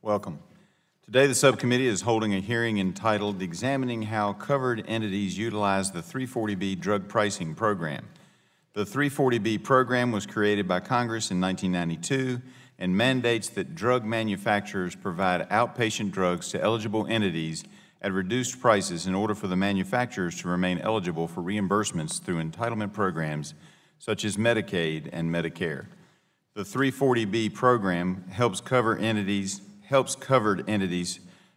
Welcome. Today, the subcommittee is holding a hearing entitled Examining How Covered Entities Utilize the 340B Drug Pricing Program. The 340B program was created by Congress in 1992 and mandates that drug manufacturers provide outpatient drugs to eligible entities at reduced prices in order for the manufacturers to remain eligible for reimbursements through entitlement programs such as Medicaid and Medicare. The 340B program helps covered entities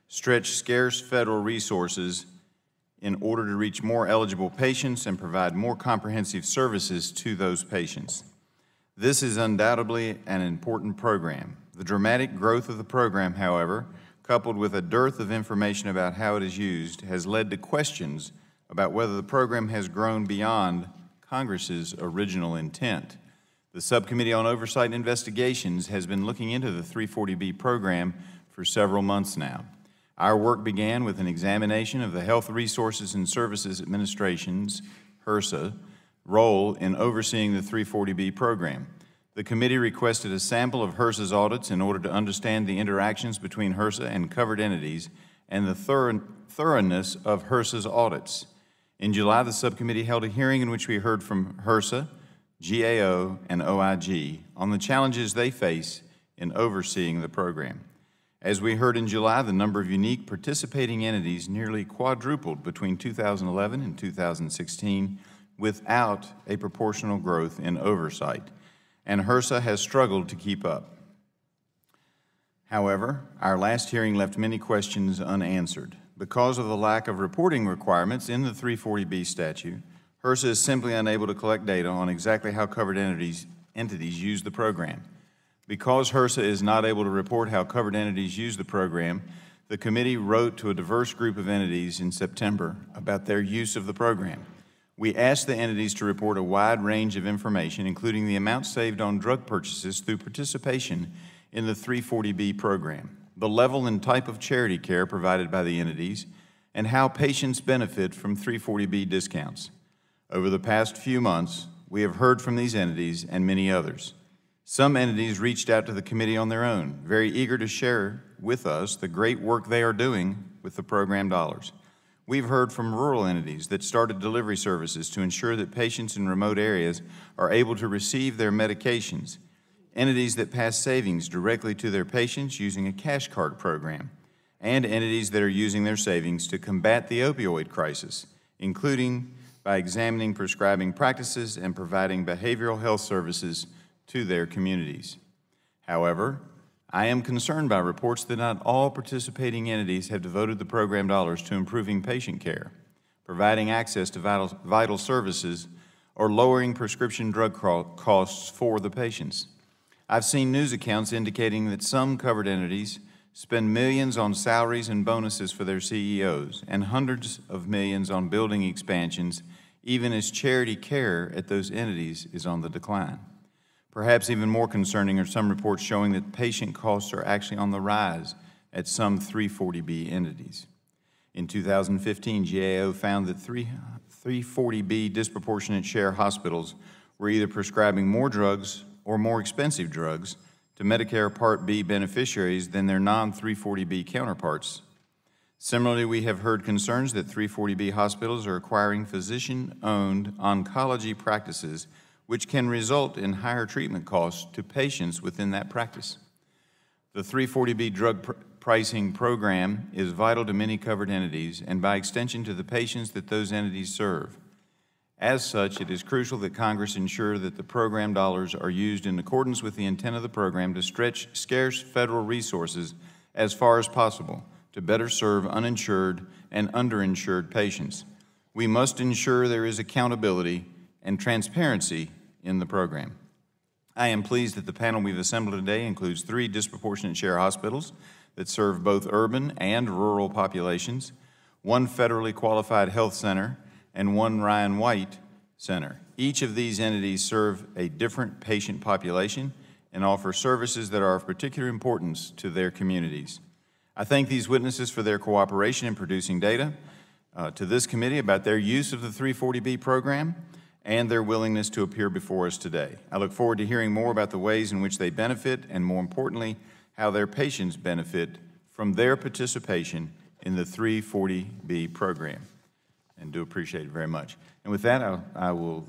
stretch scarce federal resources in order to reach more eligible patients and provide more comprehensive services to those patients. This is undoubtedly an important program. The dramatic growth of the program, however, coupled with a dearth of information about how it is used, has led to questions about whether the program has grown beyond Congress's original intent. The Subcommittee on Oversight and Investigations has been looking into the 340B program for several months now. Our work began with an examination of the Health Resources and Services Administration's, HRSA, role in overseeing the 340B program. The committee requested a sample of HRSA's audits in order to understand the interactions between HRSA and covered entities and the thoroughness of HRSA's audits. In July, the subcommittee held a hearing in which we heard from HRSA, GAO, and OIG on the challenges they face in overseeing the program. As we heard in July, the number of unique participating entities nearly quadrupled between 2011 and 2016 without a proportional growth in oversight, and HRSA has struggled to keep up. However, our last hearing left many questions unanswered. Because of the lack of reporting requirements in the 340B statute, HRSA is simply unable to collect data on exactly how covered entities use the program. Because HRSA is not able to report how covered entities use the program, the committee wrote to a diverse group of entities in September about their use of the program. We asked the entities to report a wide range of information, including the amount saved on drug purchases through participation in the 340B program, the level and type of charity care provided by the entities, and how patients benefit from 340B discounts. Over the past few months, we have heard from these entities and many others. Some entities reached out to the committee on their own, very eager to share with us the great work they are doing with the program dollars. We've heard from rural entities that started delivery services to ensure that patients in remote areas are able to receive their medications, entities that pass savings directly to their patients using a cash card program, and entities that are using their savings to combat the opioid crisis, including by examining prescribing practices and providing behavioral health services to their communities. However, I am concerned by reports that not all participating entities have devoted the program dollars to improving patient care, providing access to vital services, or lowering prescription drug costs for the patients. I've seen news accounts indicating that some covered entities spend millions on salaries and bonuses for their CEOs and hundreds of millions on building expansions, even as charity care at those entities is on the decline. Perhaps even more concerning are some reports showing that patient costs are actually on the rise at some 340B entities. In 2015, GAO found that 340B disproportionate share hospitals were either prescribing more drugs or more expensive drugs to Medicare Part B beneficiaries than their non-340B counterparts. Similarly, we have heard concerns that 340B hospitals are acquiring physician-owned oncology practices, which can result in higher treatment costs to patients within that practice. The 340B drug pricing program is vital to many covered entities and by extension to the patients that those entities serve. As such, it is crucial that Congress ensure that the program dollars are used in accordance with the intent of the program to stretch scarce federal resources as far as possible to better serve uninsured and underinsured patients. We must ensure there is accountability and transparency in the program. I am pleased that the panel we've assembled today includes 3 disproportionate share hospitals that serve both urban and rural populations, 1 federally qualified health center, and 1 Ryan White center. Each of these entities serve a different patient population and offer services that are of particular importance to their communities. I thank these witnesses for their cooperation in producing data to this committee about their use of the 340B program and their willingness to appear before us today. I look forward to hearing more about the ways in which they benefit and, more importantly, how their patients benefit from their participation in the 340B program. And do appreciate it very much. And with that, I will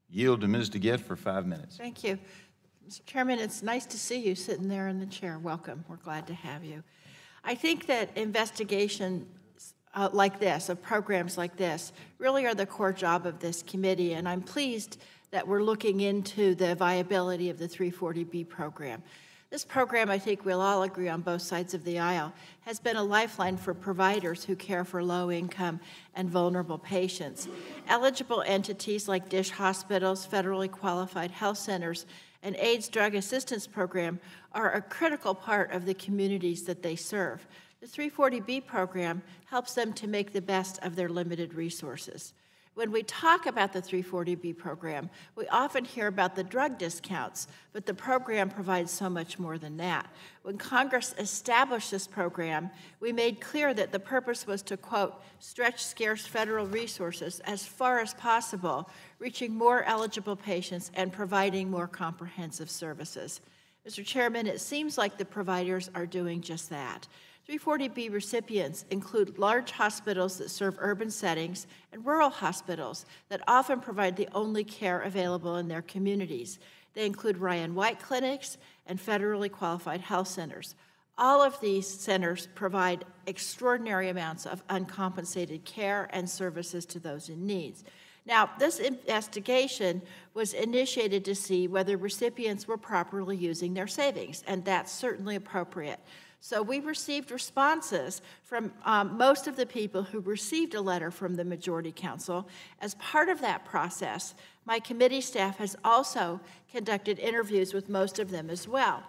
yield to Ms. DeGette for 5 minutes. Thank you. Mr. Chairman, it's nice to see you sitting there in the chair. Welcome. We're glad to have you. I think that investigations like this, of programs like this, really are the core job of this committee, and I'm pleased that we're looking into the viability of the 340B program. This program, I think we'll all agree on both sides of the aisle, has been a lifeline for providers who care for low-income and vulnerable patients. Eligible entities like DISH hospitals, federally qualified health centers, and AIDS Drug Assistance Program are a critical part of the communities that they serve. The 340B program helps them to make the best of their limited resources. When we talk about the 340B program, we often hear about the drug discounts, but the program provides so much more than that. When Congress established this program, we made clear that the purpose was to, quote, stretch scarce federal resources as far as possible, reaching more eligible patients and providing more comprehensive services. Mr. Chairman, it seems like the providers are doing just that. 340B recipients include large hospitals that serve urban settings and rural hospitals that often provide the only care available in their communities. They include Ryan White clinics and federally qualified health centers. All of these centers provide extraordinary amounts of uncompensated care and services to those in need. Now, this investigation was initiated to see whether recipients were properly using their savings, and that's certainly appropriate. So we received responses from most of the people who received a letter from the Majority Council. As part of that process, my committee staff has also conducted interviews with most of them as well.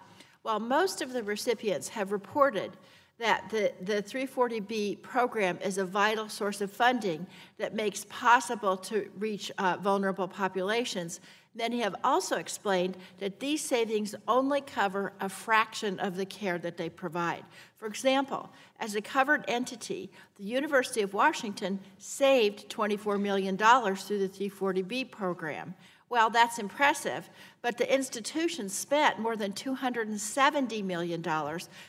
While most of the recipients have reported that the 340B program is a vital source of funding that makes possible to reach vulnerable populations, many have also explained that these savings only cover a fraction of the care that they provide. For example, as a covered entity, the University of Washington saved $24 million through the 340B program. Well, that's impressive, but the institution spent more than $270 million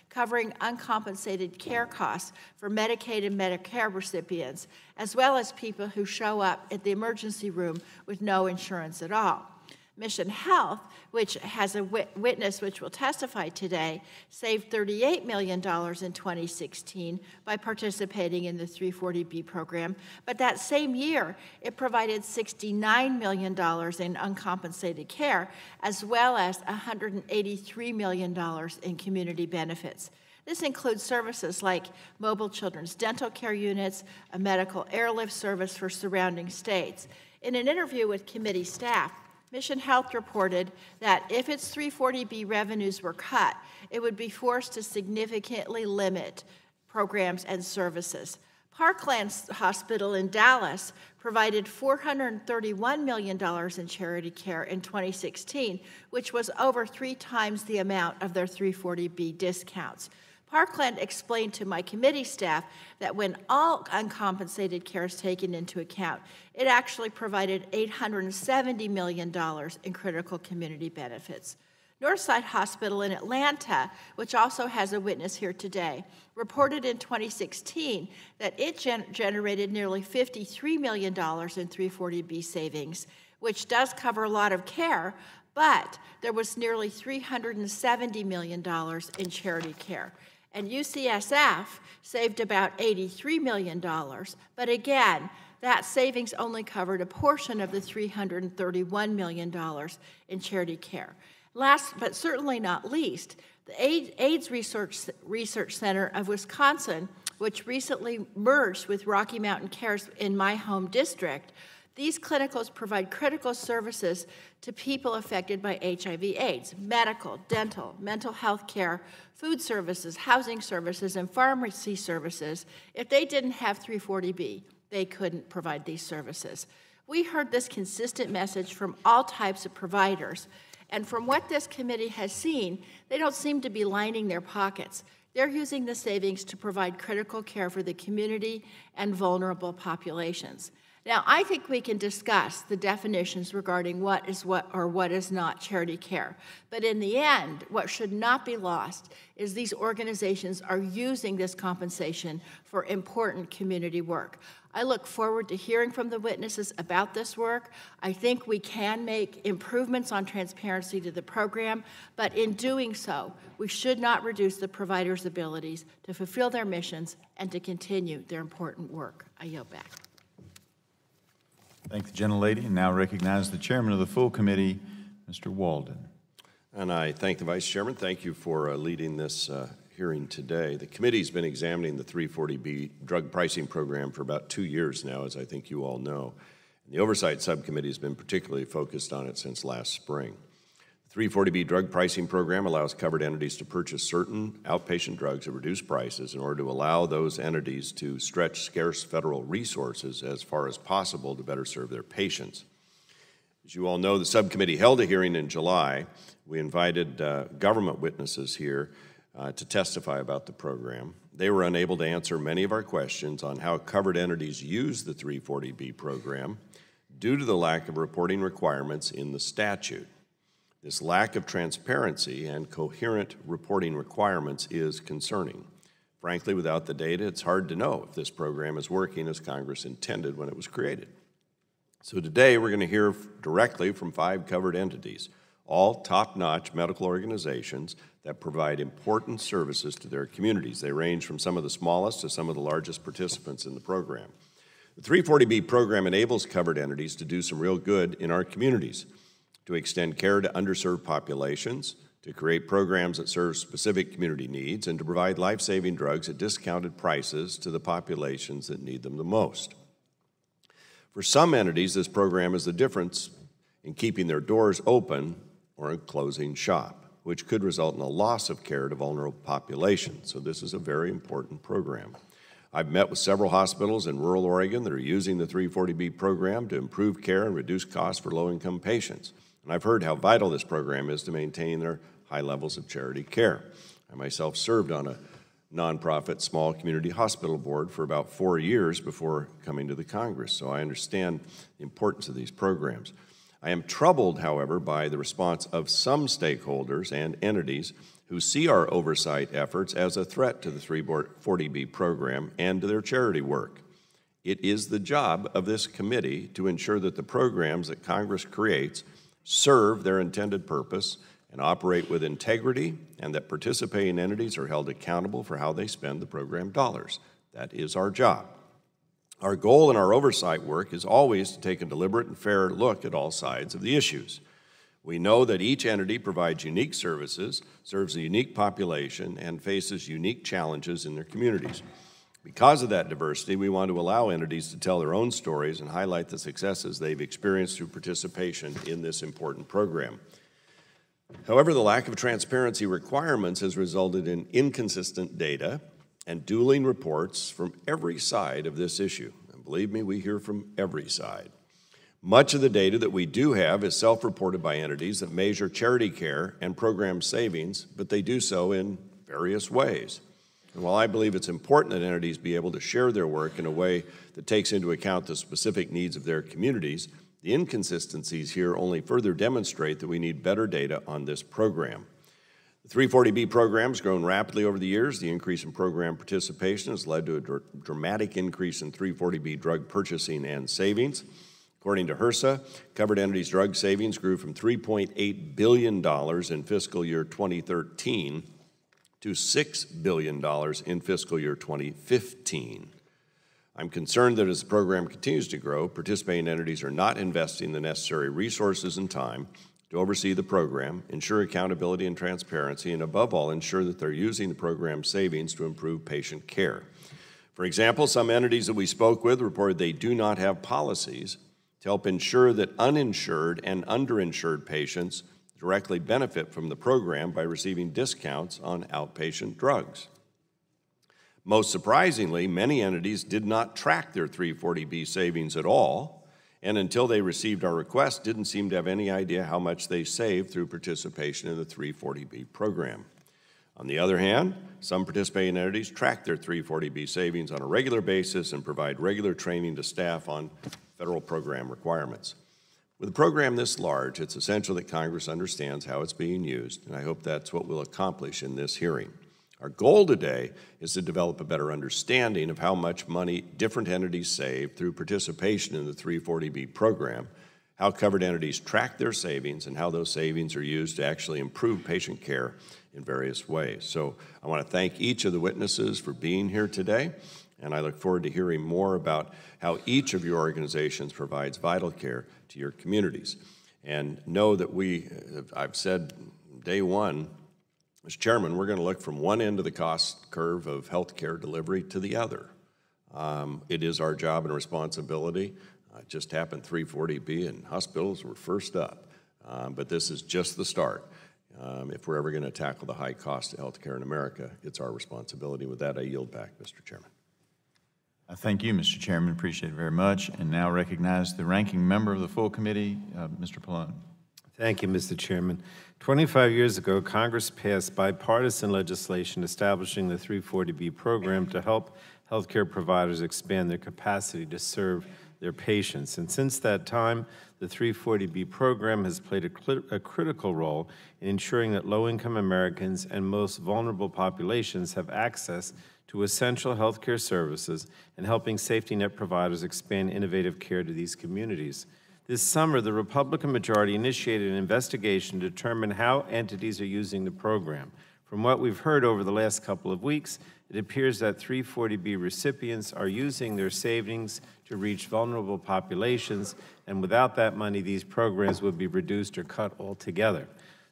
covering uncompensated care costs for Medicaid and Medicare recipients, as well as people who show up at the emergency room with no insurance at all. Mission Health, which has a witness which will testify today, saved $38 million in 2016 by participating in the 340B program, but that same year, it provided $69 million in uncompensated care, as well as $183 million in community benefits. This includes services like mobile children's dental care units, a medical airlift service for surrounding states. In an interview with committee staff, Mission Health reported that if its 340B revenues were cut, it would be forced to significantly limit programs and services. Parkland Hospital in Dallas provided $431 million in charity care in 2016, which was over 3 times the amount of their 340B discounts. Parkland explained to my committee staff that when all uncompensated care is taken into account, it actually provided $870 million in critical community benefits. Northside Hospital in Atlanta, which also has a witness here today, reported in 2016 that it generated nearly $53 million in 340B savings, which does cover a lot of care, but there was nearly $370 million in charity care. And UCSF saved about $83 million, but again, that savings only covered a portion of the $331 million in charity care. Last, but certainly not least, the AIDS Research Center of Wisconsin, which recently merged with Rocky Mountain Cares in my home district, these clinicals provide critical services to people affected by HIV/AIDS, medical, dental, mental health care, food services, housing services, and pharmacy services. If they didn't have 340B, they couldn't provide these services. We heard this consistent message from all types of providers, and from what this committee has seen, they don't seem to be lining their pockets. They're using the savings to provide critical care for the community and vulnerable populations. Now, I think we can discuss the definitions regarding what is what or what is not charity care. But in the end, what should not be lost is these organizations are using this compensation for important community work. I look forward to hearing from the witnesses about this work. I think we can make improvements on transparency to the program, but in doing so, we should not reduce the providers' abilities to fulfill their missions and to continue their important work. I yield back. Thank the gentlelady, and now recognize the chairman of the full committee, Mr. Walden. And I thank the Vice Chairman. Thank you for leading this hearing today. The committee's been examining the 340B drug pricing program for about 2 years now, as I think you all know. And the Oversight Subcommittee has been particularly focused on it since last spring. The 340B drug pricing program allows covered entities to purchase certain outpatient drugs at reduced prices in order to allow those entities to stretch scarce federal resources as far as possible to better serve their patients. As you all know, the subcommittee held a hearing in July. We invited government witnesses here to testify about the program. They were unable to answer many of our questions on how covered entities use the 340B program due to the lack of reporting requirements in the statute. This lack of transparency and coherent reporting requirements is concerning. Frankly, without the data, it's hard to know if this program is working as Congress intended when it was created. So today, we're going to hear directly from 5 covered entities, all top-notch medical organizations that provide important services to their communities. They range from some of the smallest to some of the largest participants in the program. The 340B program enables covered entities to do some real good in our communities, to extend care to underserved populations, to create programs that serve specific community needs, and to provide life-saving drugs at discounted prices to the populations that need them the most. For some entities, this program is the difference in keeping their doors open or in closing shop, which could result in a loss of care to vulnerable populations. So this is a very important program. I've met with several hospitals in rural Oregon that are using the 340B program to improve care and reduce costs for low-income patients. And I've heard how vital this program is to maintain their high levels of charity care. I myself served on a nonprofit small community hospital board for about 4 years before coming to the Congress, so I understand the importance of these programs. I am troubled, however, by the response of some stakeholders and entities who see our oversight efforts as a threat to the 340B program and to their charity work. It is the job of this committee to ensure that the programs that Congress creates serve their intended purpose and operate with integrity, and that participating entities are held accountable for how they spend the program dollars. That is our job. Our goal in our oversight work is always to take a deliberate and fair look at all sides of the issues. We know that each entity provides unique services, serves a unique population, and faces unique challenges in their communities. Because of that diversity, we want to allow entities to tell their own stories and highlight the successes they've experienced through participation in this important program. However, the lack of transparency requirements has resulted in inconsistent data and dueling reports from every side of this issue. And believe me, we hear from every side. Much of the data that we do have is self-reported by entities that measure charity care and program savings, but they do so in various ways. And while I believe it's important that entities be able to share their work in a way that takes into account the specific needs of their communities, the inconsistencies here only further demonstrate that we need better data on this program. The 340B program has grown rapidly over the years. The increase in program participation has led to a dramatic increase in 340B drug purchasing and savings. According to HRSA, covered entities' drug savings grew from $3.8 billion in fiscal year 2013 to $6 billion in fiscal year 2015. I'm concerned that as the program continues to grow, participating entities are not investing the necessary resources and time to oversee the program, ensure accountability and transparency, and above all, ensure that they're using the program savings to improve patient care. For example, some entities that we spoke with reported they do not have policies to help ensure that uninsured and underinsured patients directly benefit from the program by receiving discounts on outpatient drugs. Most surprisingly, many entities did not track their 340B savings at all, and until they received our request, didn't seem to have any idea how much they saved through participation in the 340B program. On the other hand, some participating entities track their 340B savings on a regular basis and provide regular training to staff on federal program requirements. With a program this large, it's essential that Congress understands how it's being used, and I hope that's what we'll accomplish in this hearing. Our goal today is to develop a better understanding of how much money different entities save through participation in the 340B program, how covered entities track their savings, and how those savings are used to actually improve patient care in various ways. So I want to thank each of the witnesses for being here today, and I look forward to hearing more about how each of your organizations provides vital care to your communities. And know that I've said day one, as chairman, we're going to look from one end of the cost curve of healthcare delivery to the other. It is our job and responsibility. It just happened 340B, and hospitals were first up. But this is just the start. If we're ever going to tackle the high cost of healthcare in America, it's our responsibility. With that, I yield back, Mr. Chairman. Thank you, Mr. Chairman. Appreciate it very much. And now recognize the ranking member of the full committee, Mr. Pallone. Thank you, Mr. Chairman. 25 years ago, Congress passed bipartisan legislation establishing the 340B program to help healthcare providers expand their capacity to serve their patients. And since that time, the 340B program has played a critical role in ensuring that low-income Americans and most vulnerable populations have access to essential healthcare services and helping safety net providers expand innovative care to these communities. This summer, the Republican majority initiated an investigation to determine how entities are using the program. From what we've heard over the last couple of weeks, it appears that 340B recipients are using their savings to reach vulnerable populations, and without that money, these programs would be reduced or cut altogether.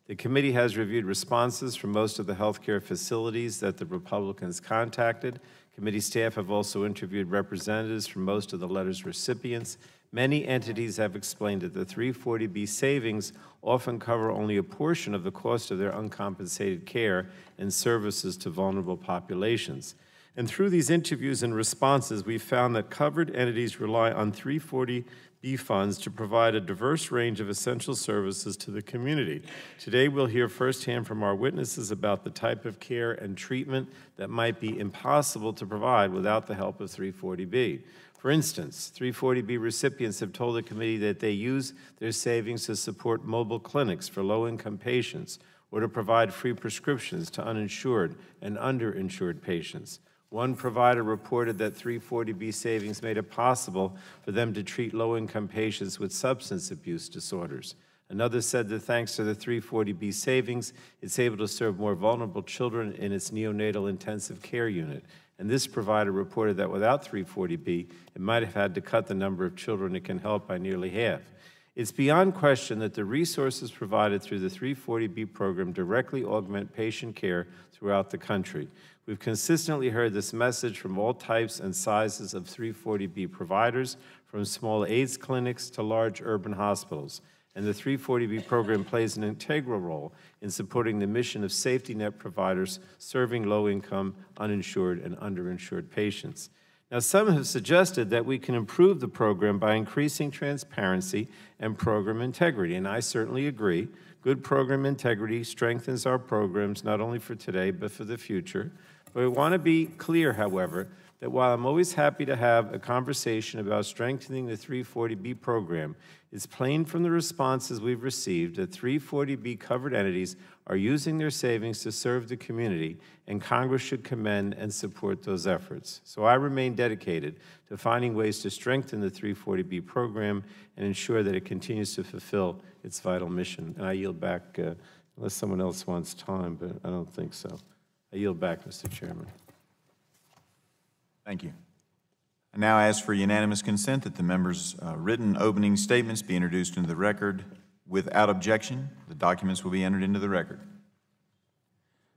The committee has reviewed responses from most of the healthcare facilities that the Republicans contacted. Committee staff have also interviewed representatives from most of the letter's recipients. Many entities have explained that the 340B savings often cover only a portion of the cost of their uncompensated care and services to vulnerable populations. And through these interviews and responses, we found that covered entities rely on 340B funds to provide a diverse range of essential services to the community. Today, we'll hear firsthand from our witnesses about the type of care and treatment that might be impossible to provide without the help of 340B. For instance, 340B recipients have told the committee that they use their savings to support mobile clinics for low-income patients or to provide free prescriptions to uninsured and underinsured patients. One provider reported that 340B savings made it possible for them to treat low-income patients with substance abuse disorders. Another said that thanks to the 340B savings, it's able to serve more vulnerable children in its neonatal intensive care unit. And this provider reported that without 340B, it might have had to cut the number of children it can help by nearly half. It's beyond question that the resources provided through the 340B program directly augment patient care throughout the country. We've consistently heard this message from all types and sizes of 340B providers, from small AIDS clinics to large urban hospitals. And the 340B program plays an integral role in supporting the mission of safety net providers serving low-income, uninsured, and underinsured patients. Now, some have suggested that we can improve the program by increasing transparency and program integrity, and I certainly agree. Good program integrity strengthens our programs not only for today but for the future. But we want to be clear, however, that while I'm always happy to have a conversation about strengthening the 340B program, it's plain from the responses we've received that 340B covered entities are using their savings to serve the community, and Congress should commend and support those efforts. So I remain dedicated to finding ways to strengthen the 340B program and ensure that it continues to fulfill its vital mission. And I yield back, unless someone else wants time, but I don't think so. I yield back, Mr. Chairman. Thank you. I now ask for unanimous consent that the members' written opening statements be introduced into the record. Without objection, the documents will be entered into the record.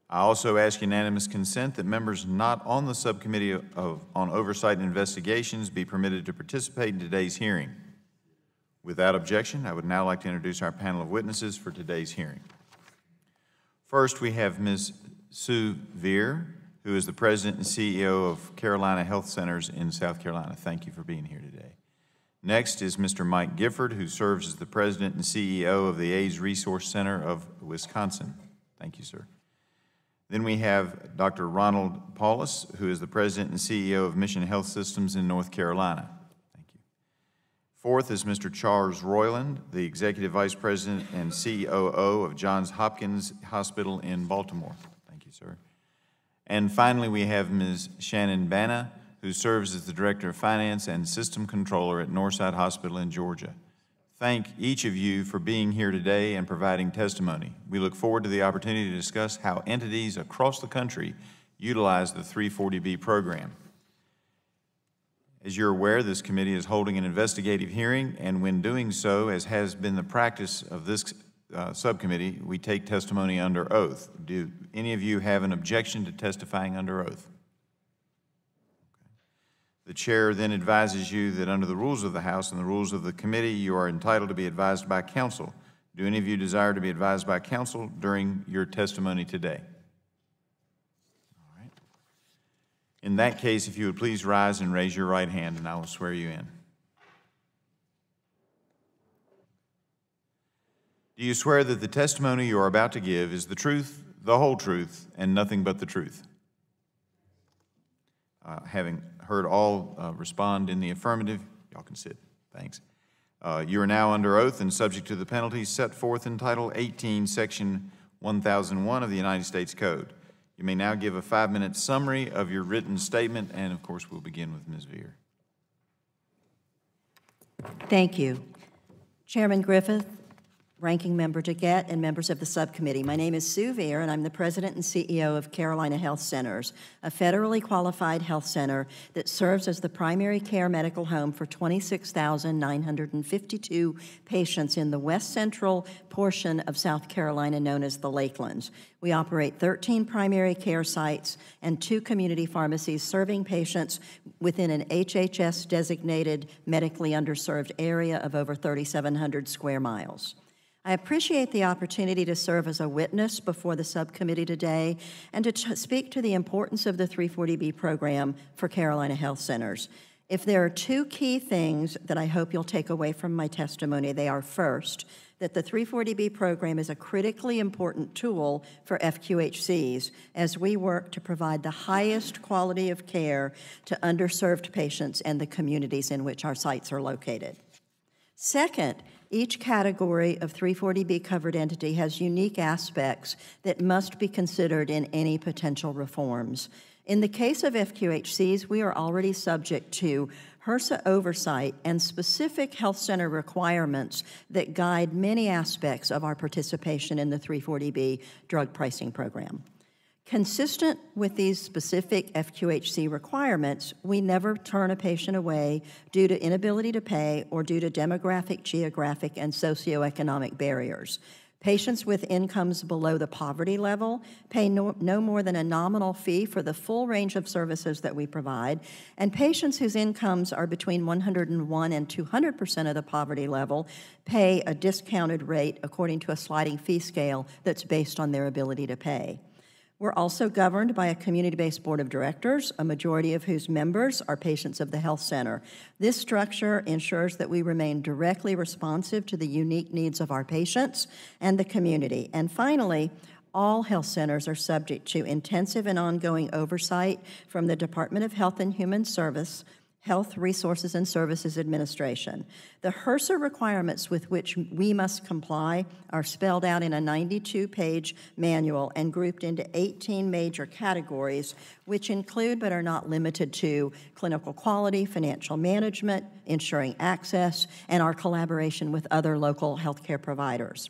I also ask unanimous consent that members not on the Subcommittee on Oversight and Investigations be permitted to participate in today's hearing. Without objection, I would now like to introduce our panel of witnesses for today's hearing. First, we have Ms. Sue Veer, who is the President and CEO of Carolina Health Centers in South Carolina. Thank you for being here today. Next is Mr. Mike Gifford, who serves as the President and CEO of the AIDS Resource Center of Wisconsin. Thank you, sir. Then we have Dr. Ronald Paulus, who is the President and CEO of Mission Health Systems in North Carolina. Thank you. Fourth is Mr. Charles Royland, the Executive Vice President and COO of Johns Hopkins Hospital in Baltimore. Thank you, sir. And finally, we have Ms. Shannon Bana, who serves as the Director of Finance and System Controller at Northside Hospital in Georgia. Thank each of you for being here today and providing testimony. We look forward to the opportunity to discuss how entities across the country utilize the 340B program. As you're aware, this committee is holding an investigative hearing, and when doing so, as has been the practice of this subcommittee, we take testimony under oath. Do any of you have an objection to testifying under oath? The chair then advises you that under the rules of the House and the rules of the committee, you are entitled to be advised by counsel. Do any of you desire to be advised by counsel during your testimony today? All right. In that case, if you would please rise and raise your right hand, and I will swear you in. Do you swear that the testimony you are about to give is the truth, the whole truth, and nothing but the truth? Having heard all respond in the affirmative, y'all can sit. Thanks. You are now under oath and subject to the penalties set forth in Title 18, Section 1001 of the United States Code. You may now give a 5-minute summary of your written statement, and of course, we'll begin with Ms. Veer. Thank you. Chairman Griffith, Ranking Member DeGette, and members of the subcommittee. My name is Sue Veer, and I'm the President and CEO of Carolina Health Centers, a federally qualified health center that serves as the primary care medical home for 26,952 patients in the west central portion of South Carolina known as the Lakelands. We operate 13 primary care sites and 2 community pharmacies serving patients within an HHS-designated medically underserved area of over 3,700 square miles. I appreciate the opportunity to serve as a witness before the subcommittee today and to speak to the importance of the 340B program for Carolina Health Centers. If there are 2 key things that I hope you'll take away from my testimony, they are first, that the 340B program is a critically important tool for FQHCs as we work to provide the highest quality of care to underserved patients and the communities in which our sites are located. Second, each category of 340B covered entity has unique aspects that must be considered in any potential reforms. In the case of FQHCs, we are already subject to HRSA oversight and specific health center requirements that guide many aspects of our participation in the 340B drug pricing program. Consistent with these specific FQHC requirements, we never turn a patient away due to inability to pay or due to demographic, geographic, and socioeconomic barriers. Patients with incomes below the poverty level pay no more than a nominal fee for the full range of services that we provide, and patients whose incomes are between 101 and 200% of the poverty level pay a discounted rate according to a sliding fee scale that's based on their ability to pay. We're also governed by a community-based board of directors, a majority of whose members are patients of the health center. This structure ensures that we remain directly responsive to the unique needs of our patients and the community. And finally, all health centers are subject to intensive and ongoing oversight from the Department of Health and Human Services, Health Resources and Services Administration. The HRSA requirements with which we must comply are spelled out in a 92-page manual and grouped into 18 major categories, which include but are not limited to clinical quality, financial management, ensuring access, and our collaboration with other local healthcare providers.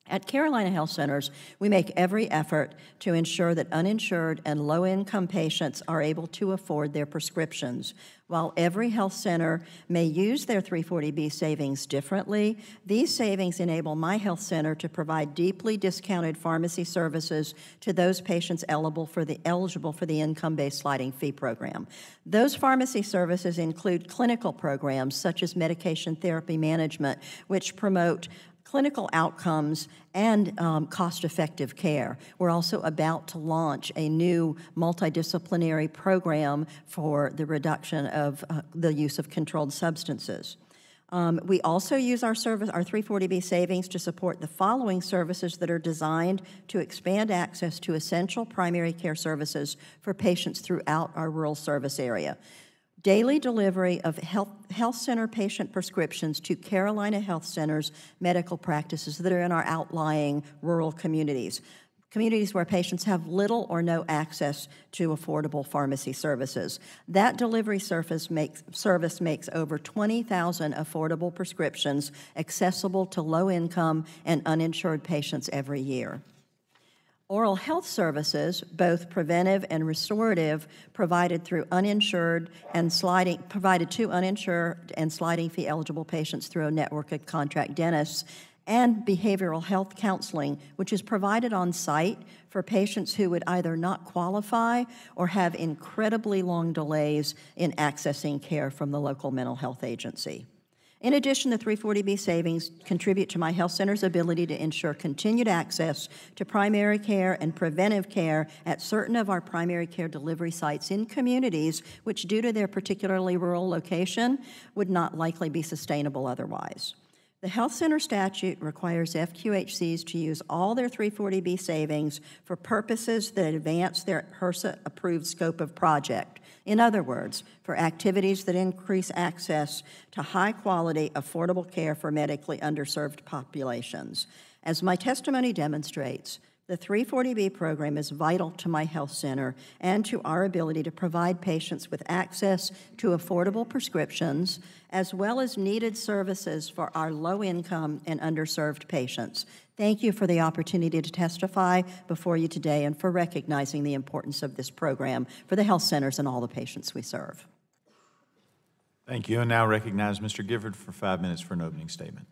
At Carolina Health Centers, we make every effort to ensure that uninsured and low-income patients are able to afford their prescriptions. While every health center may use their 340B savings differently, these savings enable my health center to provide deeply discounted pharmacy services to those patients eligible for the income-based sliding fee program. Those pharmacy services include clinical programs such as medication therapy management, which promote clinical outcomes and cost-effective care. We're also about to launch a new multidisciplinary program for the reduction of the use of controlled substances. We also use our 340B savings to support the following services that are designed to expand access to essential primary care services for patients throughout our rural service area. daily delivery of health center patient prescriptions to Carolina Health Center's medical practices that are in our outlying rural communities, communities where patients have little or no access to affordable pharmacy services. That delivery service makes over 20,000 affordable prescriptions accessible to low-income and uninsured patients every year. Oral health services, both preventive and restorative, provided to uninsured and sliding fee eligible patients through a network of contract dentists, and behavioral health counseling, which is provided on site for patients who would either not qualify or have incredibly long delays in accessing care from the local mental health agency. In addition, the 340B savings contribute to my health center's ability to ensure continued access to primary care and preventive care at certain of our primary care delivery sites in communities which, due to their particularly rural location, would not likely be sustainable otherwise. The health center statute requires FQHCs to use all their 340B savings for purposes that advance their HRSA-approved scope of project. In other words, for activities that increase access to high-quality, affordable care for medically underserved populations. As my testimony demonstrates, the 340B program is vital to my health center and to our ability to provide patients with access to affordable prescriptions, as well as needed services for our low-income and underserved patients. Thank you for the opportunity to testify before you today and for recognizing the importance of this program for the health centers and all the patients we serve. Thank you, and now recognize Mr. Gifford for 5 minutes for an opening statement.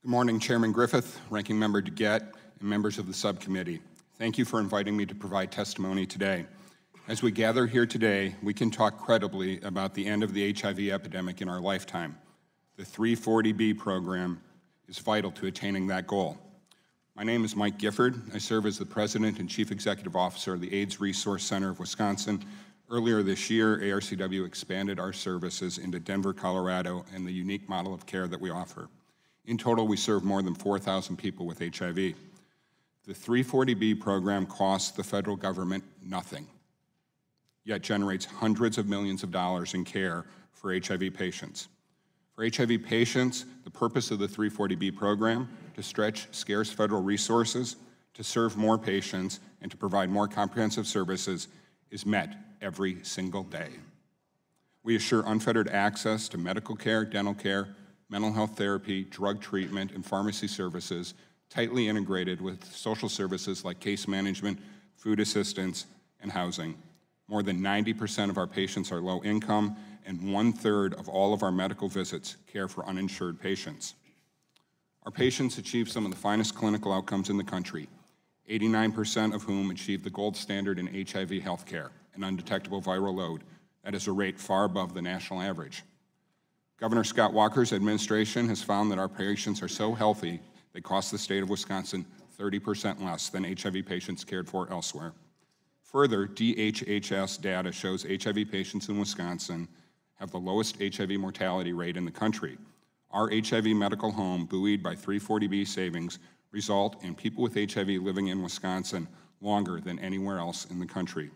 Good morning, Chairman Griffith, Ranking Member DeGette, and members of the subcommittee. Thank you for inviting me to provide testimony today. As we gather here today, we can talk credibly about the end of the HIV epidemic in our lifetime. The 340B program is vital to attaining that goal. My name is Mike Gifford. I serve as the President and Chief Executive Officer of the AIDS Resource Center of Wisconsin. Earlier this year, ARCW expanded our services into Denver, Colorado, and the unique model of care that we offer. In total, we serve more than 4,000 people with HIV. The 340B program costs the federal government nothing, yet generates hundreds of millions of dollars in care for HIV patients. For HIV patients, the purpose of the 340B program, to stretch scarce federal resources, to serve more patients, and to provide more comprehensive services, is met every single day. We assure unfettered access to medical care, dental care, mental health therapy, drug treatment, and pharmacy services, tightly integrated with social services like case management, food assistance, and housing. More than 90% of our patients are low income, and 1/3 of all of our medical visits care for uninsured patients. Our patients achieve some of the finest clinical outcomes in the country, 89% of whom achieve the gold standard in HIV healthcare, an undetectable viral load. That is a rate far above the national average. Governor Scott Walker's administration has found that our patients are so healthy they cost the state of Wisconsin 30% less than HIV patients cared for elsewhere. Further, DHHS data shows HIV patients in Wisconsin have the lowest HIV mortality rate in the country. Our HIV medical home, buoyed by 340B savings, result in people with HIV living in Wisconsin longer than anywhere else in the country.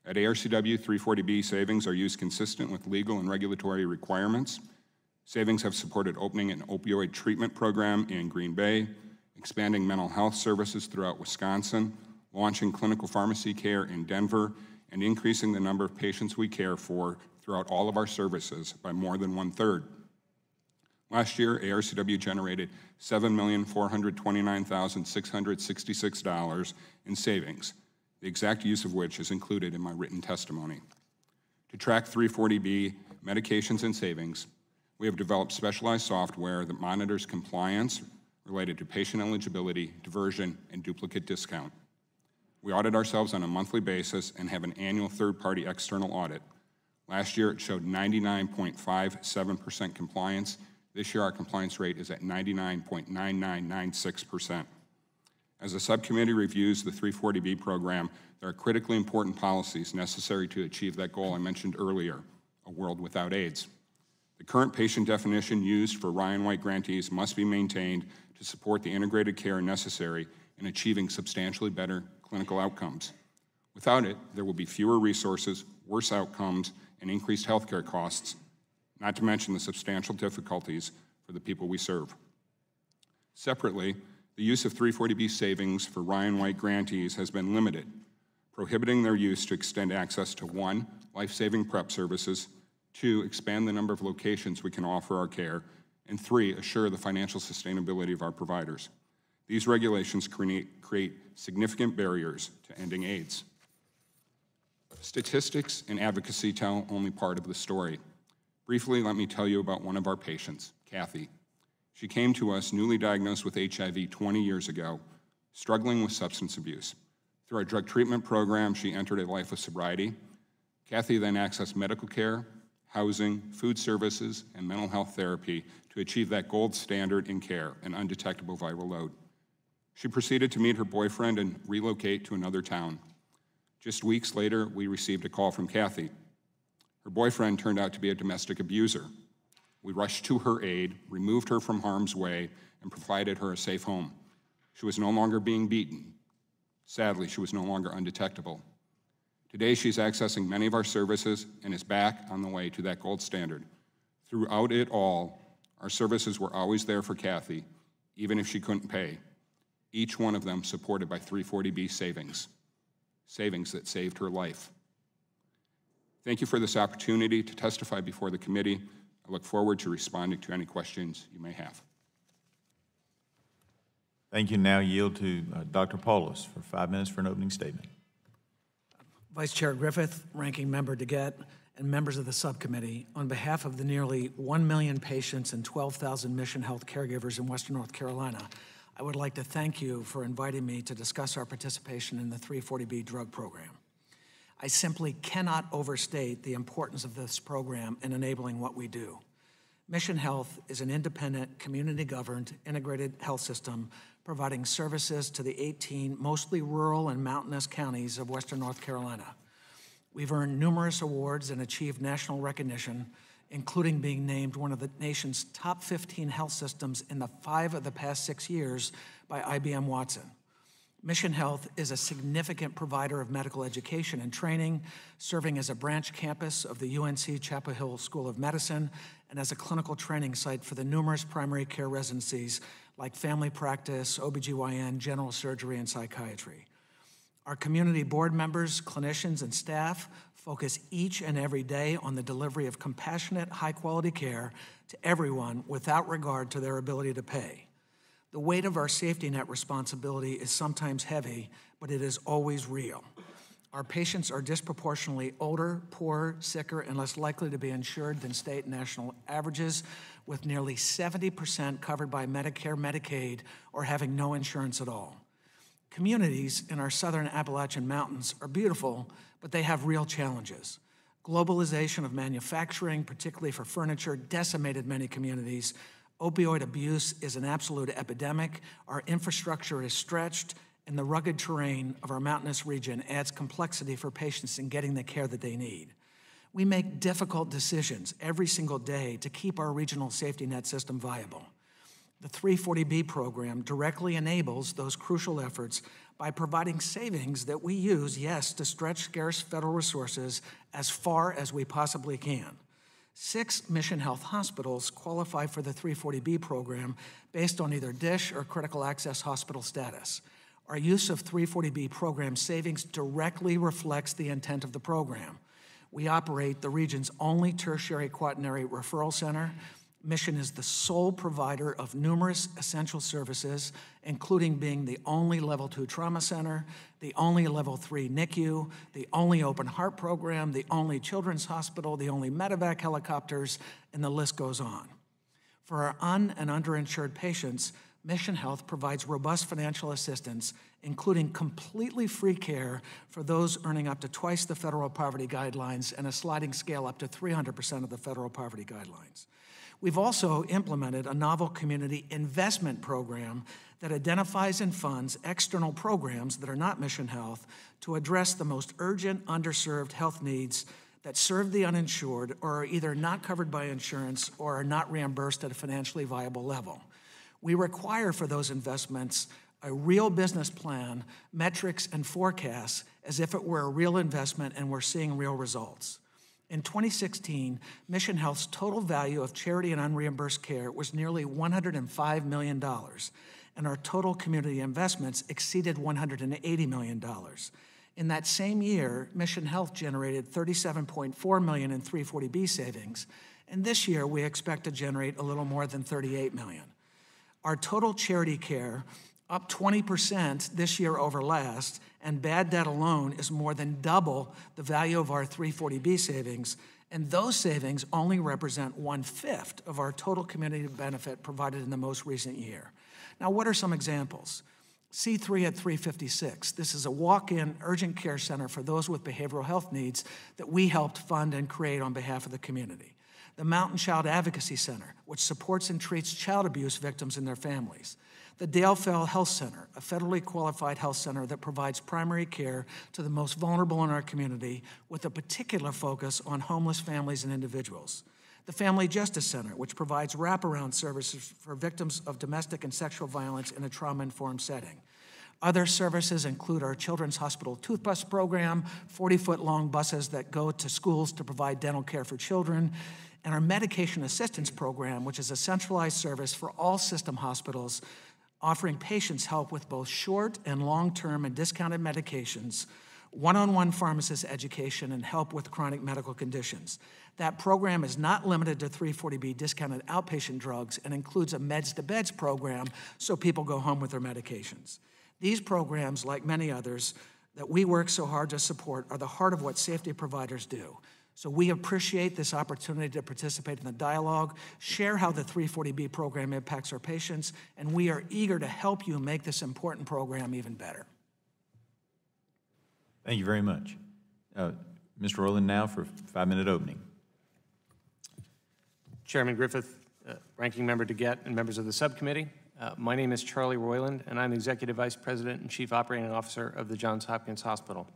At ARCW, 340B savings are used consistent with legal and regulatory requirements. Savings have supported opening an opioid treatment program in Green Bay, expanding mental health services throughout Wisconsin, launching clinical pharmacy care in Denver, and increasing the number of patients we care for throughout all of our services by more than 1/3. Last year, ARCW generated $7,429,666 in savings, the exact use of which is included in my written testimony. To track 340B medications and savings, we have developed specialized software that monitors compliance related to patient eligibility, diversion, and duplicate discount. We audit ourselves on a monthly basis and have an annual third-party external audit. Last year, it showed 99.57% compliance. This year, our compliance rate is at 99.9996%. As the subcommittee reviews the 340B program, there are critically important policies necessary to achieve that goal I mentioned earlier, a world without AIDS. The current patient definition used for Ryan White grantees must be maintained to support the integrated care necessary in achieving substantially better clinical outcomes. Without it, there will be fewer resources, worse outcomes, and increased healthcare costs, not to mention the substantial difficulties for the people we serve. Separately, the use of 340B savings for Ryan White grantees has been limited, prohibiting their use to extend access to 1, life-saving prep services, 2, expand the number of locations we can offer our care, and 3, assure the financial sustainability of our providers. These regulations create significant barriers to ending AIDS. Statistics and advocacy tell only part of the story. Briefly, let me tell you about one of our patients, Kathy. She came to us newly diagnosed with HIV 20 years ago, struggling with substance abuse. Through our drug treatment program, she entered a life of sobriety. Kathy then accessed medical care, housing, food services, and mental health therapy to achieve that gold standard in care, an undetectable viral load. She proceeded to meet her boyfriend and relocate to another town. Just weeks later, we received a call from Kathy. Her boyfriend turned out to be a domestic abuser. We rushed to her aid, removed her from harm's way, and provided her a safe home. She was no longer being beaten. Sadly, she was no longer undetectable. Today, she's accessing many of our services and is back on the way to that gold standard. Throughout it all, our services were always there for Kathy, even if she couldn't pay. Each one of them supported by 340B savings that saved her life. Thank you for this opportunity to testify before the committee. I look forward to responding to any questions you may have. Thank you. Now yield to Dr. Paulus for 5 minutes for an opening statement. Vice Chair Griffith, Ranking Member DeGette, and members of the subcommittee, on behalf of the nearly 1 million patients and 12,000 Mission Health caregivers in Western North Carolina, I would like to thank you for inviting me to discuss our participation in the 340B drug program. I simply cannot overstate the importance of this program in enabling what we do. Mission Health is an independent, community-governed, integrated health system providing services to the 18 mostly rural and mountainous counties of Western North Carolina. We've earned numerous awards and achieved national recognition, including being named one of the nation's top 15 health systems in the 5 of the past 6 years by IBM Watson. Mission Health is a significant provider of medical education and training, serving as a branch campus of the UNC Chapel Hill School of Medicine and as a clinical training site for the numerous primary care residencies like family practice, OBGYN, general surgery, and psychiatry. Our community board members, clinicians, and staff focus each and every day on the delivery of compassionate, high-quality care to everyone without regard to their ability to pay. The weight of our safety net responsibility is sometimes heavy, but it is always real. Our patients are disproportionately older, poorer, sicker, and less likely to be insured than state and national averages, with nearly 70% covered by Medicare, Medicaid, or having no insurance at all. Communities in our southern Appalachian Mountains are beautiful, but they have real challenges. Globalization of manufacturing, particularly for furniture, decimated many communities. Opioid abuse is an absolute epidemic. Our infrastructure is stretched, and the rugged terrain of our mountainous region adds complexity for patients in getting the care that they need. We make difficult decisions every single day to keep our regional safety net system viable. The 340B program directly enables those crucial efforts by providing savings that we use, yes, to stretch scarce federal resources as far as we possibly can. 6 Mission Health hospitals qualify for the 340B program based on either DISH or critical access hospital status. Our use of 340B program savings directly reflects the intent of the program. We operate the region's only tertiary quaternary referral center. Mission is the sole provider of numerous essential services, including being the only Level 2 trauma center, the only Level 3 NICU, the only open heart program, the only children's hospital, the only medevac helicopters, and the list goes on. For our and underinsured patients, Mission Health provides robust financial assistance, including completely free care for those earning up to twice the federal poverty guidelines and a sliding scale up to 300% of the federal poverty guidelines. We've also implemented a novel community investment program that identifies and funds external programs that are not Mission Health to address the most urgent, underserved health needs that serve the uninsured or are either not covered by insurance or are not reimbursed at a financially viable level. We require for those investments a real business plan, metrics, and forecasts as if it were a real investment and we're seeing real results. In 2016, Mission Health's total value of charity and unreimbursed care was nearly $105 million, and our total community investments exceeded $180 million. In that same year, Mission Health generated $37.4 million in 340B savings, and this year we expect to generate a little more than $38 million. Our total charity care, up 20% this year over last, and bad debt alone is more than double the value of our 340B savings, and those savings only represent 1/5 of our total community benefit provided in the most recent year. Now, what are some examples? C3 at 356. This is a walk-in urgent care center for those with behavioral health needs that we helped fund and create on behalf of the community. The Mountain Child Advocacy Center, which supports and treats child abuse victims and their families. The Dale Fell Health Center, a federally qualified health center that provides primary care to the most vulnerable in our community with a particular focus on homeless families and individuals. The Family Justice Center, which provides wraparound services for victims of domestic and sexual violence in a trauma-informed setting. Other services include our Children's Hospital Toothbus program, 40-foot-long buses that go to schools to provide dental care for children, and our Medication Assistance Program, which is a centralized service for all system hospitals offering patients help with both short and long-term and discounted medications, one-on-one pharmacist education, and help with chronic medical conditions. That program is not limited to 340B discounted outpatient drugs and includes a meds-to-beds program so people go home with their medications. These programs, like many others that we work so hard to support, are the heart of what safety providers do. So we appreciate this opportunity to participate in the dialogue, share how the 340B program impacts our patients, and we are eager to help you make this important program even better. Thank you very much. Mr. Royland now for 5-minute opening. Chairman Griffith, Ranking Member DeGette, and members of the subcommittee. My name is Charlie Royland, and I'm Executive Vice President and Chief Operating Officer of the Johns Hopkins Hospital.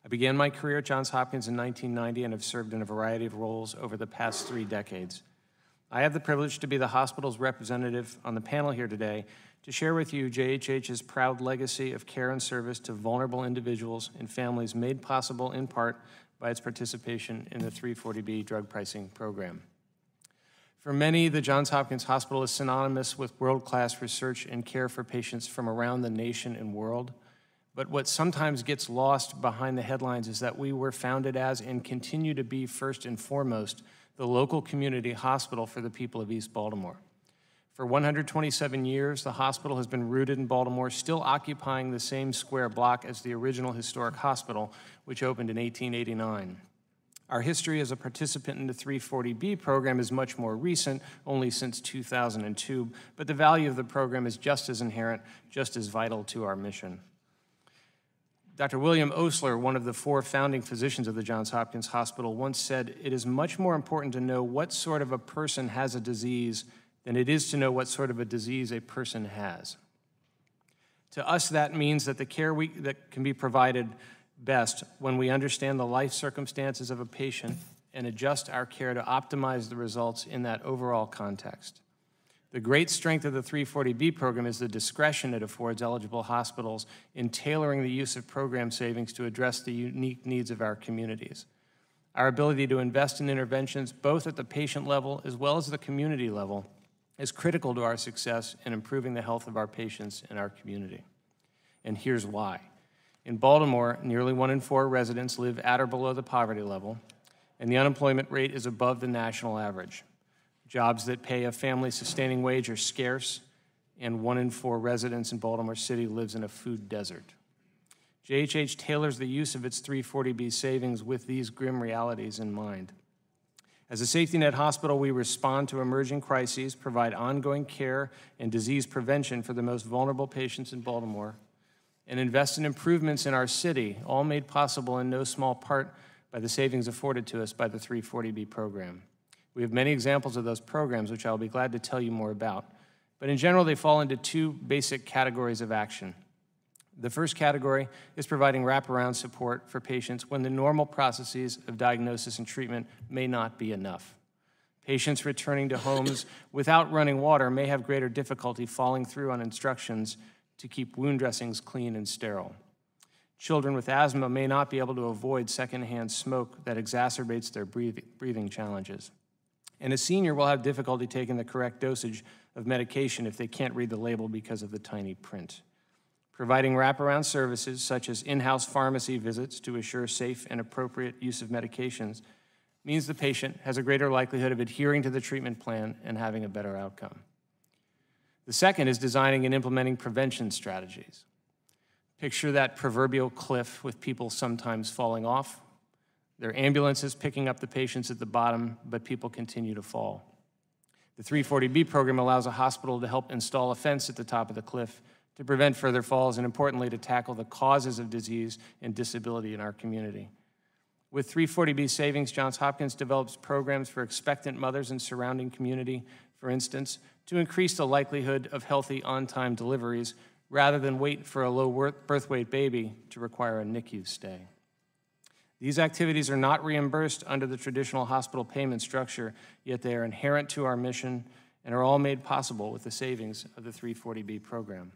I began my career at Johns Hopkins in 1990 and have served in a variety of roles over the past 3 decades. I have the privilege to be the hospital's representative on the panel here today to share with you JHH's proud legacy of care and service to vulnerable individuals and families made possible in part by its participation in the 340B drug pricing program. For many, the Johns Hopkins Hospital is synonymous with world-class research and care for patients from around the nation and world. But what sometimes gets lost behind the headlines is that we were founded as and continue to be first and foremost the local community hospital for the people of East Baltimore. For 127 years, the hospital has been rooted in Baltimore, still occupying the same square block as the original historic hospital, which opened in 1889. Our history as a participant in the 340B program is much more recent, only since 2002, but the value of the program is just as inherent, just as vital to our mission. Dr. William Osler, one of the 4 founding physicians of the Johns Hopkins Hospital, once said, "It is much more important to know what sort of a person has a disease than it is to know what sort of a disease a person has." To us, that means that the care that can be provided best when we understand the life circumstances of a patient and adjust our care to optimize the results in that overall context. The great strength of the 340B program is the discretion it affords eligible hospitals in tailoring the use of program savings to address the unique needs of our communities. Our ability to invest in interventions both at the patient level as well as the community level is critical to our success in improving the health of our patients and our community. And here's why. In Baltimore, nearly 1 in 4 residents live at or below the poverty level, and the unemployment rate is above the national average. Jobs that pay a family-sustaining wage are scarce, and 1 in 4 residents in Baltimore City lives in a food desert. JHH tailors the use of its 340B savings with these grim realities in mind. As a safety net hospital, we respond to emerging crises, provide ongoing care and disease prevention for the most vulnerable patients in Baltimore, and invest in improvements in our city, all made possible in no small part by the savings afforded to us by the 340B program. We have many examples of those programs, which I'll be glad to tell you more about. But in general, they fall into 2 basic categories of action. The first category is providing wraparound support for patients when the normal processes of diagnosis and treatment may not be enough. Patients returning to homes without running water may have greater difficulty following through on instructions to keep wound dressings clean and sterile. Children with asthma may not be able to avoid secondhand smoke that exacerbates their breathing challenges. And a senior will have difficulty taking the correct dosage of medication if they can't read the label because of the tiny print. Providing wraparound services such as in-house pharmacy visits to assure safe and appropriate use of medications means the patient has a greater likelihood of adhering to the treatment plan and having a better outcome. The second is designing and implementing prevention strategies. Picture that proverbial cliff with people sometimes falling off. Their ambulances picking up the patients at the bottom, but people continue to fall. The 340B program allows a hospital to help install a fence at the top of the cliff to prevent further falls and, importantly, to tackle the causes of disease and disability in our community. With 340B savings, Johns Hopkins develops programs for expectant mothers and surrounding community, for instance, to increase the likelihood of healthy on-time deliveries rather than wait for a low birth weight baby to require a NICU stay. These activities are not reimbursed under the traditional hospital payment structure, yet they are inherent to our mission and are all made possible with the savings of the 340B program.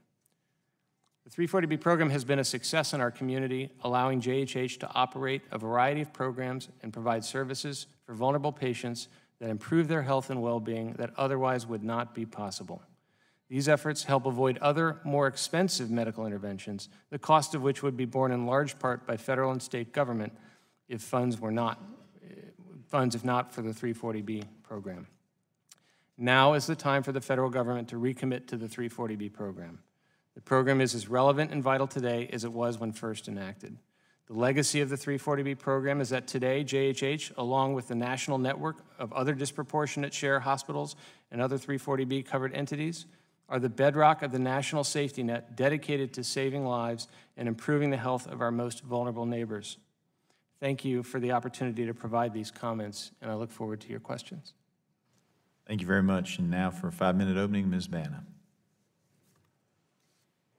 The 340B program has been a success in our community, allowing JHH to operate a variety of programs and provide services for vulnerable patients that improve their health and well-being that otherwise would not be possible. These efforts help avoid other, more expensive medical interventions, the cost of which would be borne in large part by federal and state government if if not for the 340B program. Now is the time for the federal government to recommit to the 340B program. The program is as relevant and vital today as it was when first enacted. The legacy of the 340B program is that today, JHH, along with the national network of other disproportionate share hospitals and other 340B covered entities, are the bedrock of the national safety net dedicated to saving lives and improving the health of our most vulnerable neighbors. Thank you for the opportunity to provide these comments, and I look forward to your questions. Thank you very much. And now for a 5-minute opening, Ms. Bana.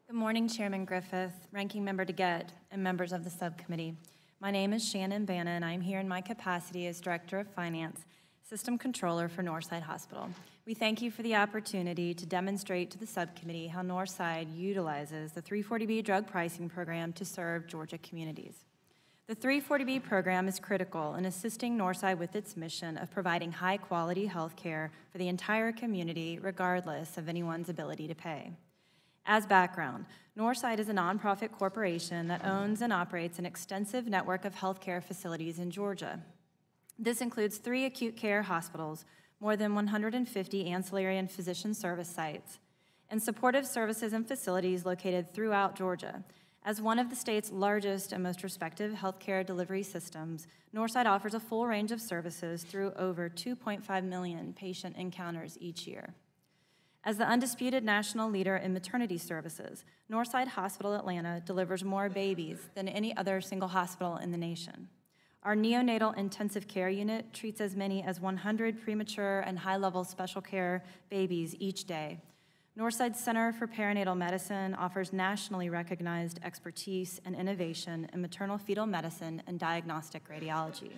Good morning, Chairman Griffith, Ranking Member DeGette, and members of the subcommittee. My name is Shannon Bana, and I'm here in my capacity as Director of Finance, System Controller for Northside Hospital. We thank you for the opportunity to demonstrate to the subcommittee how Northside utilizes the 340B drug pricing program to serve Georgia communities. The 340B program is critical in assisting Northside with its mission of providing high-quality health care for the entire community, regardless of anyone's ability to pay. As background, Northside is a nonprofit corporation that owns and operates an extensive network of healthcare facilities in Georgia. This includes 3 acute care hospitals, more than 150 ancillary and physician service sites, and supportive services and facilities located throughout Georgia. As one of the state's largest and most respected healthcare delivery systems, Northside offers a full range of services through over 2.5 million patient encounters each year. As the undisputed national leader in maternity services, Northside Hospital Atlanta delivers more babies than any other single hospital in the nation. Our neonatal intensive care unit treats as many as 100 premature and high-level special care babies each day. Northside Center for Perinatal Medicine offers nationally recognized expertise and innovation in maternal fetal medicine and diagnostic radiology.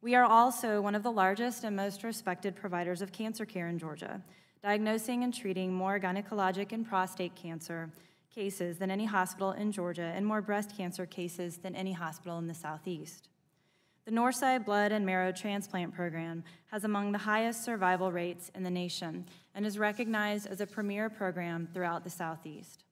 We are also one of the largest and most respected providers of cancer care in Georgia, diagnosing and treating more gynecologic and prostate cancer cases than any hospital in Georgia and more breast cancer cases than any hospital in the Southeast. The Northside Blood and Marrow Transplant Program has among the highest survival rates in the nation and is recognized as a premier program throughout the Southeast.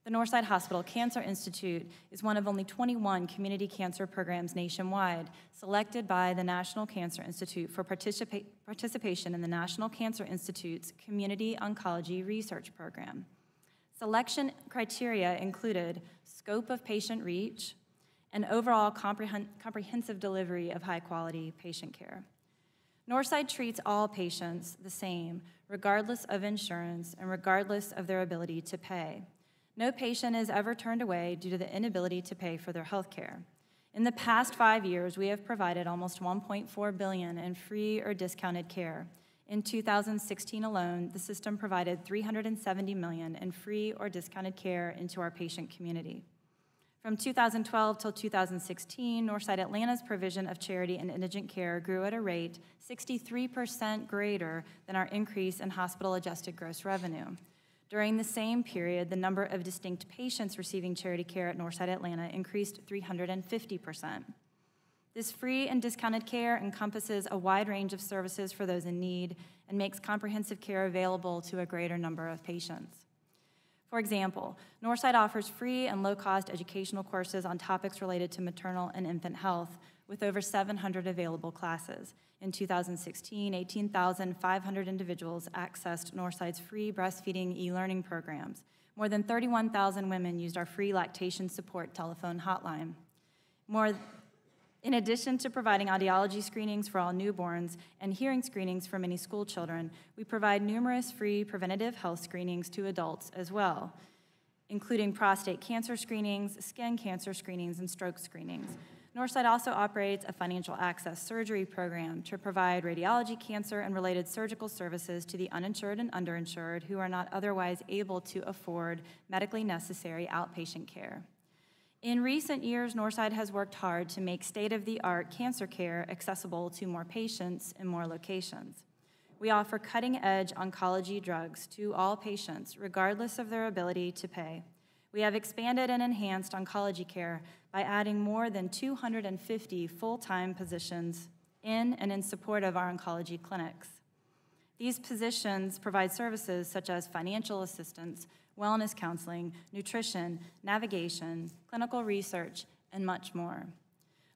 The Northside Hospital Cancer Institute is one of only 21 community cancer programs nationwide selected by the National Cancer Institute for participation in the National Cancer Institute's Community Oncology Research Program. Selection criteria included scope of patient reach and overall comprehensive delivery of high-quality patient care. Northside treats all patients the same, regardless of insurance and regardless of their ability to pay. No patient is ever turned away due to the inability to pay for their health care. In the past 5 years, we have provided almost $1.4 billion in free or discounted care. In 2016 alone, the system provided $370 million in free or discounted care into our patient community. From 2012 till 2016, Northside Atlanta's provision of charity and indigent care grew at a rate 63% greater than our increase in hospital-adjusted gross revenue. During the same period, the number of distinct patients receiving charity care at Northside Atlanta increased 350%. This free and discounted care encompasses a wide range of services for those in need and makes comprehensive care available to a greater number of patients. For example, Northside offers free and low-cost educational courses on topics related to maternal and infant health, with over 700 available classes. In 2016, 18,500 individuals accessed Northside's free breastfeeding e-learning programs. More than 31,000 women used our free lactation support telephone hotline. In addition to providing audiology screenings for all newborns and hearing screenings for many school children, we provide numerous free preventative health screenings to adults as well, including prostate cancer screenings, skin cancer screenings, and stroke screenings. Northside also operates a financial access surgery program to provide radiology, cancer, and related surgical services to the uninsured and underinsured who are not otherwise able to afford medically necessary outpatient care. In recent years, Northside has worked hard to make state-of-the-art cancer care accessible to more patients in more locations. We offer cutting-edge oncology drugs to all patients, regardless of their ability to pay. We have expanded and enhanced oncology care by adding more than 250 full-time positions in and in support of our oncology clinics. These positions provide services such as financial assistance, wellness counseling, nutrition, navigation, clinical research, and much more.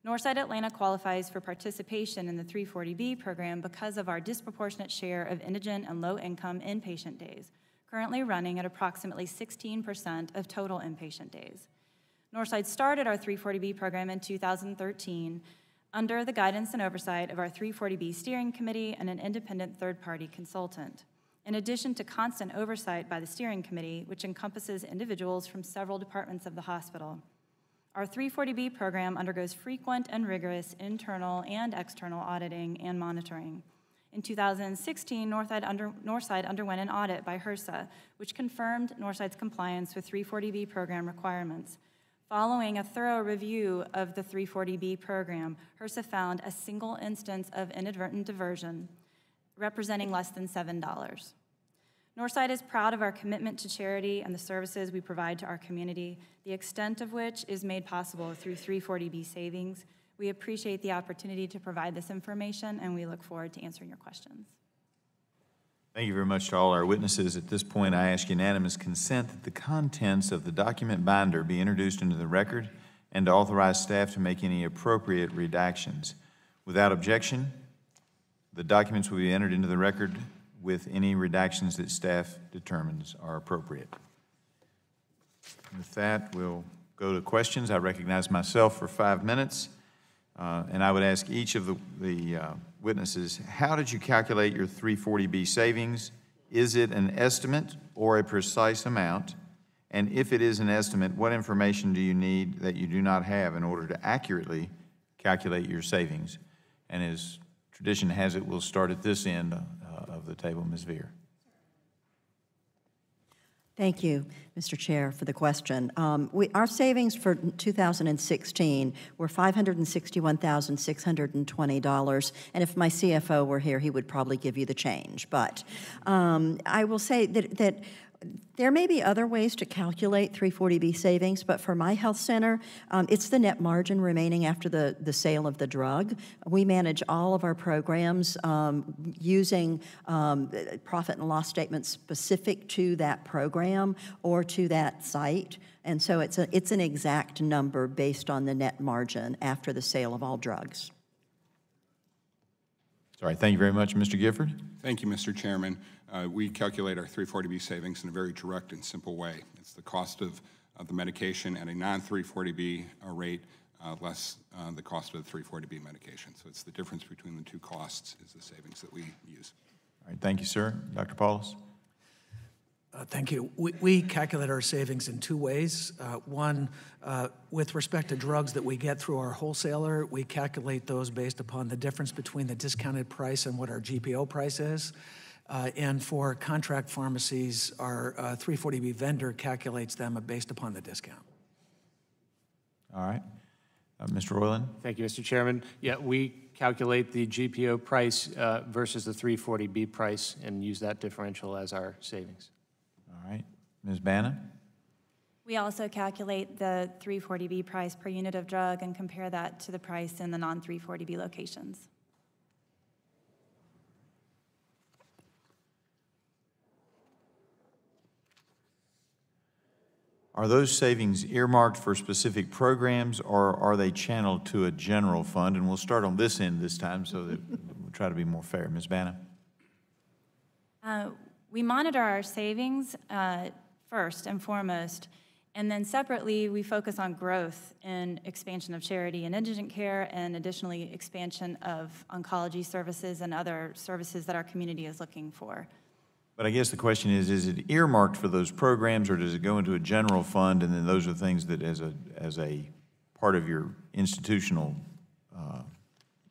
Northside Atlanta qualifies for participation in the 340B program because of our disproportionate share of indigent and low-income inpatient days, currently running at approximately 16% of total inpatient days. Northside started our 340B program in 2013 under the guidance and oversight of our 340B steering committee and an independent third-party consultant. In addition to constant oversight by the steering committee, which encompasses individuals from several departments of the hospital, our 340B program undergoes frequent and rigorous internal and external auditing and monitoring. In 2016, Northside underwent an audit by HRSA, which confirmed Northside's compliance with 340B program requirements. Following a thorough review of the 340B program, HRSA found a single instance of inadvertent diversion, representing less than $7. Northside is proud of our commitment to charity and the services we provide to our community, the extent of which is made possible through 340B savings. We appreciate the opportunity to provide this information, and we look forward to answering your questions. Thank you very much to all our witnesses. At this point, I ask unanimous consent that the contents of the document binder be introduced into the record and to authorize staff to make any appropriate redactions. Without objection, the documents will be entered into the record with any redactions that staff determines are appropriate. With that, we'll go to questions. I recognize myself for 5 minutes, and I would ask each of the witnesses, how did you calculate your 340B savings? Is it an estimate or a precise amount? And if it is an estimate, what information do you need that you do not have in order to accurately calculate your savings? And as tradition has it, we'll start at this end of the table. Ms. Veer. Thank you, Mr. Chair, for the question. Our savings for 2016 were $561,620, and if my CFO were here, he would probably give you the change. But I will say that there may be other ways to calculate 340B savings, but for my health center, it's the net margin remaining after the sale of the drug. We manage all of our programs using profit and loss statements specific to that program or to that site. And so it's an exact number based on the net margin after the sale of all drugs. All right, thank you very much, Mr. Gifford. Thank you, Mr. Chairman. We calculate our 340B savings in a very direct and simple way. It's the cost of the medication at a non-340B rate less the cost of the 340B medication. So it's the difference between the two costs is the savings that we use. All right, thank you, sir. Dr. Paulus? Thank you. We calculate our savings in two ways. One, with respect to drugs that we get through our wholesaler, we calculate those based upon the difference between the discounted price and what our GPO price is. And for contract pharmacies, our 340B vendor calculates them based upon the discount. All right. Mr. Royland? Thank you, Mr. Chairman. Yeah, we calculate the GPO price versus the 340B price and use that differential as our savings. All All right. Ms. Bana? We also calculate the 340B price per unit of drug and compare that to the price in the non-340B locations. Are those savings earmarked for specific programs, or are they channeled to a general fund? And we'll start on this end this time so that we'll try to be more fair. Ms. Bana? We monitor our savings first and foremost, and then separately we focus on growth and expansion of charity and indigent care, and additionally expansion of oncology services and other services that our community is looking for. But I guess the question is it earmarked for those programs, or does it go into a general fund, and then those are things that as a part of your institutional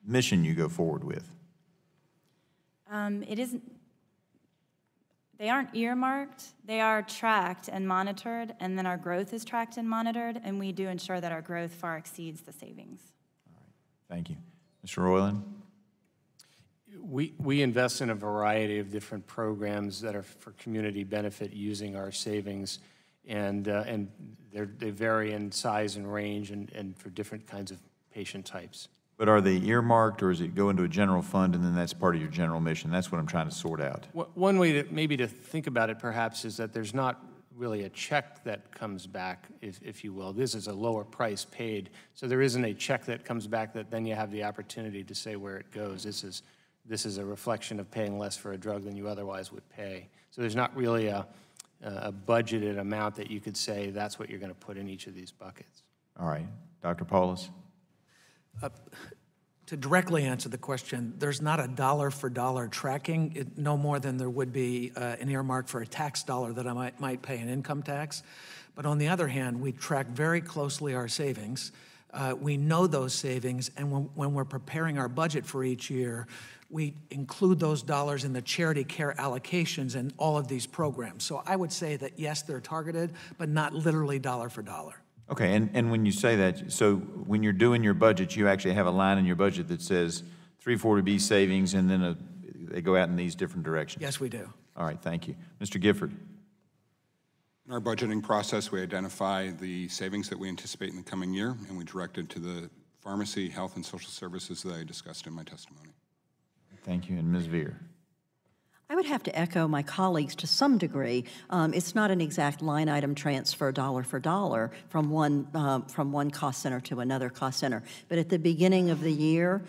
mission you go forward with? It isn't. They aren't earmarked. They are tracked and monitored, and then our growth is tracked and monitored, and we do ensure that our growth far exceeds the savings. All right. Thank you. Mr. Royland? We invest in a variety of different programs that are for community benefit using our savings, and they vary in size and range and for different kinds of patient types. But are they earmarked, or does it go into a general fund and then that's part of your general mission? That's what I'm trying to sort out. One way to think about it perhaps is that there's not really a check that comes back, if you will. This is a lower price paid, so there isn't a check that comes back that then you have the opportunity to say where it goes. This is a reflection of paying less for a drug than you otherwise would pay. So there's not really a budgeted amount that you could say that's what you're going to put in each of these buckets. All right. Dr. Paulus? To directly answer the question, there's not a dollar-for-dollar tracking, no more than there would be an earmark for a tax dollar that I might pay in income tax. But on the other hand, we track very closely our savings. We know those savings, and when we're preparing our budget for each year, we include those dollars in the charity care allocations in all of these programs. So I would say that, yes, they're targeted, but not literally dollar for dollar. Okay, and when you say that, so when you're doing your budget, you actually have a line in your budget that says 340B savings, and then they go out in these different directions? Yes, we do. All right, thank you. Mr. Gifford? In our budgeting process, we identify the savings that we anticipate in the coming year, and we direct it to the pharmacy, health, and social services that I discussed in my testimony. Thank you. And Ms. Veer? I would have to echo my colleagues to some degree. It's not an exact line item transfer dollar for dollar from one cost center to another cost center. But at the beginning of the year,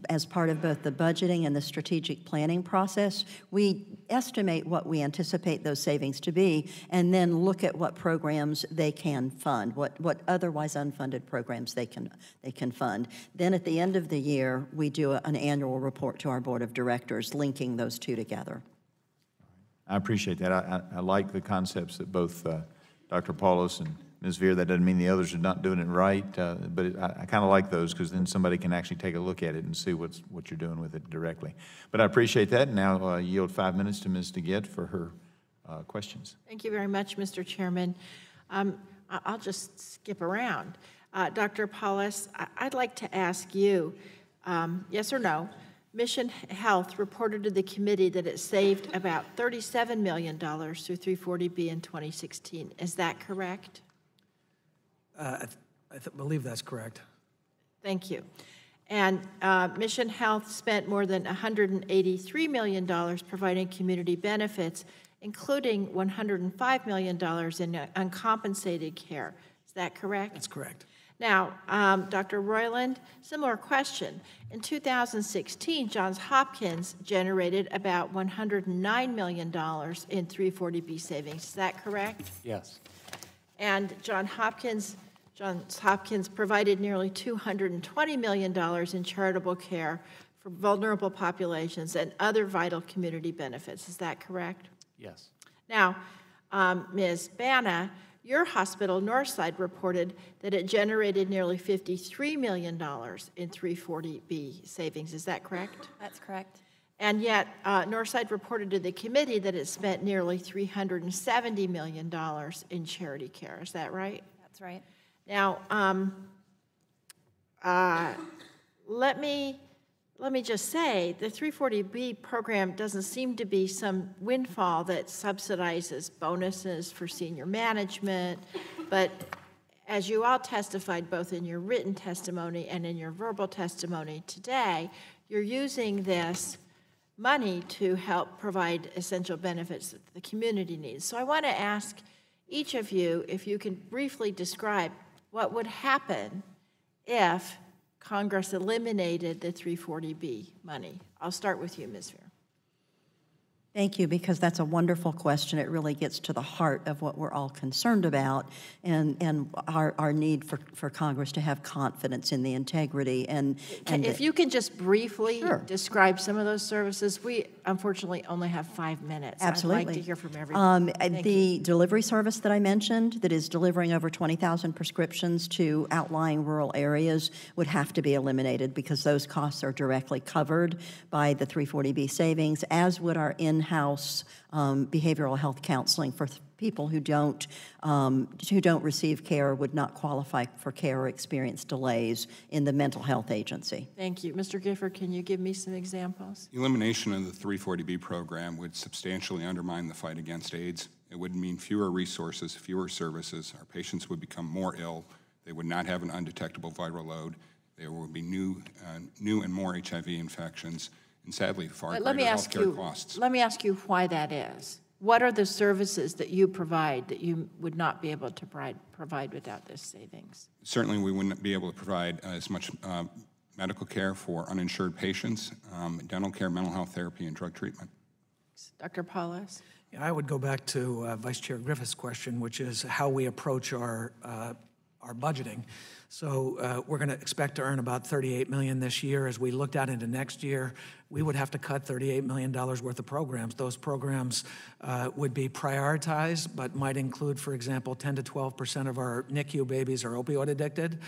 as part of both the budgeting and the strategic planning process, we estimate what we anticipate those savings to be, and then look at what programs they can fund, what otherwise unfunded programs they can fund. Then at the end of the year, we do an annual report to our board of directors linking those two together. I appreciate that. I like the concepts that both Dr. Paulus and Ms. Veer, that doesn't mean the others are not doing it right, but I kind of like those because then somebody can actually take a look at it and see what you're doing with it directly. But I appreciate that. Now yield 5 minutes to Ms. DeGette for her questions. Thank you very much, Mr. Chairman. I'll just skip around. Dr. Paulus, I'd like to ask you, yes or no, Mission Health reported to the committee that it saved about $37 million through 340B in 2016. Is that correct? I believe that's correct. Thank you. And Mission Health spent more than $183 million providing community benefits, including $105 million in uncompensated care. Is that correct? That's correct. Now, Dr. Royland, similar question. In 2016, Johns Hopkins generated about $109 million in 340B savings. Is that correct? Yes. And Johns Hopkins provided nearly $220 million in charitable care for vulnerable populations and other vital community benefits. Is that correct? Yes. Now, Ms. Bana, your hospital, Northside, reported that it generated nearly $53 million in 340B savings. Is that correct? That's correct. And yet, Northside reported to the committee that it spent nearly $370 million in charity care. Is that right? That's right. Now, let me let me just say, the 340B program doesn't seem to be some windfall that subsidizes bonuses for senior management, but as you all testified both in your written testimony and in your verbal testimony today, you're using this money to help provide essential benefits that the community needs. So I want to ask each of you if you can briefly describe what would happen if Congress eliminated the 340B money. I'll start with you, Ms. Veer. Thank you, because that's a wonderful question. It really gets to the heart of what we're all concerned about and our need for Congress to have confidence in the integrity. And if you can just briefly Sure. describe some of those services. We unfortunately only have 5 minutes. Absolutely. I'd like to hear from everyone. The delivery service that I mentioned that is delivering over 20,000 prescriptions to outlying rural areas would have to be eliminated because those costs are directly covered by the 340B savings, as would our in-house behavioral health counseling for people who don't receive care or would not qualify for care or experience delays in the mental health agency. Thank you. Mr. Gifford, can you give me some examples? Elimination of the 340B program would substantially undermine the fight against AIDS. It would mean fewer resources, fewer services. Our patients would become more ill. They would not have an undetectable viral load. There would be new and more HIV infections, and sadly, far greater healthcare costs. Let me ask you why that is. What are the services that you provide that you would not be able to provide without this savings? Certainly, we wouldn't be able to provide as much medical care for uninsured patients, dental care, mental health therapy, and drug treatment. Dr. Paulus? Yeah, I would go back to Vice Chair Griffith's question, which is how we approach our budgeting. So we're going to expect to earn about $38 million this year. As we looked out into next year, we would have to cut $38 million worth of programs. Those programs would be prioritized, but might include, for example, 10 to 12% of our NICU babies are opioid addicted.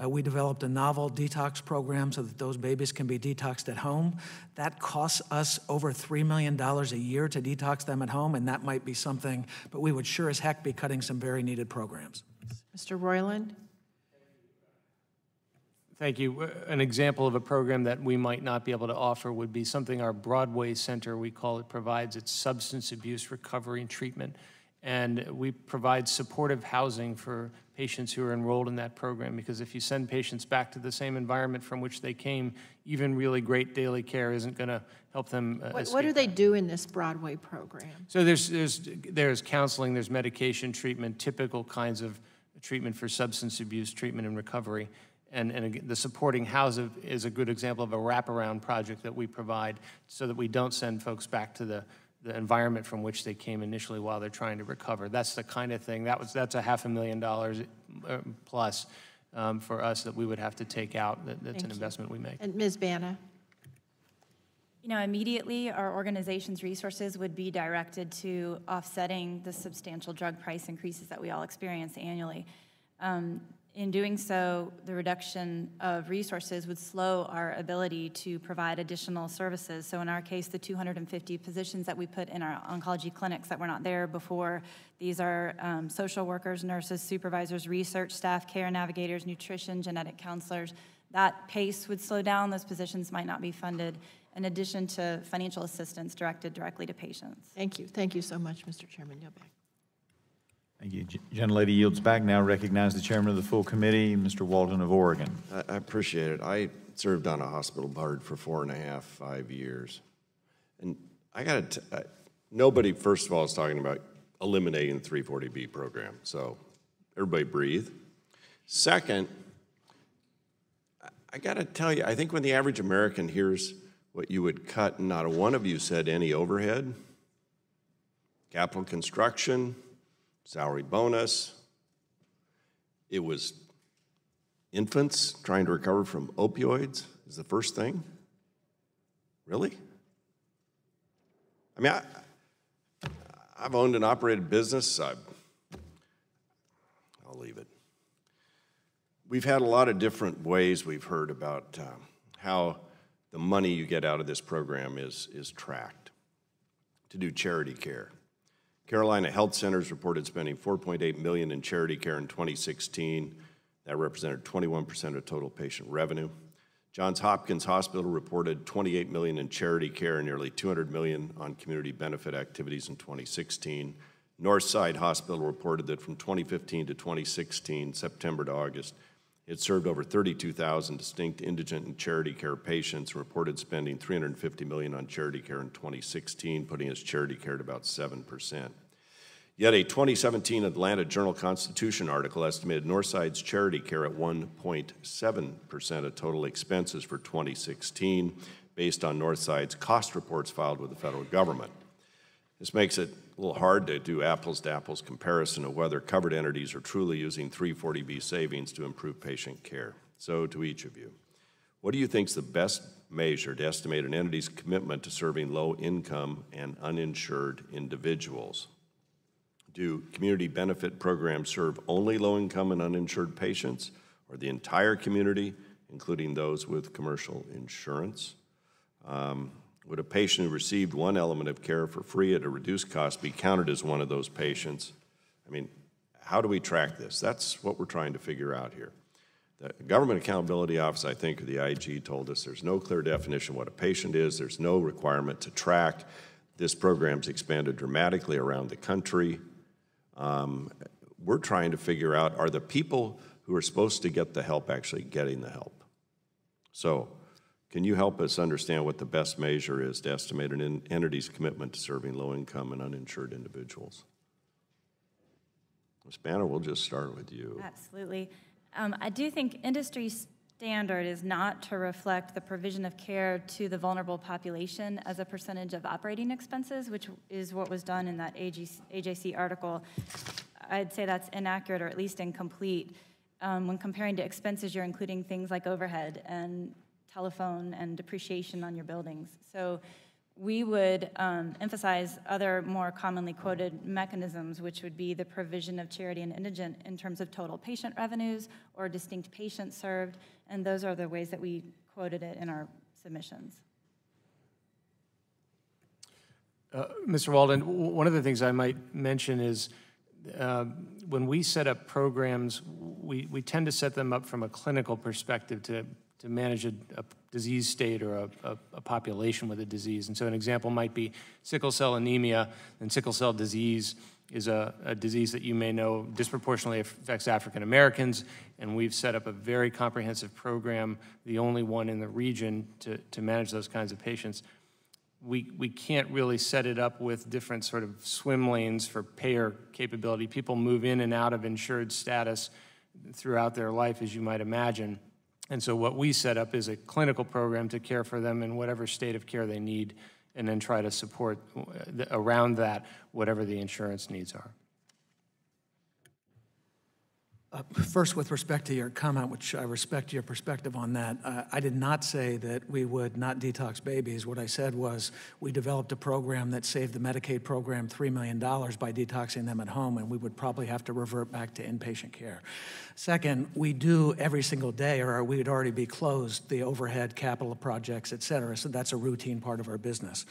We developed a novel detox program so that those babies can be detoxed at home. That costs us over $3 million a year to detox them at home, and that might be something, but we would sure as heck be cutting some very needed programs. Mr. Royland? Thank you. An example of a program that we might not be able to offer would be something our Broadway Center, we call it, provides. It's substance abuse recovery and treatment. And we provide supportive housing for patients who are enrolled in that program, because if you send patients back to the same environment from which they came, even really great daily care isn't going to help them What do they do in this Broadway program? So there's counseling, there's medication treatment, typical kinds of treatment for substance abuse treatment and recovery. And again, the supporting house is a good example of a wraparound project that we provide so that we don't send folks back to the environment from which they came initially while they're trying to recover. That's the kind of thing, that's a $500,000 plus for us that we would have to take out. That's an investment we make. And Ms. Bana? You know, immediately our organization's resources would be directed to offsetting the substantial drug price increases that we all experience annually. In doing so, the reduction of resources would slow our ability to provide additional services. So in our case, the 250 positions that we put in our oncology clinics that were not there before, these are social workers, nurses, supervisors, research staff, care navigators, nutrition, genetic counselors. That pace would slow down. Those positions might not be funded, in addition to financial assistance directed directly to patients. Thank you. Thank you so much, Mr. Chairman. You're back. Thank you. Gentlelady yields back. Now recognize the chairman of the full committee, Mr. Walton of Oregon. I appreciate it. I served on a hospital board for 5 years. And I got to, nobody, first of all, is talking about eliminating the 340B program. So everybody breathe. Second, I got to tell you, I think when the average American hears what you would cut, and not a one of you said any overhead, capital construction, salary bonus. It was infants trying to recover from opioids is the first thing. Really? I mean, I've owned and operated business. I'll leave it. We've had a lot of different ways we've heard about how the money you get out of this program is tracked to do charity care. Carolina Health Centers reported spending $4.8 million in charity care in 2016. That represented 21% of total patient revenue. Johns Hopkins Hospital reported $28 million in charity care and nearly $200 million on community benefit activities in 2016. Northside Hospital reported that from 2015 to 2016, September to August, it served over 32,000 distinct indigent and charity care patients and reported spending $350 million on charity care in 2016, putting its charity care at about 7%. Yet a 2017 Atlanta Journal-Constitution article estimated Northside's charity care at 1.7% of total expenses for 2016, based on Northside's cost reports filed with the federal government. This makes it a little hard to do apples-to-apples comparison of whether covered entities are truly using 340B savings to improve patient care. So to each of you, what do you think is the best measure to estimate an entity's commitment to serving low-income and uninsured individuals? Do community benefit programs serve only low-income and uninsured patients, or the entire community, including those with commercial insurance? Would a patient who received one element of care for free at a reduced cost be counted as one of those patients? I mean, how do we track this? That's what we're trying to figure out here. The Government Accountability Office, I think, or the IG, told us there's no clear definition of what a patient is. There's no requirement to track. This program's expanded dramatically around the country. We're trying to figure out, are the people who are supposed to get the help actually getting the help? So, can you help us understand what the best measure is to estimate an entity's commitment to serving low-income and uninsured individuals? Ms. Bana, we'll just start with you. Absolutely. I do think industry standard is not to reflect the provision of care to the vulnerable population as a percentage of operating expenses, which is what was done in that AJC article. I'd say that's inaccurate or at least incomplete. When comparing to expenses, you're including things like overhead and telephone and depreciation on your buildings. So we would emphasize other more commonly quoted mechanisms, which would be the provision of charity and indigent in terms of total patient revenues or distinct patients served, and those are the ways that we quoted it in our submissions. Mr. Walden, one of the things I might mention is when we set up programs, we tend to set them up from a clinical perspective to manage a disease state or a population with a disease. And so an example might be sickle cell anemia, and sickle cell disease is a disease that you may know disproportionately affects African Americans, and we've set up a very comprehensive program, the only one in the region to manage those kinds of patients. We can't really set it up with different sort of swim lanes for payer capability. People move in and out of insured status throughout their life, as you might imagine. And so what we set up is a clinical program to care for them in whatever state of care they need, and then try to support around that whatever the insurance needs are. First, with respect to your comment, which I respect your perspective on that, I did not say that we would not detox babies. What I said was we developed a program that saved the Medicaid program $3 million by detoxing them at home, and we would probably have to revert back to inpatient care. Second, we do every single day, or we would already be closed, the overhead capital projects, et cetera, so that's a routine part of our business.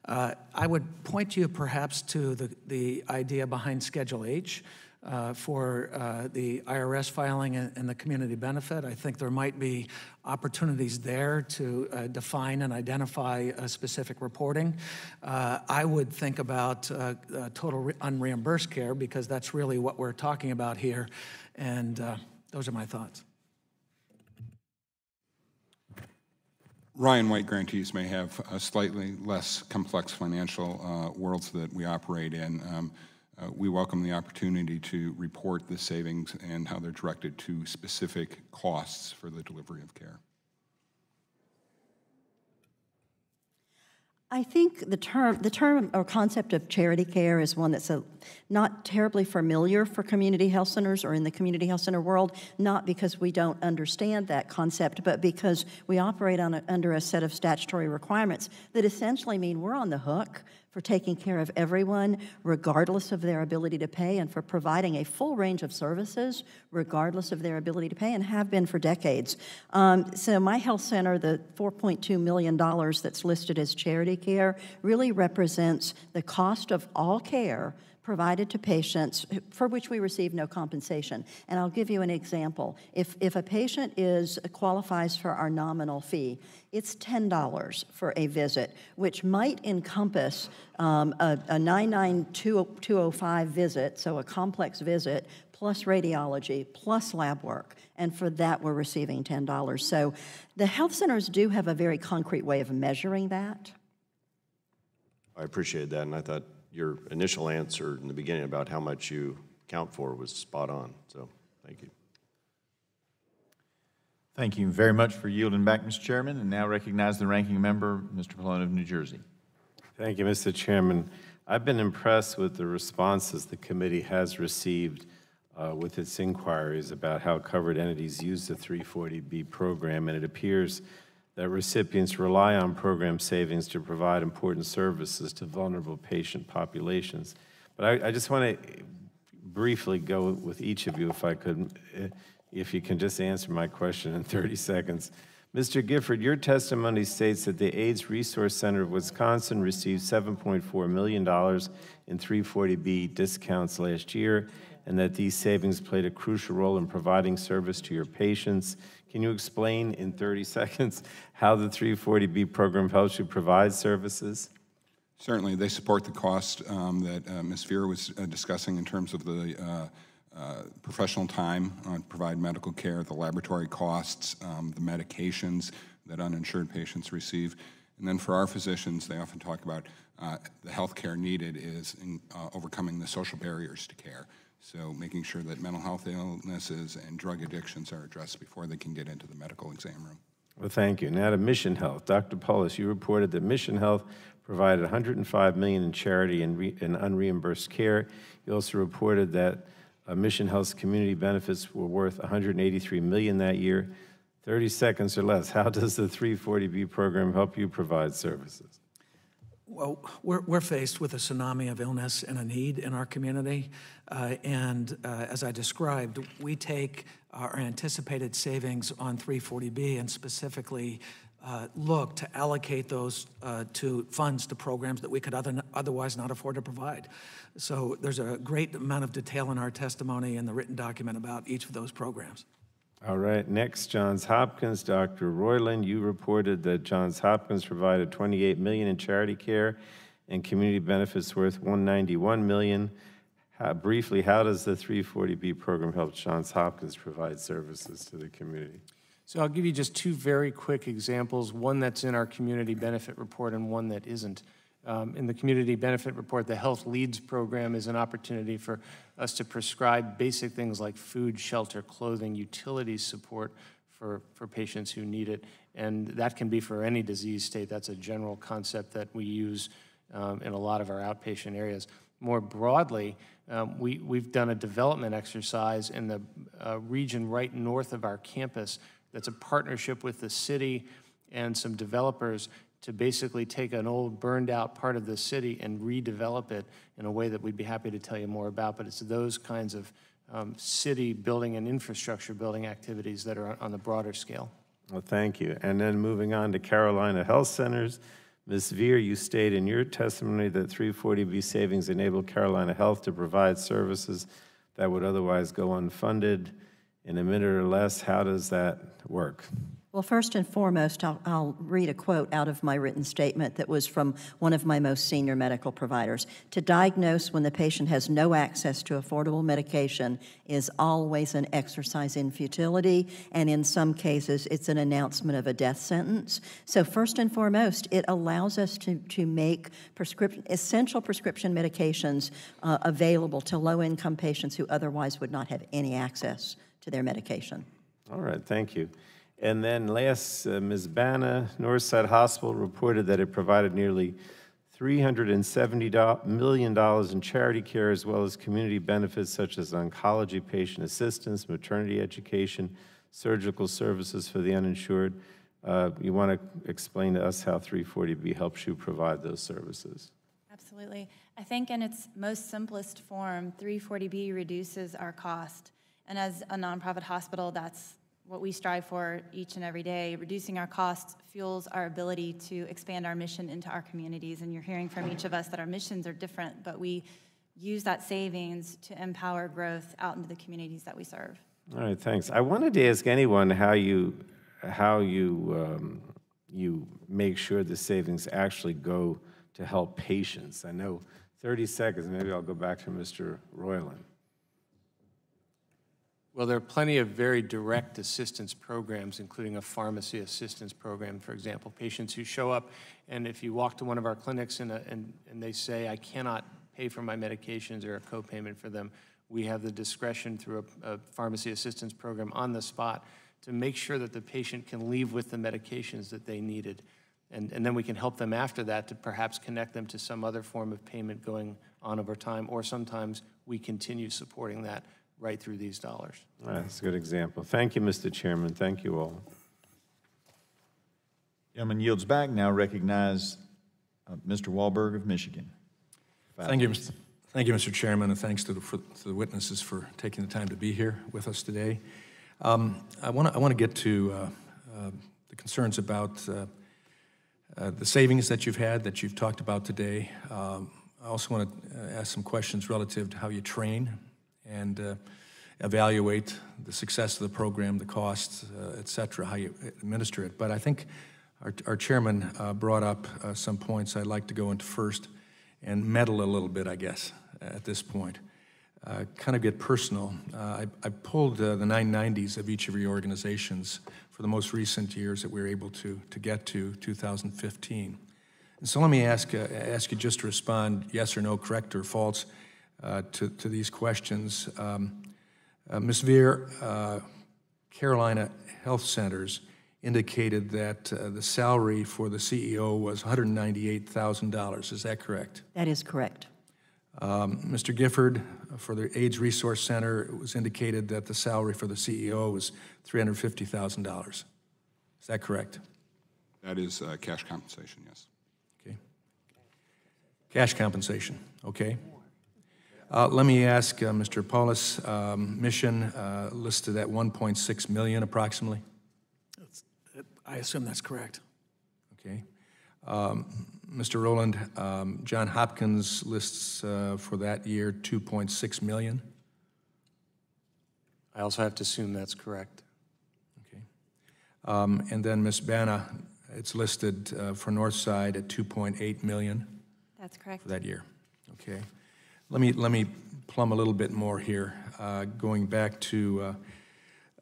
I would point you perhaps to the idea behind Schedule H, for the IRS filing and the community benefit. I think there might be opportunities there to define and identify specific reporting. I would think about total unreimbursed care, because that's really what we're talking about here, and those are my thoughts. Ryan White grantees may have slightly less complex financial worlds that we operate in. We welcome the opportunity to report the savings and how they're directed to specific costs for the delivery of care. I think the term or concept of charity care is one that's not terribly familiar for community health centers or in the community health center world, not because we don't understand that concept, but because we operate under a set of statutory requirements that essentially mean we're on the hook for taking care of everyone, regardless of their ability to pay, and for providing a full range of services, regardless of their ability to pay, and have been for decades. So my health center, the $4.2 million that's listed as charity care, really represents the cost of all care provided to patients for which we receive no compensation. And I'll give you an example. If a patient qualifies for our nominal fee, it's $10 for a visit, which might encompass a 99205 visit, so a complex visit, plus radiology, plus lab work, and for that we're receiving $10. So the health centers do have a very concrete way of measuring that. I appreciate that, and I thought your initial answer in the beginning about how much you count for was spot on, so thank you. Thank you very much for yielding back, Mr. Chairman, and now recognize the ranking member, Mr. Pallone of New Jersey. Thank you, Mr. Chairman. I've been impressed with the responses the committee has received with its inquiries about how covered entities use the 340B program, and it appears that recipients rely on program savings to provide important services to vulnerable patient populations. But I just want to briefly go with each of you, if I could, if you can just answer my question in 30 seconds. Mr. Gifford, your testimony states that the AIDS Resource Center of Wisconsin received $7.4 million in 340B discounts last year, and that these savings played a crucial role in providing service to your patients. Can you explain in 30 seconds how the 340B program helps you provide services? Certainly. They support the cost that Ms. Veer was discussing in terms of the professional time to provide medical care, the laboratory costs, the medications that uninsured patients receive. And then for our physicians, they often talk about the health care needed is in overcoming the social barriers to care. So making sure that mental health illnesses and drug addictions are addressed before they can get into the medical exam room. Well, thank you. Now to Mission Health. Dr. Paulus, you reported that Mission Health provided $105 million in charity and unreimbursed care. You also reported that Mission Health's community benefits were worth $183 million that year. 30 seconds or less. How does the 340B program help you provide services? Well, we're faced with a tsunami of illness and a need in our community. As I described, we take our anticipated savings on 340B and specifically look to allocate those to funds to programs that we could otherwise not afford to provide. So there's a great amount of detail in our testimony and the written document about each of those programs. All right, next, Johns Hopkins. Dr. Royland, you reported that Johns Hopkins provided $28 million in charity care and community benefits worth $191 million. Briefly, how does the 340B program help Johns Hopkins provide services to the community? So I'll give you just two very quick examples, one that's in our community benefit report and one that isn't. In the community benefit report, the Health Leads program is an opportunity for us to prescribe basic things like food, shelter, clothing, utilities support for patients who need it. And that can be for any disease state. That's a general concept that we use in a lot of our outpatient areas. More broadly, we've done a development exercise in the region right north of our campus that's a partnership with the city and some developers to basically take an old burned out part of the city and redevelop it in a way that we'd be happy to tell you more about. But it's those kinds of city building and infrastructure building activities that are on the broader scale. Well, thank you. And then moving on to Carolina Health Centers. Ms. Veer, you state in your testimony that 340B savings enable Carolina Health to provide services that would otherwise go unfunded. In a minute or less, how does that work? Well, first and foremost, I'll read a quote out of my written statement that was from one of my most senior medical providers. To diagnose when the patient has no access to affordable medication is always an exercise in futility, and in some cases, it's an announcement of a death sentence. So first and foremost, it allows us to make essential prescription medications available to low-income patients who otherwise would not have any access to their medication. All right, thank you. And then last, Ms. Bana, Northside Hospital reported that it provided nearly $370 million in charity care as well as community benefits such as oncology patient assistance, maternity education, surgical services for the uninsured. You want to explain to us how 340B helps you provide those services? Absolutely. I think in its most simplest form, 340B reduces our cost. And as a nonprofit hospital, that's what we strive for each and every day. Reducing our costs fuels our ability to expand our mission into our communities. And you're hearing from each of us that our missions are different, but we use that savings to empower growth out into the communities that we serve. All right, thanks. I wanted to ask anyone how you make sure the savings actually go to help patients. I know 30 seconds, maybe I'll go back to Mr. Royland. Well, there are plenty of very direct assistance programs, including a pharmacy assistance program, for example. Patients who show up, and if you walk to one of our clinics and they say, I cannot pay for my medications or a copayment for them, we have the discretion through a pharmacy assistance program on the spot to make sure that the patient can leave with the medications that they needed. And then we can help them after that to perhaps connect them to some other form of payment going on over time, or sometimes we continue supporting that right through these dollars. All right, that's a good example. Thank you, Mr. Chairman. Thank you all. Gentleman yields back. Now recognize Mr. Wahlberg of Michigan. Thank you, Mr. Chairman, and thanks to the witnesses for taking the time to be here with us today. I want to get to the concerns about the savings that you've talked about today. I also want to ask some questions relative to how you train and evaluate the success of the program, the costs, et cetera, how you administer it. But I think our chairman brought up some points I'd like to go into first and meddle a little bit, I guess, at this point. Kind of get personal. I pulled the 990s of each of your organizations for the most recent years that we were able to get to 2015. And so let me ask you just to respond yes or no, correct or false, to these questions. Ms. Veer, Carolina Health Centers indicated that the salary for the CEO was $198,000. Is that correct? That is correct. Mr. Gifford, for the AIDS Resource Center, it was indicated that the salary for the CEO was $350,000. Is that correct? That is cash compensation, yes. Okay. Cash compensation, okay. Let me ask Mr. Paulus, mission listed at $1.6 million approximately. I assume that's correct. Okay. Mr. Rowland, John Hopkins lists for that year $2.6 million. I also have to assume that's correct. Okay. And then Ms. Bana, it's listed for Northside at $2.8 million. That's correct. For that year. Okay. Let me plumb a little bit more here, going back to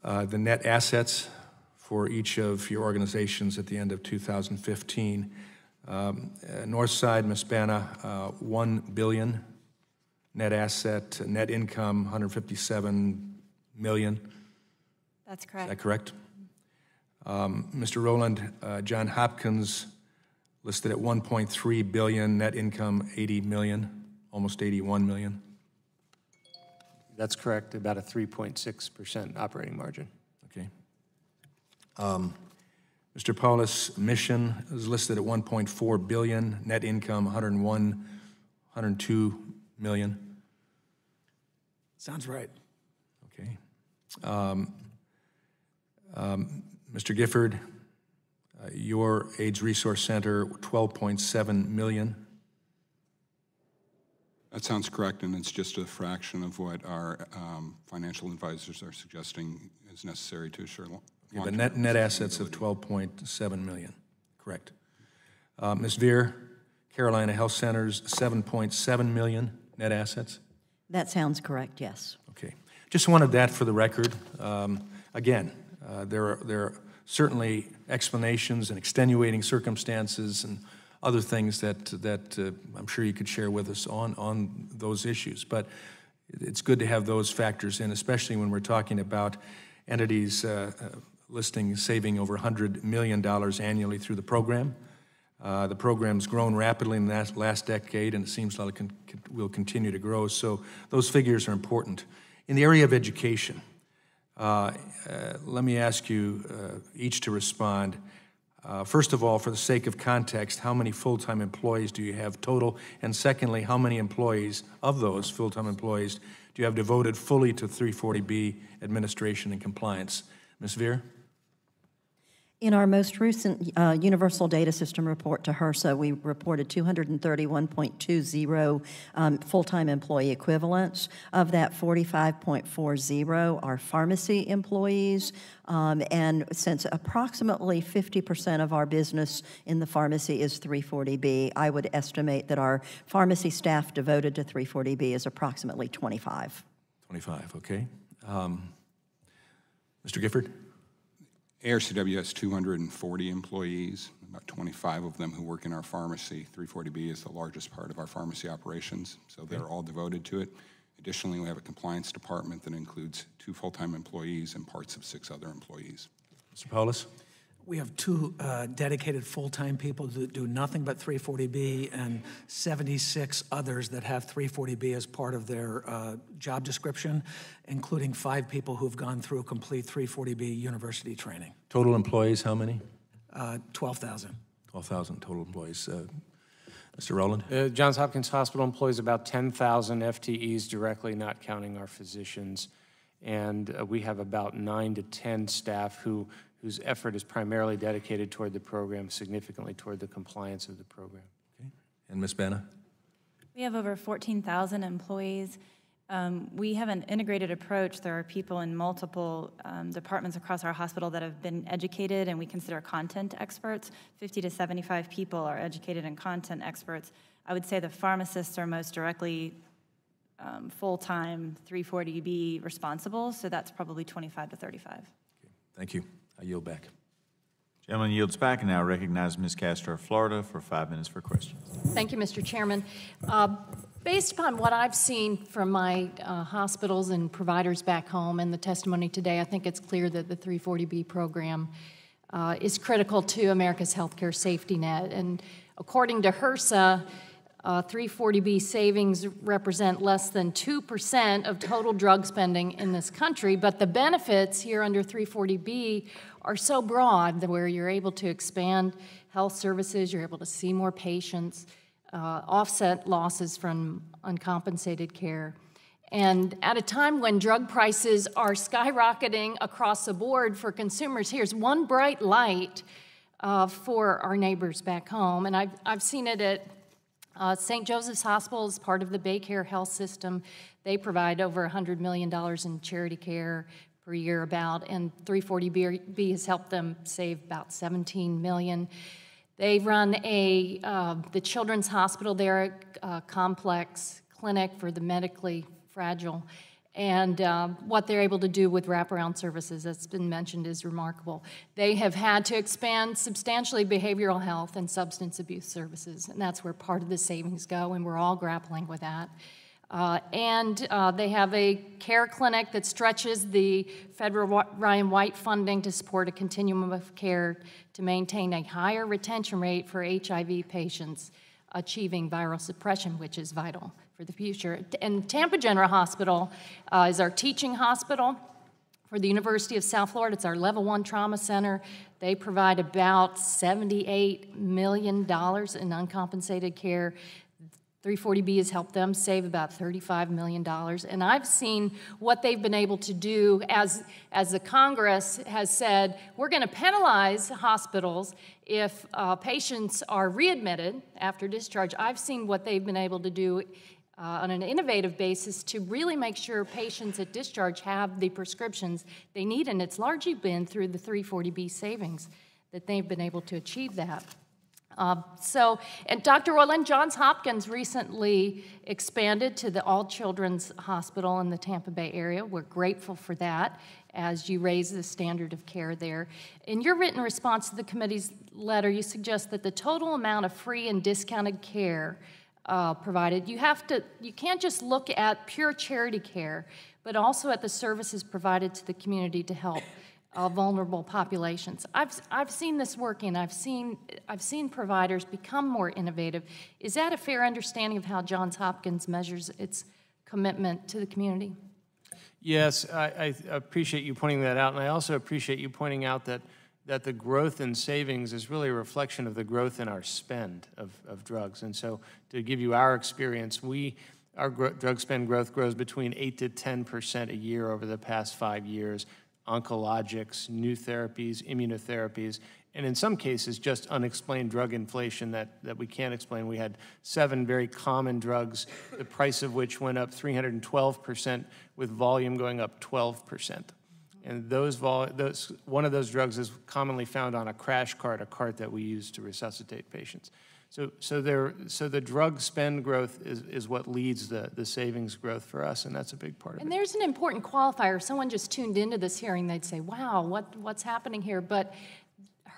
the net assets for each of your organizations at the end of 2015. Northside, Ms. Bana, $1 billion net asset, net income, $157 million. That's correct. Is that correct? Mr. Rowland, John Hopkins listed at $1.3 billion, net income $80 million, almost $81 million. That's correct, about a 3.6% operating margin. Okay. Mr. Paulus, mission is listed at $1.4 billion, net income $102 million. Sounds right. Okay. Mr. Gifford, your AIDS Resource Center, $12.7 million. That sounds correct, and it's just a fraction of what our financial advisors are suggesting is necessary to assure Yeah, but net assets of $12.7 million, correct. Ms. Veer, Carolina Health Centers, $7.7 million net assets? That sounds correct, yes. Okay. Just wanted that for the record. Again, there are certainly explanations and extenuating circumstances and other things that I'm sure you could share with us on those issues. But it's good to have those factors in, especially when we're talking about entities listing saving over $100 million annually through the program. The program's grown rapidly in the last decade, and it seems like it will continue to grow. So those figures are important. In the area of education, let me ask you each to respond. First of all, for the sake of context, how many full-time employees do you have total? And secondly, how many employees of those full-time employees do you have devoted fully to 340B administration and compliance? Ms. Veer? In our most recent Universal Data System report to HRSA, we reported 231.20 full-time employee equivalents. Of that, 45.40 are pharmacy employees, and since approximately 50% of our business in the pharmacy is 340B, I would estimate that our pharmacy staff devoted to 340B is approximately 25. 25, okay. Mr. Gifford? ARCW has 240 employees, about 25 of them who work in our pharmacy. 340B is the largest part of our pharmacy operations, so they're all devoted to it. Additionally, we have a compliance department that includes 2 full-time employees and parts of 6 other employees. Mr. Paulus? We have 2 dedicated full-time people that do nothing but 340B and 76 others that have 340B as part of their job description, including 5 people who've gone through a complete 340B university training. Total employees, how many? 12,000. 12,000 total employees. Mr. Rowland? Johns Hopkins Hospital employs about 10,000 FTEs directly, not counting our physicians. And we have about 9 to 10 staff whose effort is primarily dedicated toward the program, significantly toward the compliance of the program. Okay. And Ms. Bana? We have over 14,000 employees. We have an integrated approach. There are people in multiple departments across our hospital that have been educated, and we consider content experts. 50 to 75 people are educated and content experts. I would say the pharmacists are most directly full-time 340B responsible, so that's probably 25 to 35. Okay. Thank you. I yield back. Gentleman yields back and now recognize Ms. Castro of Florida for 5 minutes for questions. Thank you, Mr. Chairman. Based upon what I've seen from my hospitals and providers back home and the testimony today, I think it's clear that the 340B program is critical to America's healthcare safety net. And according to HRSA, 340B savings represent less than 2% of total drug spending in this country, but the benefits here under 340B are so broad that where you're able to expand health services, you're able to see more patients, offset losses from uncompensated care. And at a time when drug prices are skyrocketing across the board for consumers, here's one bright light for our neighbors back home. And I've seen it at St. Joseph's Hospital is part of the Baycare Health System. They provide over $100 million in charity care per year about, and 340B has helped them save about $17 million. They run the Children's Hospital there, a complex clinic for the medically fragile. And what they're able to do with wraparound services, that's been mentioned, is remarkable. They have had to expand substantially behavioral health and substance abuse services, and that's where part of the savings go, and we're all grappling with that. They have a care clinic that stretches the federal Ryan White funding to support a continuum of care to maintain a higher retention rate for HIV patients, achieving viral suppression, which is vital for the future. And Tampa General Hospital is our teaching hospital for the University of South Florida. It's our level 1 trauma center. They provide about $78 million in uncompensated care. 340B has helped them save about $35 million. And I've seen what they've been able to do as the Congress has said, we're going to penalize hospitals if patients are readmitted after discharge. I've seen what they've been able to do on an innovative basis to really make sure patients at discharge have the prescriptions they need, and it's largely been through the 340B savings that they've been able to achieve that. And Dr. Royland, Johns Hopkins recently expanded to the All Children's Hospital in the Tampa Bay area. We're grateful for that as you raise the standard of care there. In your written response to the committee's letter, you suggest that the total amount of free and discounted care provided, you can't just look at pure charity care, but also at the services provided to the community to help vulnerable populations. I've seen this working. I've seen providers become more innovative. Is that a fair understanding of how Johns Hopkins measures its commitment to the community? Yes, I appreciate you pointing that out, and I also appreciate you pointing out that the growth in savings is really a reflection of the growth in our spend of drugs. And so to give you our experience, our drug spend growth grows between 8 to 10% a year over the past 5 years. oncologics, new therapies, immunotherapies, and in some cases, just unexplained drug inflation that we can't explain. We had 7 very common drugs, the price of which went up 312%, with volume going up 12%. And one of those drugs is commonly found on a crash cart, a cart that we use to resuscitate patients. So the drug spend growth is what leads the savings growth for us, and that's a big part of it. And there's an important qualifier. If someone just tuned into this hearing, they'd say, wow, what's happening here? But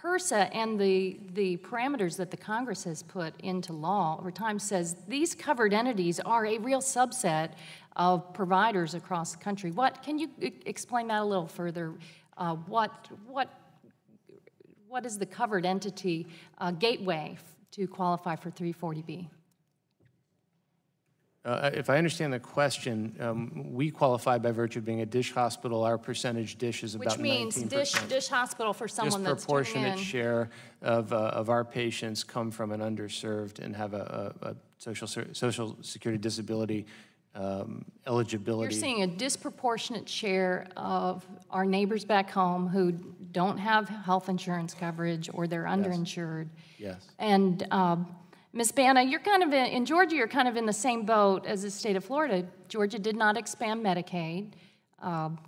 HRSA and the parameters that the Congress has put into law over time says these covered entities are a real subset of providers across the country. Can you explain that a little further? What is the covered entity gateway to qualify for 340B? If I understand the question, we qualify by virtue of being a DSH hospital. Our percentage DSH is about 19%. Which means DSH hospital for someone that's tuning in. Disproportionate share of our patients come from an underserved and have a social security disability eligibility. You're seeing a disproportionate share of our neighbors back home who don't have health insurance coverage or they're underinsured. Yes. And Ms. Bana, you're kind of in Georgia, you're kind of in the same boat as the state of Florida. Georgia did not expand Medicaid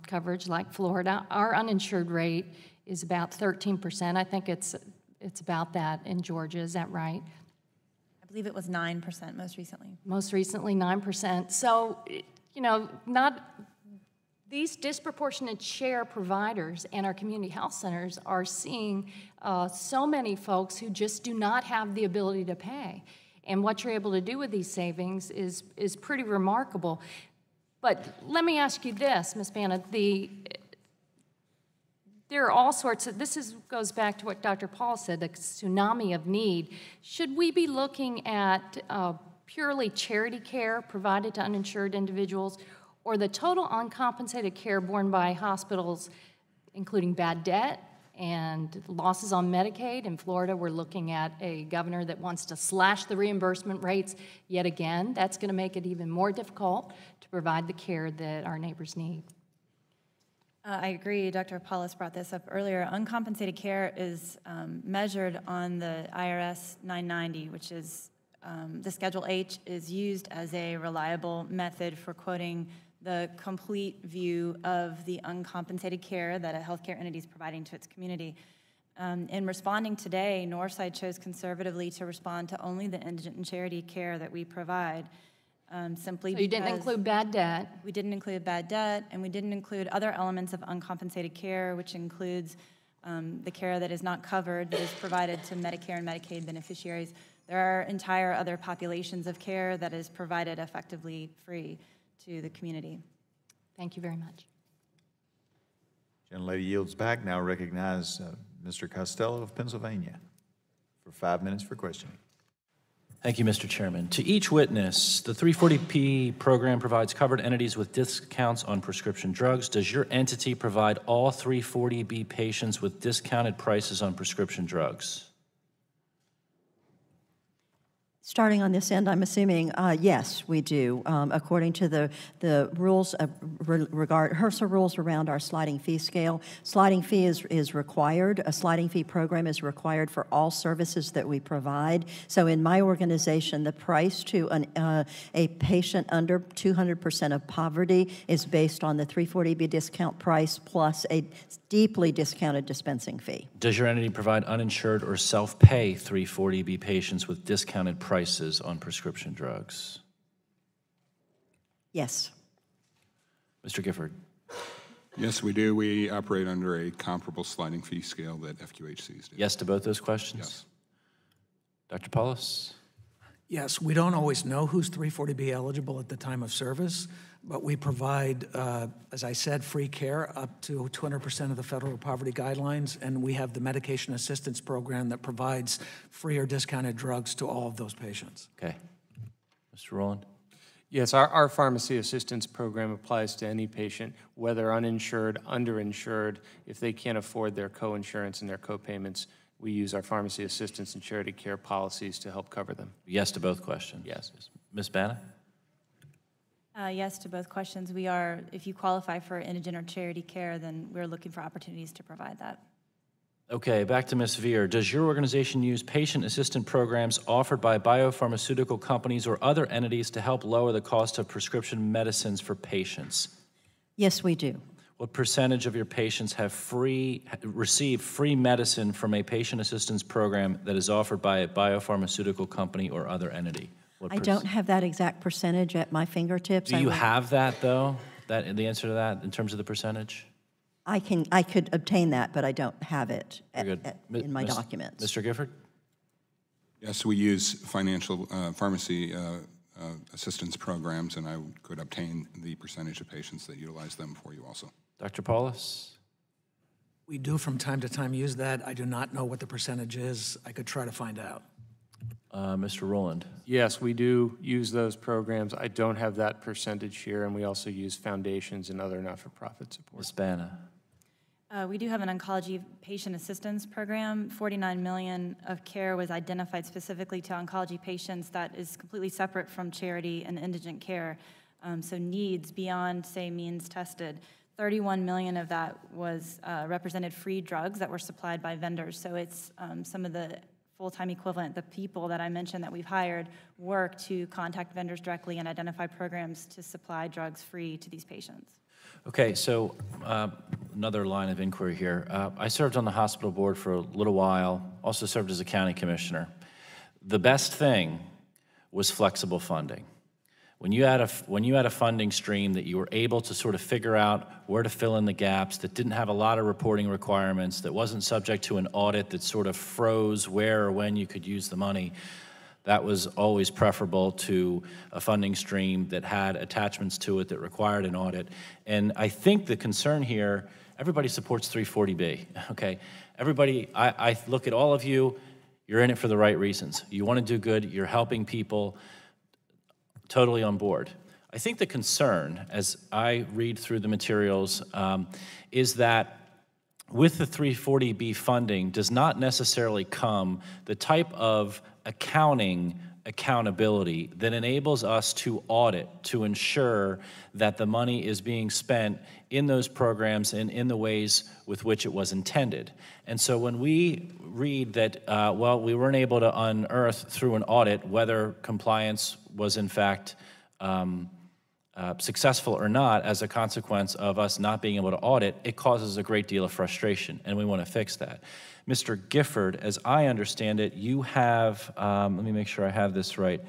coverage like Florida. Our uninsured rate is about 13%. I think it's about that in Georgia. Is that right? I believe it was 9% most recently. Most recently, 9%. So, these disproportionate share providers and our community health centers are seeing so many folks who just do not have the ability to pay. And what you're able to do with these savings is pretty remarkable. But let me ask you this, Ms. Bana, there are all sorts of, goes back to what Dr. Paulus said, the tsunami of need. Should we be looking at purely charity care provided to uninsured individuals, or the total uncompensated care borne by hospitals, including bad debt and losses on Medicaid? In Florida, we're looking at a governor that wants to slash the reimbursement rates yet again. That's going to make it even more difficult to provide the care that our neighbors need. I agree. Dr. Paulus brought this up earlier. Uncompensated care is measured on the IRS 990, which is the Schedule H is used as a reliable method for quoting the complete view of the uncompensated care that a healthcare entity is providing to its community. In responding today, Northside chose conservatively to respond to only the indigent and charity care that we provide. Simply so you didn't include bad debt? We didn't include bad debt, and we didn't include other elements of uncompensated care, which includes the care that is not covered, that is provided to Medicare and Medicaid beneficiaries. There are entire other populations of care that is provided effectively free to the community. Thank you very much. Gentlelady yields back. Now recognize Mr. Costello of Pennsylvania for 5 minutes for questioning. Thank you, Mr. Chairman. To each witness, the 340P program provides covered entities with discounts on prescription drugs. Does your entity provide all 340B patients with discounted prices on prescription drugs? Starting on this end, I'm assuming, yes, we do. According to the rules HRSA rules around our sliding fee scale, sliding fee is required. A sliding fee program is required for all services that we provide. So in my organization, the price to a patient under 200% of poverty is based on the 340B discount price plus a deeply discounted dispensing fee. Does your entity provide uninsured or self-pay 340B patients with discounted prices on prescription drugs? Yes. Mr. Gifford. Yes, we do. We operate under a comparable sliding fee scale that FQHCs do. Yes to both those questions? Yes. Dr. Paulus? Yes, we don't always know who's 340B eligible at the time of service, but we provide, as I said, free care up to 200% of the federal poverty guidelines, and we have the medication assistance program that provides free or discounted drugs to all of those patients. Okay. Mr. Rowland? Yes, our pharmacy assistance program applies to any patient, whether uninsured, underinsured. If they can't afford their co-insurance and their co-payments, we use our pharmacy assistance and charity care policies to help cover them. Yes to both questions? Yes. Ms. Bana? Yes to both questions. We are, if you qualify for indigent or charity care, then we're looking for opportunities to provide that. Okay, back to Ms. Veer. Does your organization use patient assistance programs offered by biopharmaceutical companies or other entities to help lower the cost of prescription medicines for patients? Yes, we do. What percentage of your patients have received free medicine from a patient assistance program that is offered by a biopharmaceutical company or other entity? I don't have that exact percentage at my fingertips. Do you have that, though? The answer to that, in terms of the percentage? I could obtain that, but I don't have it in my Mis- documents. Mr. Gifford? Yes, we use financial pharmacy assistance programs, and I could obtain the percentage of patients that utilize them for you also. Dr. Paulus? We do from time to time use that. I do not know what the percentage is. I could try to find out. Mr. Rowland? Yes, we do use those programs. I don't have that percentage here, and we also use foundations and other not-for-profit support. Ms. Bana? We do have an oncology patient assistance program. 49 million of care was identified specifically to oncology patients. That is completely separate from charity and indigent care. So needs beyond, say, means tested. 31 million of that was represented free drugs that were supplied by vendors. So it's some of the full-time equivalent, the people that I mentioned that we've hired, work to contact vendors directly and identify programs to supply drugs free to these patients. Okay, so another line of inquiry here. I served on the hospital board for a little while, also served as a county commissioner. The best thing was flexible funding. When you had a funding stream that you were able to sort of figure out where to fill in the gaps, that didn't have a lot of reporting requirements, that wasn't subject to an audit that sort of froze where or when you could use the money, that was always preferable to a funding stream that had attachments to it that required an audit. And I think the concern here, everybody supports 340B, okay? Everybody, I look at all of you, you're in it for the right reasons. You want to do good, you're helping people, totally on board. I think the concern, as I read through the materials, is that with the 340B funding does not necessarily come the type of accountability that enables us to audit, to ensure that the money is being spent in those programs and in the ways with which it was intended. And so when we read that, well, we weren't able to unearth through an audit whether compliance was in fact successful or not as a consequence of us not being able to audit, it causes a great deal of frustration, and we want to fix that. Mr. Gifford, as I understand it, you have, let me make sure I have this right,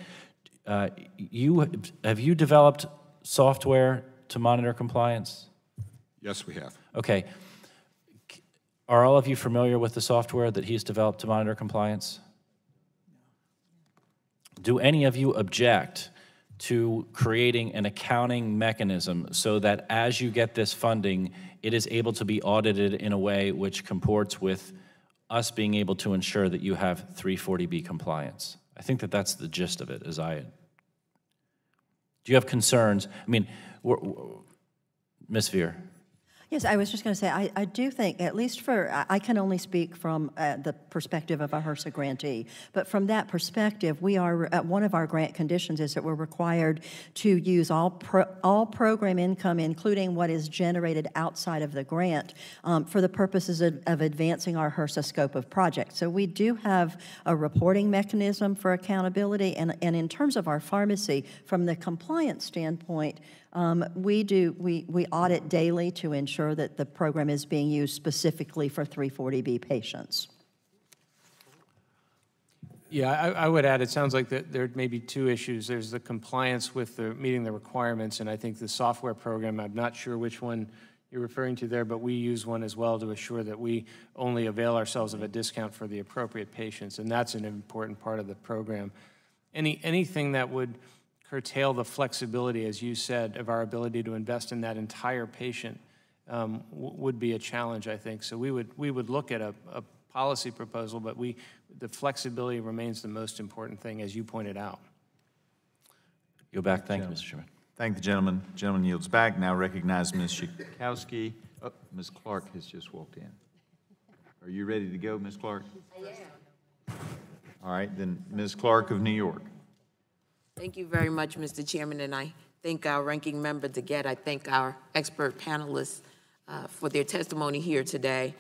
have you developed software to monitor compliance? Yes, we have. Okay. Are all of you familiar with the software that he's developed to monitor compliance? Do any of you object to creating an accounting mechanism so that as you get this funding, it is able to be audited in a way which comports with us being able to ensure that you have 340B compliance? I think that that's the gist of it, do you have concerns? I mean, Ms. Veer. Yes, I was just going to say, I do think, at least I can only speak from the perspective of a HRSA grantee, but from that perspective, we are, one of our grant conditions is that we're required to use all program income, including what is generated outside of the grant, for the purposes of advancing our HRSA scope of projects. So we do have a reporting mechanism for accountability, and in terms of our pharmacy, from the compliance standpoint, we audit daily to ensure that the program is being used specifically for 340B patients. Yeah, I would add, it sounds like that there may be two issues. There's the compliance with meeting the requirements, and I think the software program, I'm not sure which one you're referring to there, but we use one as well to assure that we only avail ourselves of a discount for the appropriate patients, and that's an important part of the program. Anything that would curtail the flexibility, as you said, of our ability to invest in that entire patient would be a challenge, I think. So we would look at a policy proposal, but the flexibility remains the most important thing, as you pointed out. Go back. Thank you, Mr. Chairman. Thank the gentleman. Gentleman yields back. Now recognize Ms. Schikowsky. Oh, Ms. Clark has just walked in. Are you ready to go, Ms. Clark? I am. All right, then Ms. Clark of New York. Thank you very much, Mr. Chairman, and I thank our ranking member DeGette. I thank our expert panelists for their testimony here today.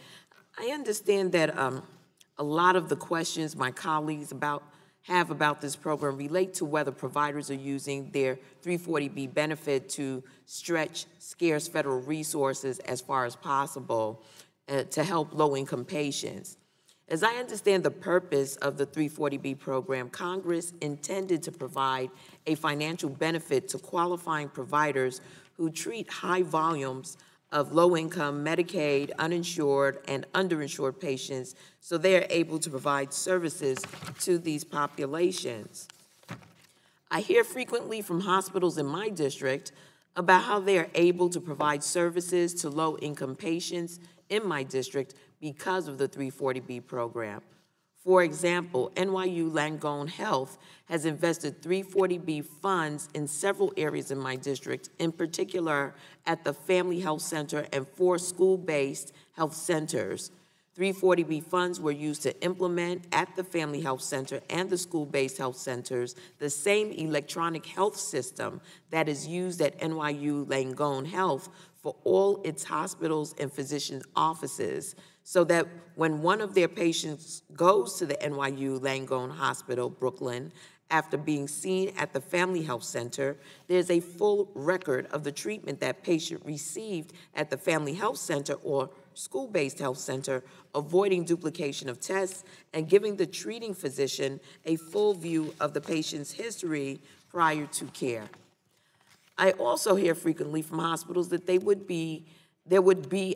I understand that a lot of the questions my colleagues have about this program relate to whether providers are using their 340B benefit to stretch scarce federal resources as far as possible to help low-income patients. As I understand the purpose of the 340B program, Congress intended to provide a financial benefit to qualifying providers who treat high volumes of low-income, Medicaid, uninsured, and underinsured patients so they are able to provide services to these populations. I hear frequently from hospitals in my district about how they are able to provide services to low-income patients in my district because of the 340B program. For example, NYU Langone Health has invested 340B funds in several areas in my district, in particular at the Family Health Center and 4 school-based health centers. 340B funds were used to implement at the Family Health Center and the school-based health centers the same electronic health system that is used at NYU Langone Health for all its hospitals and physician offices, so that when one of their patients goes to the NYU Langone Hospital, Brooklyn, after being seen at the Family Health Center, there's a full record of the treatment that patient received at the Family Health Center or school-based health center, avoiding duplication of tests and giving the treating physician a full view of the patient's history prior to care. I also hear frequently from hospitals that there would be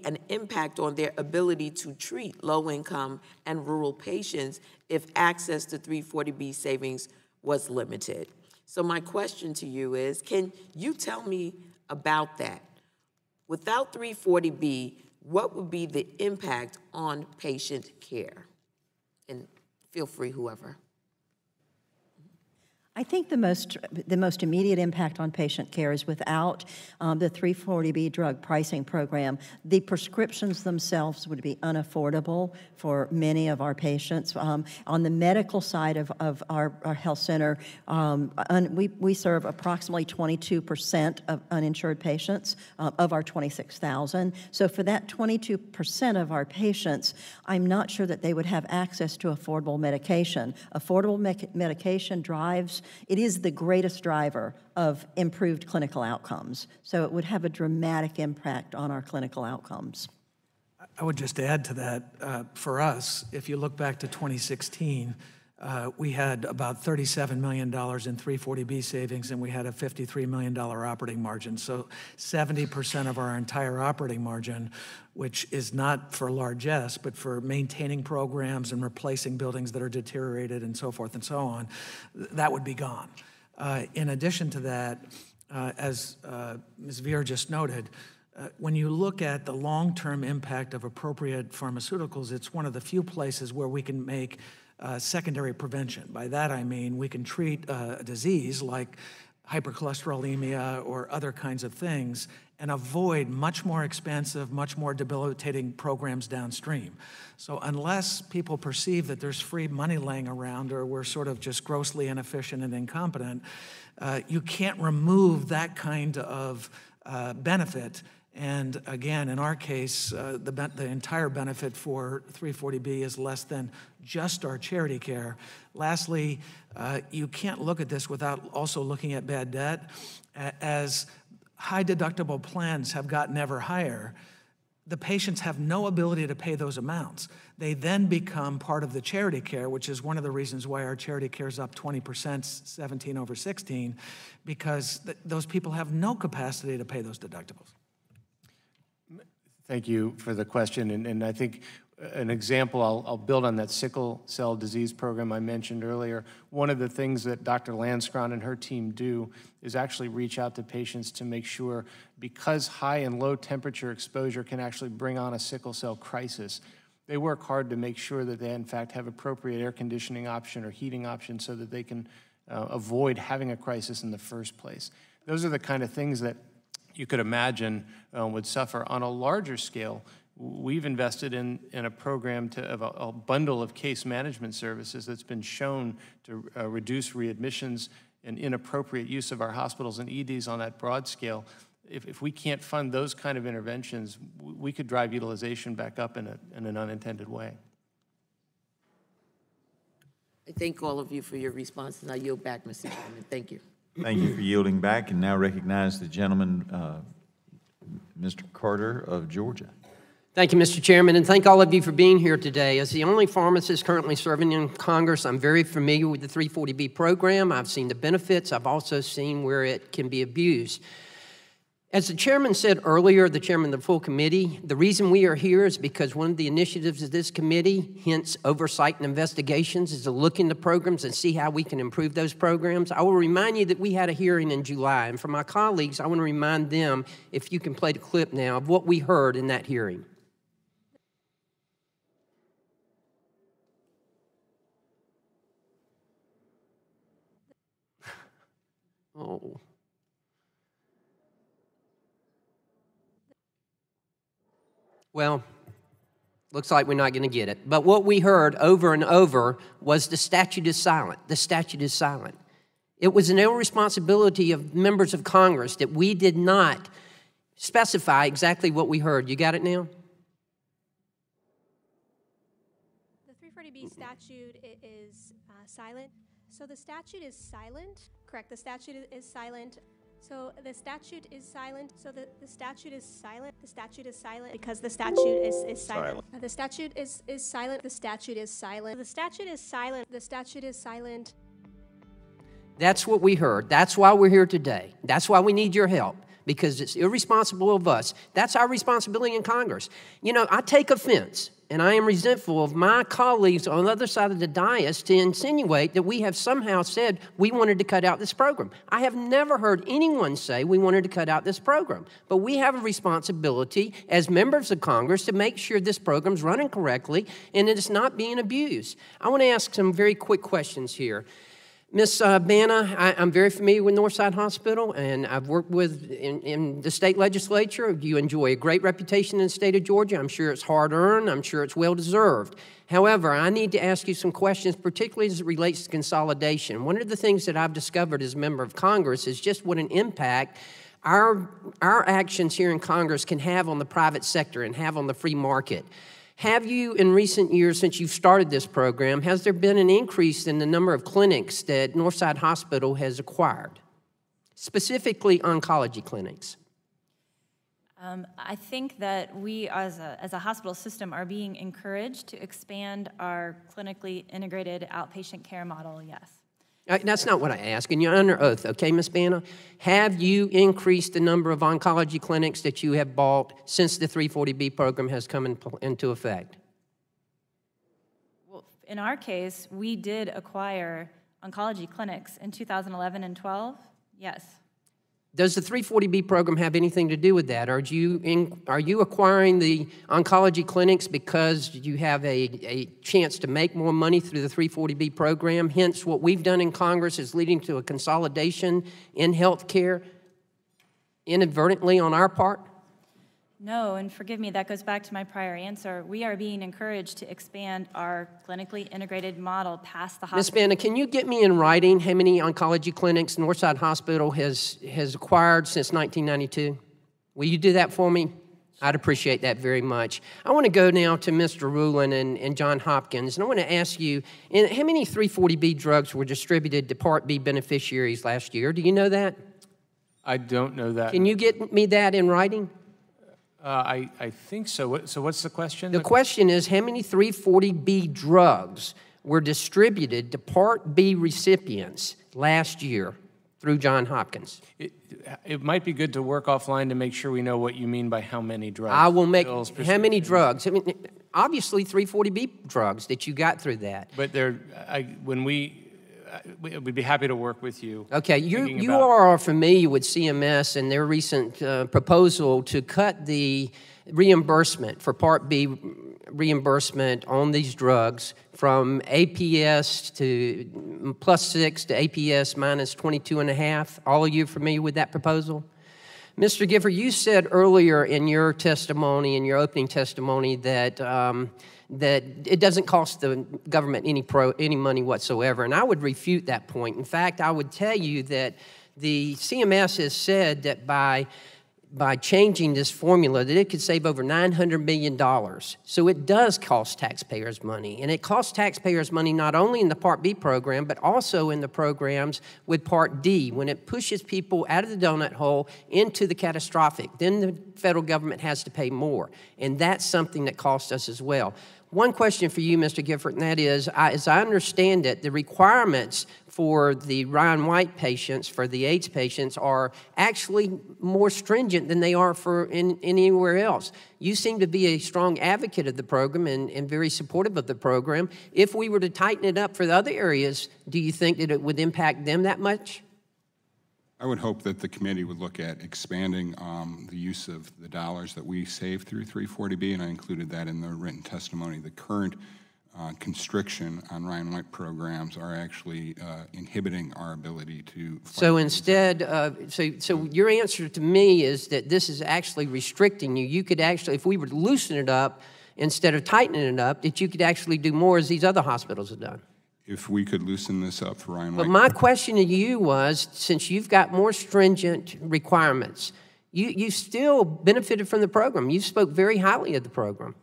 an impact on their ability to treat low-income and rural patients if access to 340B savings was limited. So my question to you is, can you tell me about that? Without 340B, what would be the impact on patient care? And feel free, whoever. I think the most immediate impact on patient care is without the 340B drug pricing program. The prescriptions themselves would be unaffordable for many of our patients. On the medical side of our health center, we serve approximately 22% of uninsured patients of our 26,000. So for that 22% of our patients, I'm not sure that they would have access to affordable medication. Affordable medication it is the greatest driver of improved clinical outcomes. So it would have a dramatic impact on our clinical outcomes. I would just add to that, for us, if you look back to 2016, we had about $37 million in 340B savings, and we had a $53 million operating margin. So 70% of our entire operating margin, which is not for largesse, but for maintaining programs and replacing buildings that are deteriorated and so forth and so on, that would be gone. In addition to that, as Ms. Veer just noted, when you look at the long-term impact of appropriate pharmaceuticals, it's one of the few places where we can make secondary prevention. By that I mean we can treat a disease like hypercholesterolemia or other kinds of things and avoid much more expensive, much more debilitating programs downstream. So unless people perceive that there's free money laying around or we're sort of just grossly inefficient and incompetent, you can't remove that kind of benefit. And again, in our case, the entire benefit for 340B is less than just our charity care. Lastly, you can't look at this without also looking at bad debt. As high deductible plans have gotten ever higher, the patients have no ability to pay those amounts. They then become part of the charity care, which is one of the reasons why our charity care is up 20%, 17 over 16, because those people have no capacity to pay those deductibles. Thank you for the question, and I think an example, I'll build on that sickle cell disease program I mentioned earlier. One of the things that Dr. Landskron and her team do is actually reach out to patients to make sure, because high and low temperature exposure can actually bring on a sickle cell crisis, they work hard to make sure that they in fact have appropriate air conditioning option or heating option so that they can avoid having a crisis in the first place. Those are the kind of things that you could imagine would suffer. On a larger scale, we've invested in a program of a bundle of case management services that's been shown to reduce readmissions and inappropriate use of our hospitals and EDs on that broad scale, if we can't fund those kind of interventions, we could drive utilization back up in an unintended way. I thank all of you for your responses. I yield back, Mr. Chairman. Thank you. Thank you for yielding back, and now recognize the gentleman, Mr. Carter of Georgia. Thank you, Mr. Chairman, and thank all of you for being here today. As the only pharmacist currently serving in Congress, I'm very familiar with the 340B program. I've seen the benefits. I've also seen where it can be abused. As the chairman said earlier, the chairman of the full committee, the reason we are here is because one of the initiatives of this committee, hence oversight and investigations, is to look into programs and see how we can improve those programs. I will remind you that we had a hearing in July, and for my colleagues, I want to remind them, if you can play the clip now, of what we heard in that hearing. Oh. Well, looks like we're not going to get it. But what we heard over and over was the statute is silent. The statute is silent. It was an irresponsibility of members of Congress that we did not specify exactly what we heard. You got it now? The 340B statute is silent. So the statute is silent. Correct. The statute is silent. So the statute is silent. So the statute is silent. The statute is silent because the statute is silent. The statute is silent. The statute is silent. The statute is silent. The statute is silent. That's what we heard. That's why we're here today. That's why we need your help, because it's irresponsible of us. That's our responsibility in Congress. You know, I take offense, and I am resentful of my colleagues on the other side of the dais to insinuate that we have somehow said we wanted to cut out this program. I have never heard anyone say we wanted to cut out this program. But we have a responsibility as members of Congress to make sure this program's running correctly and that it's not being abused. I want to ask some very quick questions here. Ms. Bana, I'm very familiar with Northside Hospital, and I've worked with in the state legislature. You enjoy a great reputation in the state of Georgia. I'm sure it's hard-earned. I'm sure it's well-deserved. However, I need to ask you some questions, particularly as it relates to consolidation. One of the things that I've discovered as a member of Congress is just what an impact our actions here in Congress can have on the private sector and have on the free market. Have you, in recent years, since you've started this program, has there been an increase in the number of clinics that Northside Hospital has acquired, specifically oncology clinics? I think that we, as a hospital system, are being encouraged to expand our clinically integrated outpatient care model, yes. That's not what I asked, and you're under oath, okay, Ms. Bana? Have you increased the number of oncology clinics that you have bought since the 340B program has come into effect? Well, in our case, we did acquire oncology clinics in 2011 and 12, yes. Does the 340B program have anything to do with that? Are you acquiring the oncology clinics because you have a chance to make more money through the 340B program? Hence, what we've done in Congress is leading to a consolidation in health care inadvertently on our part? No, and forgive me, that goes back to my prior answer. We are being encouraged to expand our clinically integrated model past the hospital. Ms. Bana, can you get me in writing how many oncology clinics Northside Hospital has acquired since 1992? Will you do that for me? I'd appreciate that very much. I want to go now to Mr. Rowland and John Hopkins, and I want to ask you, how many 340B drugs were distributed to Part B beneficiaries last year? Do you know that? I don't know that. Can you get me that in writing? I think so. So what's the question? The question is, how many 340B drugs were distributed to Part B recipients last year through John Hopkins? It might be good to work offline to make sure we know what you mean by how many drugs. I will make, how many drugs? I mean, obviously 340B drugs that you got through that. But we'd be happy to work with you. Okay, you are familiar with CMS and their recent proposal to cut the reimbursement for Part B reimbursement on these drugs from APS to +6 to APS -22.5. All of you familiar with that proposal? Mr. Gifford, you said earlier in your testimony, in your opening testimony, that that it doesn't cost the government any money whatsoever, and I would refute that point. In fact, I would tell you that the CMS has said that by changing this formula, that it could save over $900 million. So it does cost taxpayers money. And it costs taxpayers money not only in the Part B program, but also in the programs with Part D, when it pushes people out of the donut hole into the catastrophic. Then the federal government has to pay more. And that's something that costs us as well. One question for you, Mr. Gifford, and that is, as I understand it, the requirements for the Ryan White patients, for the AIDS patients, are actually more stringent than they are for anywhere else. You seem to be a strong advocate of the program and very supportive of the program. If we were to tighten it up for the other areas, do you think that it would impact them that much? I would hope that the committee would look at expanding the use of the dollars that we save through 340B, and I included that in the written testimony. The current constriction on Ryan White programs are actually inhibiting our ability to. So instead, so your answer to me is that this is actually restricting you. You could actually, if we were to loosen it up instead of tightening it up, that you could actually do more as these other hospitals have done. If we could loosen this up for Ryan White. But my question to you was, since you've got more stringent requirements, you still benefited from the program. You spoke very highly of the program.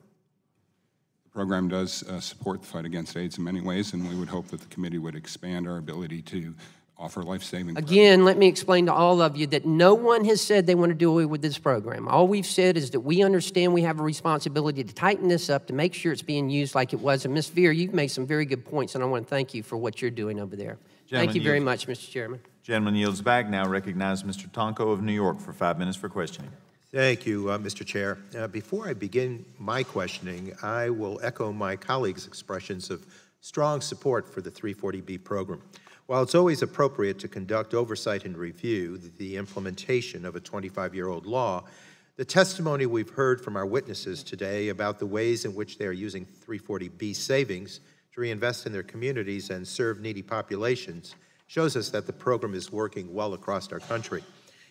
The program does support the fight against AIDS in many ways, and we would hope that the committee would expand our ability to offer life-saving. Again, let me explain to all of you that no one has said they want to do away with this program. All we've said is that we understand we have a responsibility to tighten this up, to make sure it's being used like it was. And Ms. Veer, you've made some very good points, and I want to thank you for what you're doing over there. Thank you very much, Mr. Chairman. Gentleman yields back. Now recognize Mr. Tonko of New York for 5 minutes for questioning. Thank you, Mr. Chair. Before I begin my questioning, I will echo my colleagues' expressions of strong support for the 340B program. While it's always appropriate to conduct oversight and review the implementation of a 25-year-old law, the testimony we've heard from our witnesses today about the ways in which they are using 340B savings to reinvest in their communities and serve needy populations shows us that the program is working well across our country.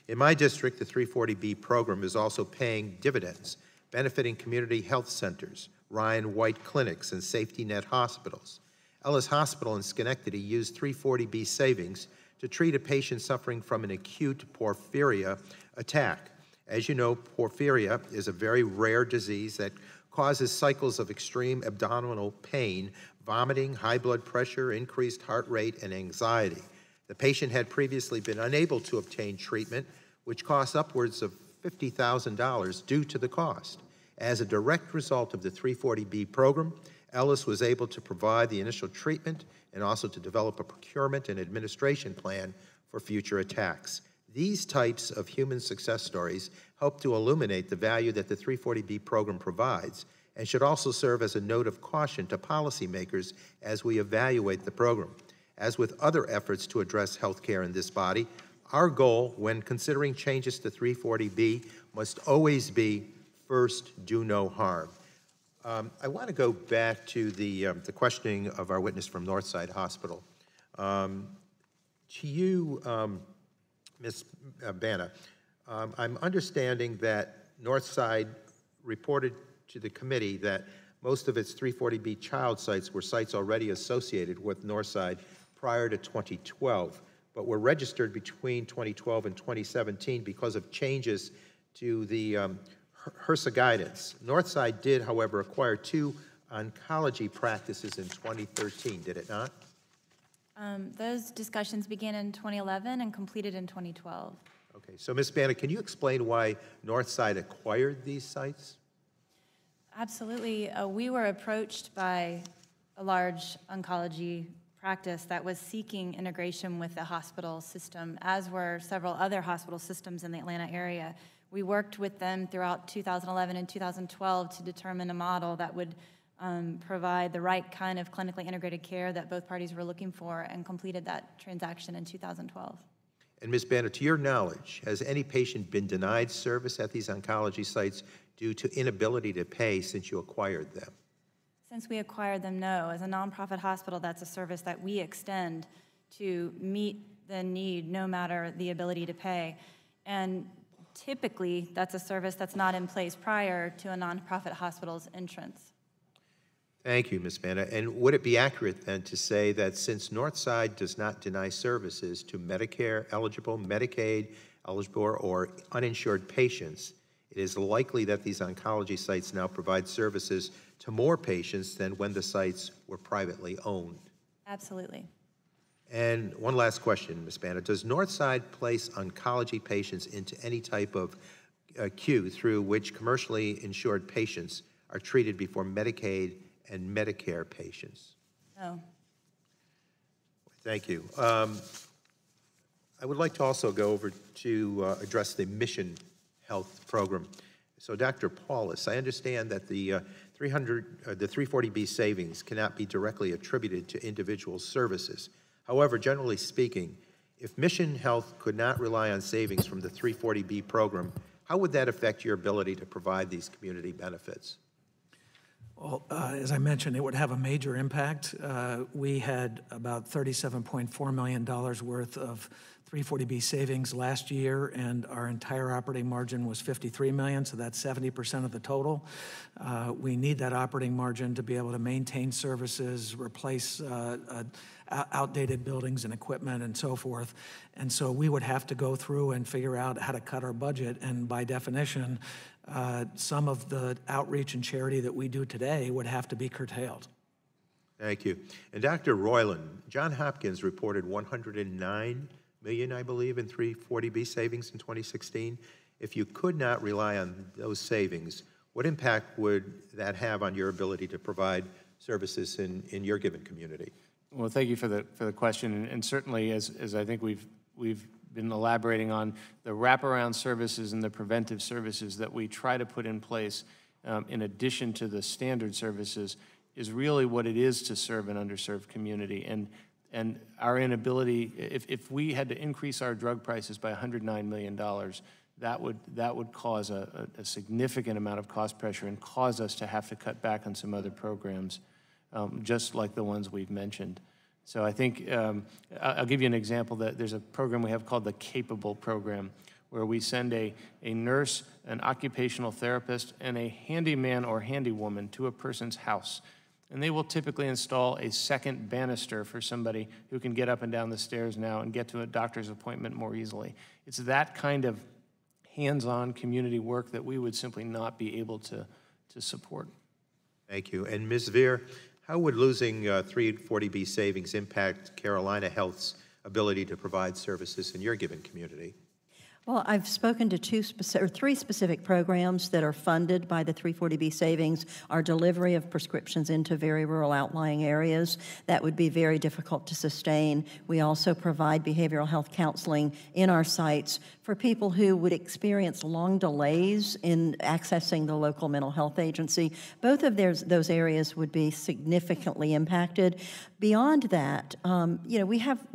In my district, the 340B program is also paying dividends, benefiting community health centers, Ryan White clinics, and safety net hospitals. Ellis Hospital in Schenectady used 340B savings to treat a patient suffering from an acute porphyria attack. As you know, porphyria is a very rare disease that causes cycles of extreme abdominal pain, vomiting, high blood pressure, increased heart rate, and anxiety. The patient had previously been unable to obtain treatment, which costs upwards of $50,000 due to the cost. As a direct result of the 340B program, Ellis was able to provide the initial treatment and also to develop a procurement and administration plan for future attacks. These types of human success stories help to illuminate the value that the 340B program provides and should also serve as a note of caution to policymakers as we evaluate the program. As with other efforts to address health care in this body, our goal when considering changes to 340B must always be first, do no harm. I want to go back to the questioning of our witness from Northside Hospital. To you, Ms. Bana, I'm understanding that Northside reported to the committee that most of its 340B child sites were sites already associated with Northside prior to 2012, but were registered between 2012 and 2017 because of changes to the HRSA guidance. Northside did, however, acquire 2 oncology practices in 2013, did it not? Those discussions began in 2011 and completed in 2012. Okay, so Ms. Bana, can you explain why Northside acquired these sites? Absolutely. We were approached by a large oncology practice that was seeking integration with the hospital system, as were several other hospital systems in the Atlanta area. We worked with them throughout 2011 and 2012 to determine a model that would provide the right kind of clinically integrated care that both parties were looking for, and completed that transaction in 2012. And Ms. Bana, to your knowledge, has any patient been denied service at these oncology sites due to inability to pay since you acquired them? Since we acquired them, no. As a nonprofit hospital, that's a service that we extend to meet the need no matter the ability to pay. And Typically, that's a service that's not in place prior to a nonprofit hospital's entrance. Thank you, Ms. Bana. And would it be accurate then to say that since Northside does not deny services to Medicare eligible, Medicaid eligible, or uninsured patients, it is likely that these oncology sites now provide services to more patients than when the sites were privately owned? Absolutely. And one last question, Ms. Bana. Does Northside place oncology patients into any type of queue through which commercially insured patients are treated before Medicaid and Medicare patients? No. Thank you. I would like to also go over to address the Mission Health Program. So, Dr. Paulus, I understand that the 340B savings cannot be directly attributed to individual services. However, generally speaking, if Mission Health could not rely on savings from the 340B program, how would that affect your ability to provide these community benefits? Well, as I mentioned, it would have a major impact. We had about $37.4 million worth of 340B savings last year, and our entire operating margin was $53 million, so that's 70% of the total. We need that operating margin to be able to maintain services, replace outdated buildings and equipment and so forth. And so we would have to go through and figure out how to cut our budget, and by definition, some of the outreach and charity that we do today would have to be curtailed. Thank you. And Dr. Royland, Johns Hopkins reported $109 million, I believe, in 340B savings in 2016. If you could not rely on those savings, what impact would that have on your ability to provide services in your given community? Well, thank you for the question, and certainly as I think we've been elaborating on, the wraparound services and the preventive services that we try to put in place in addition to the standard services is really what it is to serve an underserved community. And our inability, if we had to increase our drug prices by $109 million, that would cause a significant amount of cost pressure and cause us to have to cut back on some other programs, just like the ones we've mentioned. So I think, I'll give you an example. That there's a program we have called the Capable Program, where we send a nurse, an occupational therapist, and a handyman or handywoman to a person's house. And they will typically install a second banister for somebody who can get up and down the stairs now and get to a doctor's appointment more easily. It's that kind of hands-on community work that we would simply not be able to support. Thank you. And Ms. Veer, how would losing 340B savings impact Carolina Health's ability to provide services in your given community? Well, I've spoken to three specific programs that are funded by the 340B savings. Our delivery of prescriptions into very rural outlying areas, that would be very difficult to sustain. We also provide behavioral health counseling in our sites for people who would experience long delays in accessing the local mental health agency. Both of those areas would be significantly impacted. Beyond that, we have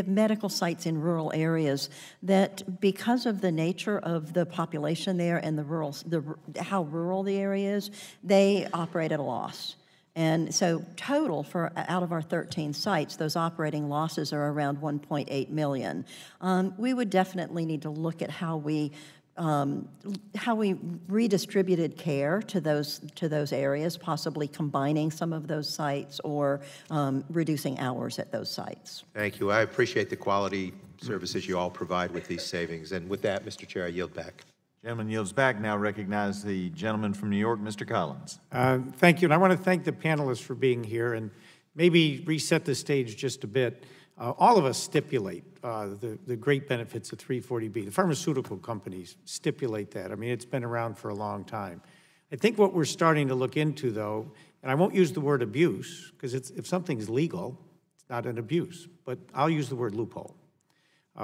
medical sites in rural areas that, because of the nature of the population there and how rural the area is, they operate at a loss. And so total out of our 13 sites, those operating losses are around $1.8 million. We would definitely need to look at how we redistributed care to those areas, possibly combining some of those sites or reducing hours at those sites. Thank you. I appreciate the quality services you all provide with these savings. And with that, Mr. Chair, I yield back. Gentleman yields back. Now recognize the gentleman from New York, Mr. Collins. Thank you. And I want to thank the panelists for being here and maybe reset the stage just a bit. All of us stipulate the great benefits of 340B. The pharmaceutical companies stipulate that. I mean, it's been around for a long time. I think what we're starting to look into, though, and I won't use the word abuse, because if something's legal, it's not an abuse, but I'll use the word loophole.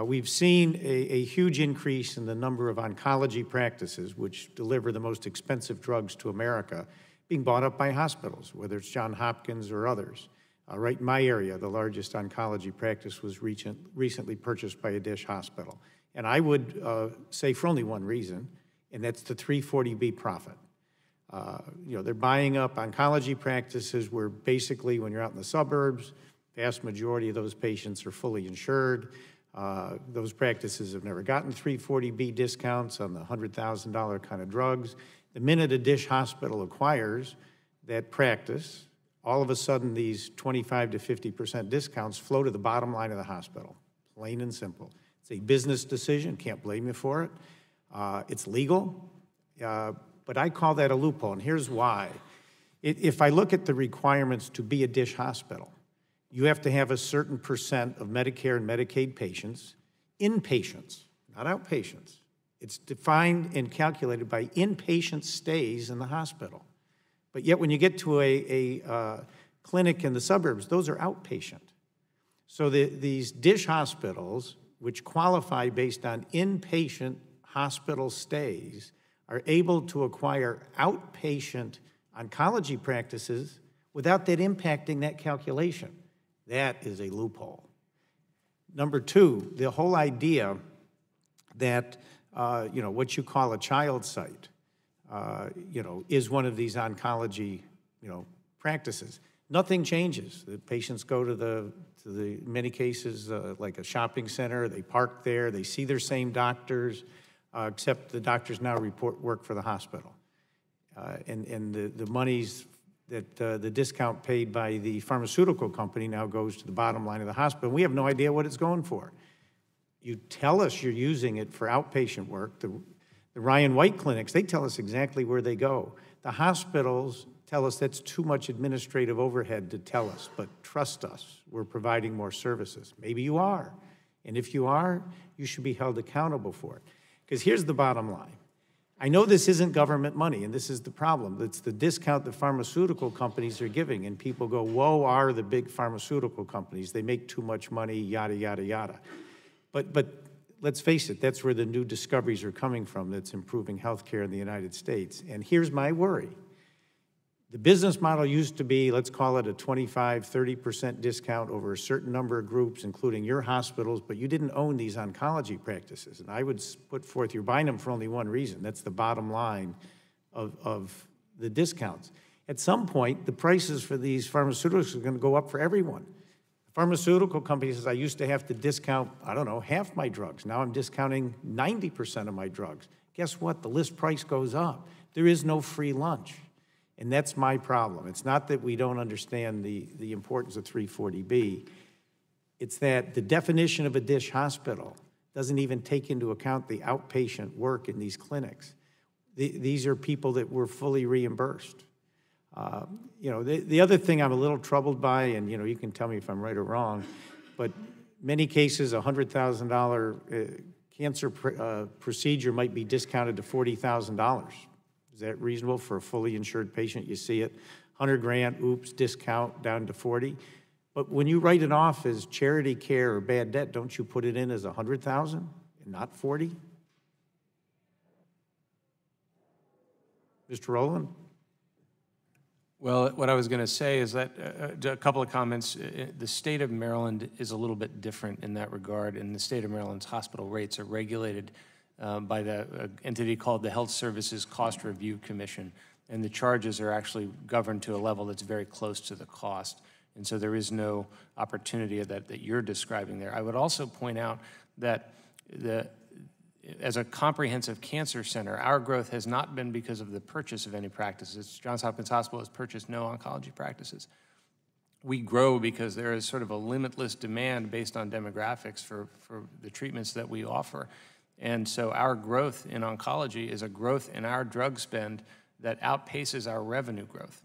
We've seen a huge increase in the number of oncology practices, which deliver the most expensive drugs to America, being bought up by hospitals, whether it's Johns Hopkins or others. Right in my area, the largest oncology practice was recently purchased by a Dish hospital. And I would say for only one reason, and that's the 340B profit. They're buying up oncology practices where basically when you're out in the suburbs, vast majority of those patients are fully insured. Those practices have never gotten 340B discounts on the $100,000 kind of drugs. The minute a DSH hospital acquires that practice, all of a sudden these 25 to 50% discounts flow to the bottom line of the hospital, plain and simple. It's a business decision, can't blame you for it. It's legal, but I call that a loophole, and here's why. If I look at the requirements to be a DSH hospital, you have to have a certain percent of Medicare and Medicaid patients, inpatients, not outpatients. It's defined and calculated by inpatient stays in the hospital. But yet when you get to a clinic in the suburbs, those are outpatient. So these DSH hospitals, which qualify based on inpatient hospital stays, are able to acquire outpatient oncology practices without that impacting that calculation. That is a loophole. Number two, the whole idea that what you call a child site, is one of these oncology, practices. Nothing changes. The patients go to the many cases, like a shopping center, they park there, they see their same doctors, except the doctors now work for the hospital. And the monies that the discount paid by the pharmaceutical company now goes to the bottom line of the hospital. We have no idea what it's going for. You tell us you're using it for outpatient work. The Ryan White clinics, they tell us exactly where they go. The hospitals tell us that's too much administrative overhead to tell us, but trust us, we're providing more services. Maybe you are. And if you are, you should be held accountable for it. Because here's the bottom line. I know this isn't government money, and this is the problem. It's the discount the pharmaceutical companies are giving, and people go, woe are the big pharmaceutical companies. They make too much money, yada, yada, yada. But let's face it, that's where the new discoveries are coming from that's improving healthcare in the United States. And here's my worry. The business model used to be, let's call it a 25, 30% discount over a certain number of groups, including your hospitals, but you didn't own these oncology practices. And I would put forth, you're buying them for only one reason. That's the bottom line of the discounts. At some point, the prices for these pharmaceuticals are going to go up for everyone. Pharmaceutical companies says, I used to have to discount, I don't know, half my drugs. Now I'm discounting 90% of my drugs. Guess what? The list price goes up. There is no free lunch. And that's my problem. It's not that we don't understand the importance of 340B. It's that the definition of a DSH hospital doesn't even take into account the outpatient work in these clinics. These are people that were fully reimbursed. The other thing I'm a little troubled by, and you can tell me if I'm right or wrong, but many cases, a $100,000 cancer procedure might be discounted to $40,000. Is that reasonable for a fully insured patient? You see it, 100 grand, oops, discount down to 40. But when you write it off as charity care or bad debt, don't you put it in as 100,000 and not 40? Mr. Rowland? Well, what I was going to say is that a couple of comments. The state of Maryland is a little bit different in that regard, and the state of Maryland's hospital rates are regulated by the entity called the Health Services Cost Review Commission, and the charges are actually governed to a level that's very close to the cost, and so there is no opportunity that you're describing there. I would also point out that as a comprehensive cancer center, our growth has not been because of the purchase of any practices. Johns Hopkins Hospital has purchased no oncology practices. We grow because there is sort of a limitless demand based on demographics for the treatments that we offer. And so our growth in oncology is a growth in our drug spend that outpaces our revenue growth.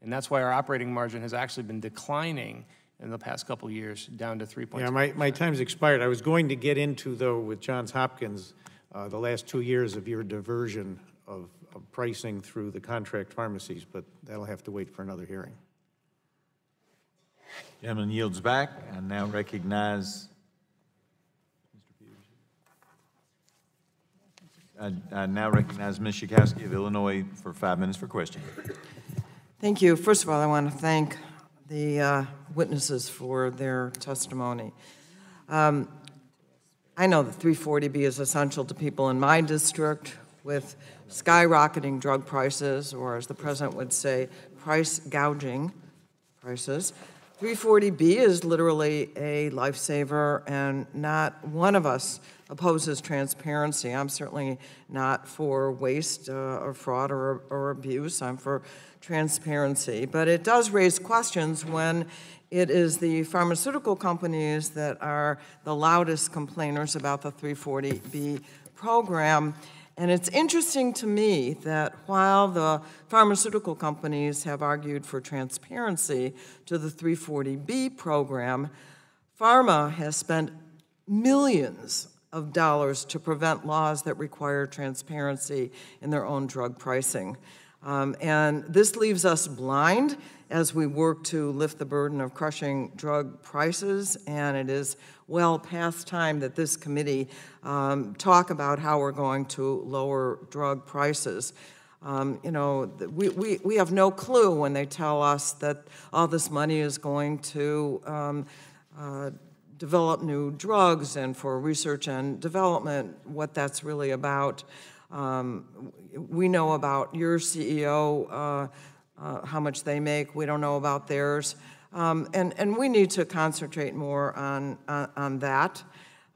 And that's why our operating margin has actually been declining in the past couple of years, down to 3.2%. Yeah, my time's expired. I was going to get into, though, with Johns Hopkins, the last 2 years of your diversion of pricing through the contract pharmacies, but that'll have to wait for another hearing. Gentleman yields back. I now recognize Ms. Schakowsky of Illinois for 5 minutes for questioning. Thank you. First of all, I want to thank the witnesses for their testimony. I know that 340B is essential to people in my district with skyrocketing drug prices, or as the president would say, price gouging prices. 340B is literally a lifesaver, and not one of us opposes transparency. I'm certainly not for waste or fraud or abuse. I'm for transparency. But it does raise questions when it is the pharmaceutical companies that are the loudest complainers about the 340B program. And it's interesting to me that while the pharmaceutical companies have argued for transparency to the 340B program, pharma has spent millions of dollars to prevent laws that require transparency in their own drug pricing. And this leaves us blind as we work to lift the burden of crushing drug prices, and it is well past time that this committee talk about how we're going to lower drug prices. You know, we have no clue when they tell us that all this money is going to develop new drugs and for research and development, what that's really about. We know about your CEO, how much they make. We don't know about theirs. And we need to concentrate more on that.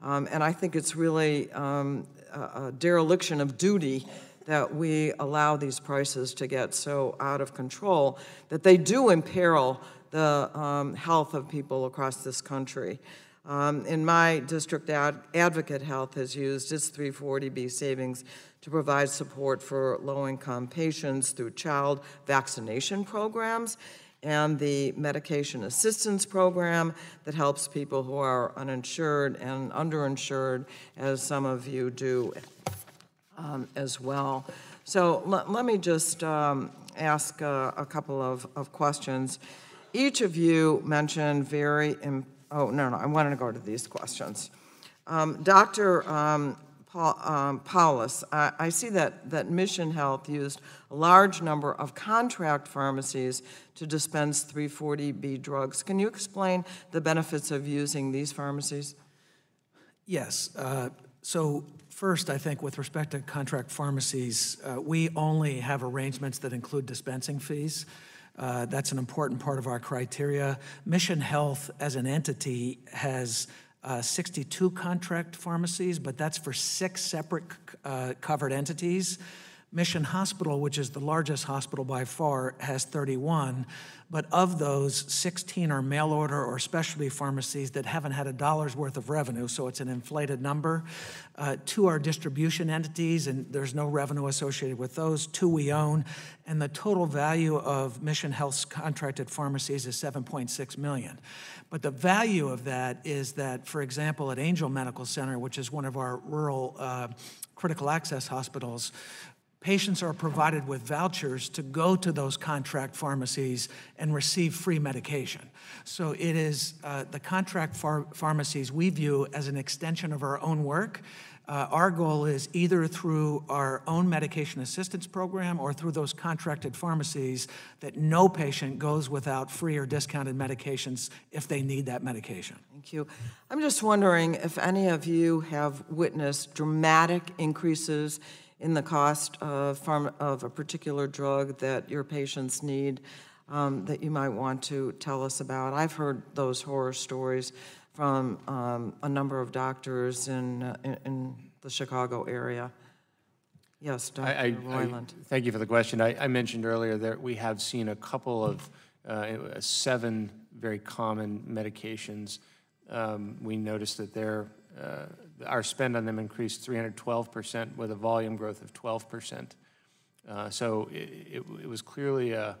And I think it's really a dereliction of duty that we allow these prices to get so out of control that they do imperil the health of people across this country. In my district, Advocate Health has used its 340B savings to provide support for low-income patients through child vaccination programs and the medication assistance program that helps people who are uninsured and underinsured, as some of you do as well. So let me just ask a couple of questions. Each of you mentioned very oh, no, I wanted to go to these questions. Dr. Paulus, I see that Mission Health used a large number of contract pharmacies to dispense 340B drugs. Can you explain the benefits of using these pharmacies? Yes. So first, I think with respect to contract pharmacies, we only have arrangements that include dispensing fees. That's an important part of our criteria. Mission Health as an entity has 62 contract pharmacies, but that's for 6 separate covered entities. Mission Hospital, which is the largest hospital by far, has 31, but of those, 16 are mail order or specialty pharmacies that haven't had a dollar's worth of revenue, so it's an inflated number. 2 are distribution entities, and there's no revenue associated with those. 2 we own, and the total value of Mission Health's contracted pharmacies is $7.6 million. But the value of that is that, for example, at Angel Medical Center, which is one of our rural critical access hospitals, patients are provided with vouchers to go to those contract pharmacies and receive free medication. So it is the contract pharmacies we view as an extension of our own work. Our goal is either through our own medication assistance program or through those contracted pharmacies that no patient goes without free or discounted medications if they need that medication. Thank you. I'm just wondering if any of you have witnessed dramatic increases in the cost of a particular drug that your patients need that you might want to tell us about. I've heard those horror stories from a number of doctors in the Chicago area. Yes, Dr. Royland. Thank you for the question. I mentioned earlier that we have seen a couple of 7 very common medications. We noticed that our spend on them increased 312% with a volume growth of 12%. So it was clearly a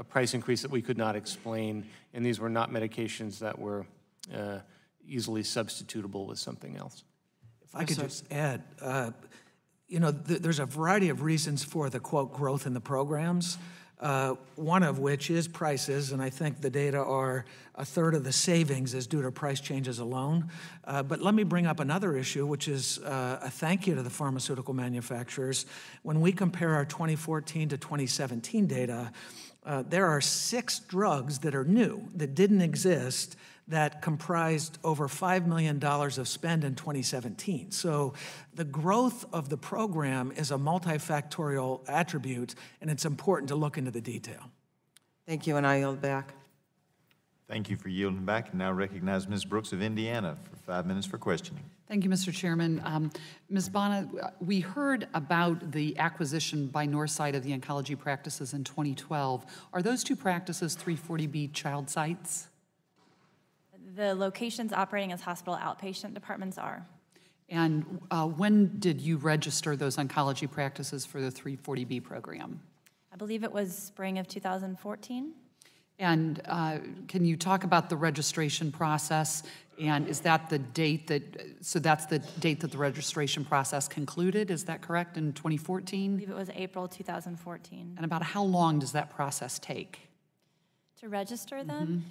price increase that we could not explain, and these were not medications that were easily substitutable with something else. If I could just add, you know, there's a variety of reasons for the, quote, growth in the programs, one of which is prices, and I think the data are 1/3 of the savings is due to price changes alone. But let me bring up another issue, which is a thank you to the pharmaceutical manufacturers. When we compare our 2014 to 2017 data, there are 6 drugs that are new, that didn't exist, that comprised over $5 million of spend in 2017. So the growth of the program is a multifactorial attribute, and it's important to look into the detail. Thank you, and I yield back. Thank you for yielding back, and now recognize Ms. Brooks of Indiana for 5 minutes for questioning. Thank you, Mr. Chairman. Ms. Bana, we heard about the acquisition by Northside of the oncology practices in 2012. Are those two practices 340B child sites? The locations operating as hospital outpatient departments are. And when did you register those oncology practices for the 340B program? I believe it was spring of 2014. And can you talk about the registration process? And is that the date that, so that's the date that the registration process concluded, is that correct, in 2014? I believe it was April 2014. And about how long does that process take? To register them,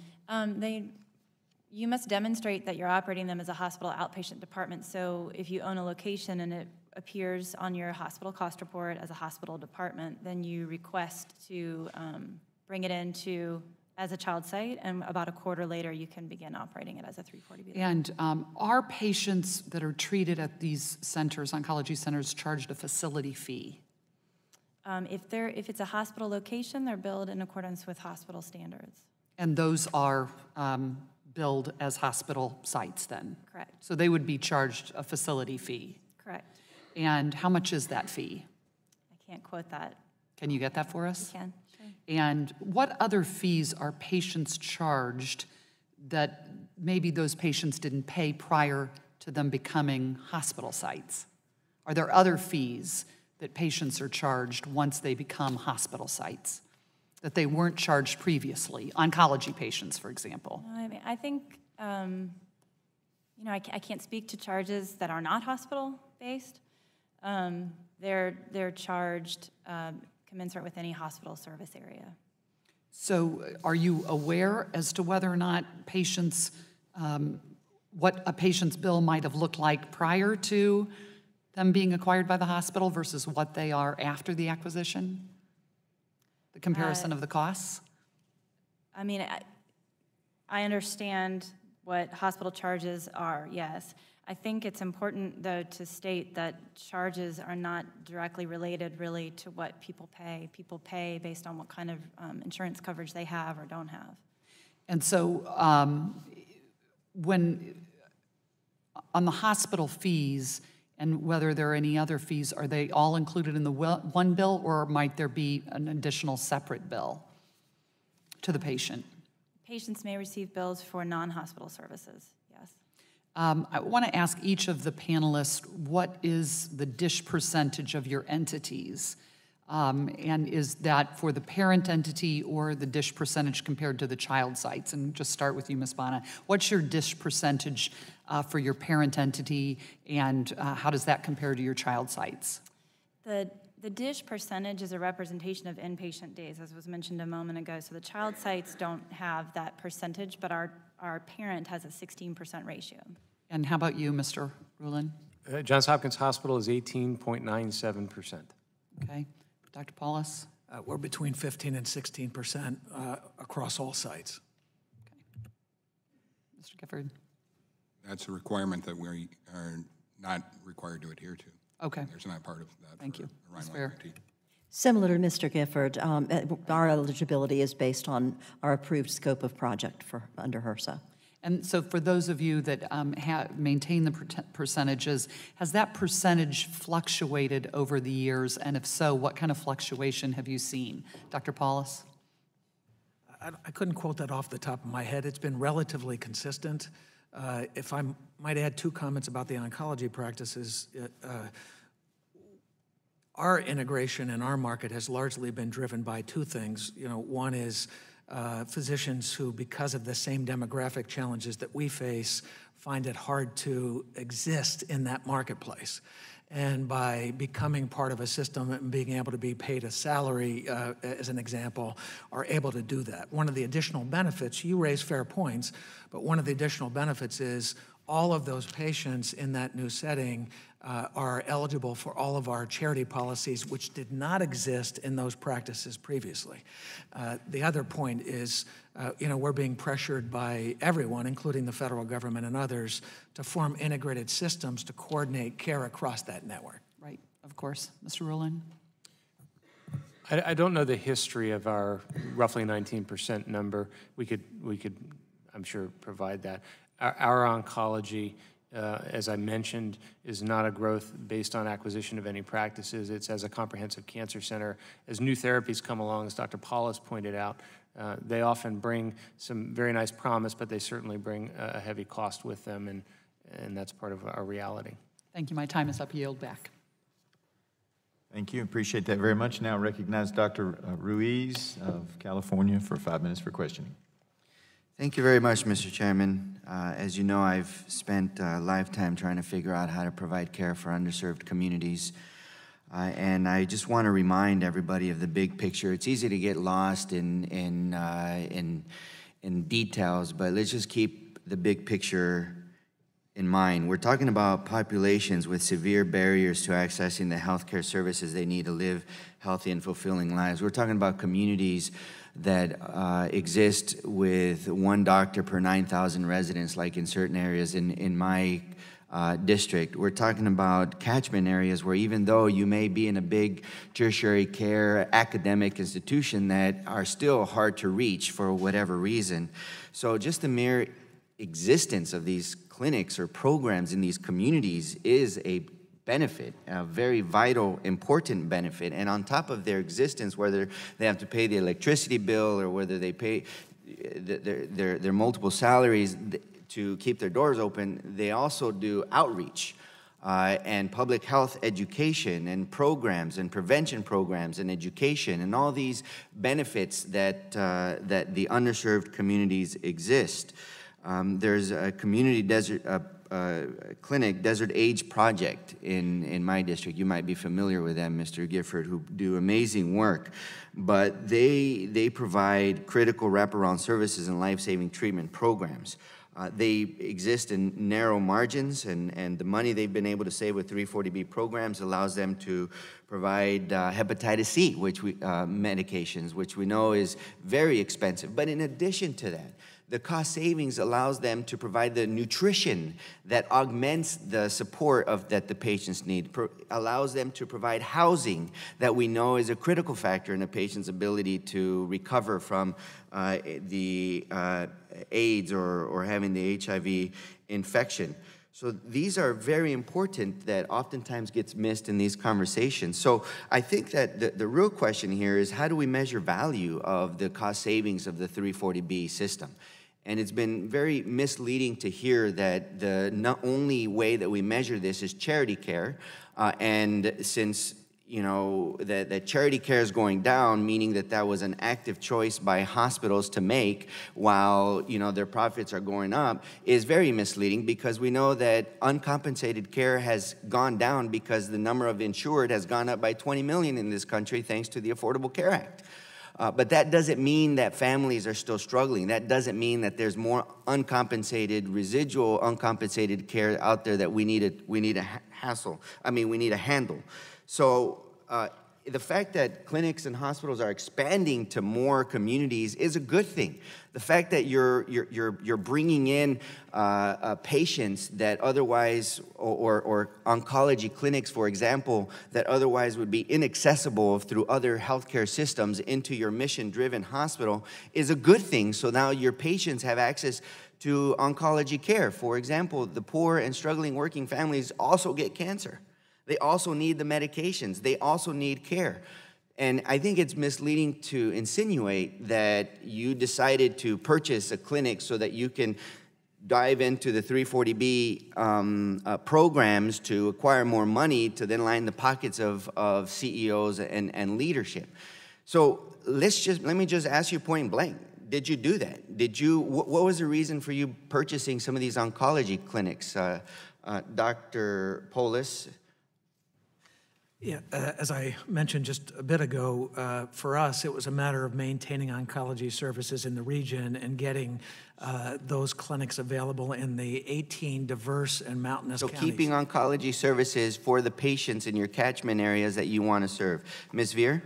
you must demonstrate that you're operating them as a hospital outpatient department. So if you own a location and it appears on your hospital cost report as a hospital department, then you request to bring it into as a child site, and about a quarter later, you can begin operating it as a 340B. And are patients that are treated at these centers, oncology centers, charged a facility fee? If it's a hospital location, they're billed in accordance with hospital standards. And those are billed as hospital sites then? Correct. So they would be charged a facility fee? Correct. And how much is that fee? I can't quote that. Can you get that for us? I can. Sure. And what other fees are patients charged that maybe those patients didn't pay prior to them becoming hospital sites? Are there other fees that patients are charged once they become hospital sites that they weren't charged previously? Oncology patients, for example. I mean, I think, I can't speak to charges that are not hospital-based. They're charged commensurate with any hospital service area. So are you aware as to whether or not patients, what a patient's bill might have looked like prior to them being acquired by the hospital versus what they are after the acquisition? The comparison of the costs? I mean, I understand what hospital charges are, yes. I think it's important, though, to state that charges are not directly related, really, to what people pay. People pay based on what kind of insurance coverage they have or don't have. And so when, on the hospital fees, and whether there are any other fees, are they all included in the one bill, or might there be an additional separate bill to the patient? Patients may receive bills for non-hospital services, yes. I want to ask each of the panelists, what is the DISH percentage of your entities? And is that for the parent entity or the DISH percentage compared to the child sites? And just start with you, Ms. Bana. What's your DISH percentage for your parent entity, and how does that compare to your child sites? The DISH percentage is a representation of inpatient days, as was mentioned a moment ago. So the child sites don't have that percentage, but our parent has a 16% ratio. And how about you, Mr. Rowland? Johns Hopkins Hospital is 18.97%. Okay. Dr. Paulus? We're between 15 and 16% across all sites. Okay. Mr. Gifford? That's a requirement that we are not required to adhere to. Okay. There's not part of that. Thank you. That's fair. Similar to Mr. Gifford, our eligibility is based on our approved scope of project under HRSA. And so for those of you that maintain the percentages, has that percentage fluctuated over the years? And if so, what kind of fluctuation have you seen? Dr. Paulus? I couldn't quote that off the top of my head. It's been relatively consistent. If I might add two comments about the oncology practices, our integration in our market has largely been driven by two things. One is physicians who, because of the same demographic challenges that we face, find it hard to exist in that marketplace. And by becoming part of a system and being able to be paid a salary, as an example, are able to do that. One of the additional benefits, you raise fair points, but one of the additional benefits is all of those patients in that new setting are eligible for all of our charity policies, which did not exist in those practices previously. The other point is, we're being pressured by everyone, including the federal government and others, to form integrated systems to coordinate care across that network. Right, of course. Mr. Rowland? I don't know the history of our roughly 19% number. We could I'm sure, provide that. Our oncology, as I mentioned, is not a growth based on acquisition of any practices. It's as a comprehensive cancer center. As new therapies come along, as Dr. Paulus pointed out, they often bring some very nice promise, but they certainly bring a heavy cost with them, and that's part of our reality. Thank you. My time is up. Yield back. Thank you. Appreciate that very much. Now recognize Dr. Ruiz of California for 5 minutes for questioning. Thank you very much, Mr. Chairman. As you know, I've spent a lifetime trying to figure out how to provide care for underserved communities. And I just want to remind everybody of the big picture. It's easy to get lost in details, but let's just keep the big picture in mind. We're talking about populations with severe barriers to accessing the healthcare services they need to live healthy and fulfilling lives. We're talking about communities that exist with 1 doctor per 9,000 residents, like in certain areas in my district. We're talking about catchment areas where even though you may be in a big tertiary care academic institution, that are still hard to reach for whatever reason. So just the mere existence of these clinics or programs in these communities is a benefit, a very vital, important benefit. And on top of their existence, whether they have to pay the electricity bill or whether they pay their multiple salaries to keep their doors open, they also do outreach and public health education and programs and prevention programs and education and all these benefits that the underserved communities exist. There's a community clinic, Desert Age Project in my district. You might be familiar with them, Mr. Gifford, who do amazing work. But they provide critical wraparound services and life-saving treatment programs. They exist in narrow margins, and the money they've been able to save with 340B programs allows them to provide hepatitis C, medications, which we know is very expensive. But in addition to that, the cost savings allows them to provide the nutrition that augments the support that the patients need, allows them to provide housing that we know is a critical factor in a patient's ability to recover from the AIDS or having the HIV infection. So these are very important that oftentimes gets missed in these conversations. So I think that the real question here is, how do we measure value of the cost savings of the 340B system? And it's been very misleading to hear that the only way that we measure this is charity care. And since, you know, that charity care is going down, meaning that was an active choice by hospitals to make while, you know, their profits are going up, is very misleading, because we know that uncompensated care has gone down because the number of insured has gone up by 20 million in this country thanks to the Affordable Care Act. But that doesn't mean that families are still struggling. That doesn't mean that there's more residual uncompensated care out there that we need a handle. So the fact that clinics and hospitals are expanding to more communities is a good thing. The fact that you're bringing in patients that otherwise, or oncology clinics, for example, that otherwise would be inaccessible through other healthcare systems into your mission-driven hospital is a good thing. So now your patients have access to oncology care. For example, the poor and struggling working families also get cancer. They also need the medications. They also need care. And I think it's misleading to insinuate that you decided to purchase a clinic so that you can dive into the 340B programs to acquire more money to then line the pockets of CEOs and leadership. So let me just ask you point blank. Did you do that? What was the reason for you purchasing some of these oncology clinics? Dr. Paulus? Yeah, as I mentioned just a bit ago, for us, it was a matter of maintaining oncology services in the region and getting those clinics available in the 18 diverse and mountainous counties. So keeping oncology services for the patients in your catchment areas that you want to serve. Ms. Veer?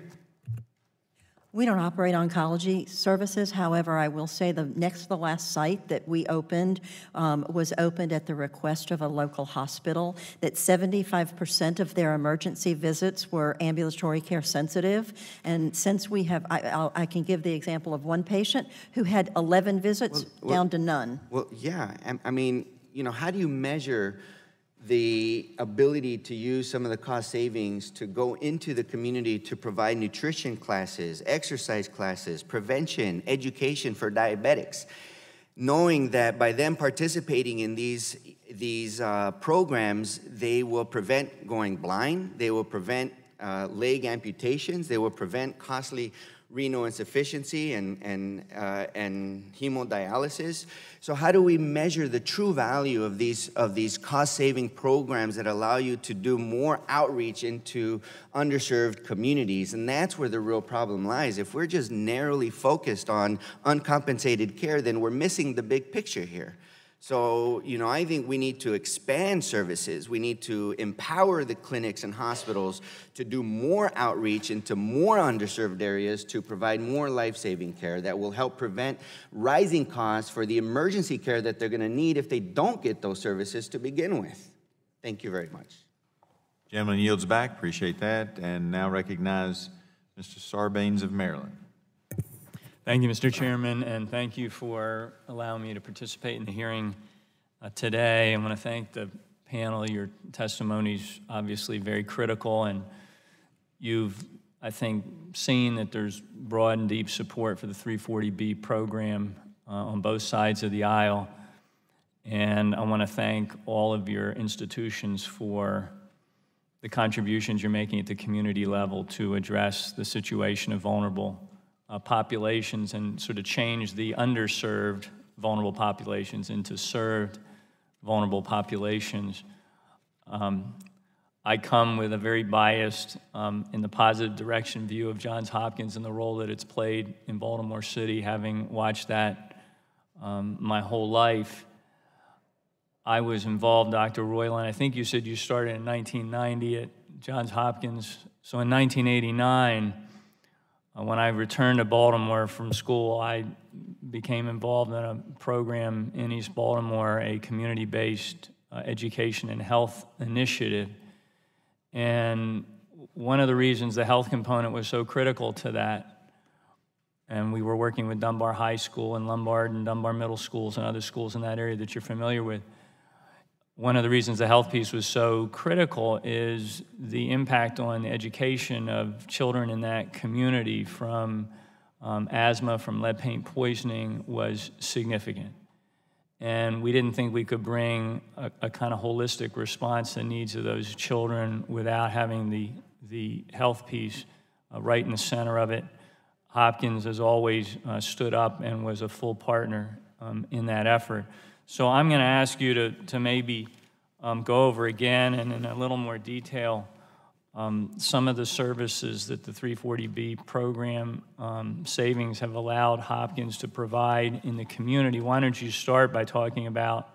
We don't operate oncology services. However, I will say the next to the last site that we opened was opened at the request of a local hospital, that 75% of their emergency visits were ambulatory care sensitive. And since we have, I can give the example of one patient who had 11 visits down to none. Well, yeah, I mean, you know, how do you measure the ability to use some of the cost savings to go into the community to provide nutrition classes, exercise classes, prevention, education for diabetics, knowing that by them participating in these programs, they will prevent going blind, they will prevent leg amputations, they will prevent costly renal insufficiency and hemodialysis. So how do we measure the true value of these cost-saving programs that allow you to do more outreach into underserved communities? And that's where the real problem lies. If we're just narrowly focused on uncompensated care, then we're missing the big picture here. So, you know, I think we need to expand services. We need to empower the clinics and hospitals to do more outreach into more underserved areas to provide more life-saving care that will help prevent rising costs for the emergency care that they're going to need if they don't get those services to begin with. Thank you very much. Gentleman yields back. Appreciate that. And now recognize Mr. Sarbanes of Maryland. Thank you, Mr. Chairman, and thank you for allowing me to participate in the hearing today. I want to thank the panel. Your testimony's obviously very critical, and you've, I think, seen that there's broad and deep support for the 340B program on both sides of the aisle. And I want to thank all of your institutions for the contributions you're making at the community level to address the situation of vulnerable populations and sort of change the underserved vulnerable populations into served vulnerable populations. I come with a very biased, in the positive direction view of Johns Hopkins and the role that it's played in Baltimore City, having watched that my whole life. I was involved, Dr. Royland, I think you said you started in 1990 at Johns Hopkins. So in 1989, when I returned to Baltimore from school, I became involved in a program in East Baltimore, a community-based education and health initiative. And one of the reasons the health component was so critical to that, and we were working with Dunbar High School and Lombard and Dunbar Middle Schools and other schools in that area that you're familiar with. One of the reasons the health piece was so critical is the impact on the education of children in that community from asthma, from lead paint poisoning was significant. And we didn't think we could bring a kind of holistic response to the needs of those children without having the health piece right in the center of it. Hopkins has always stood up and was a full partner in that effort. So I'm going to ask you to maybe go over again and in a little more detail some of the services that the 340B program savings have allowed Hopkins to provide in the community. Why don't you start by talking about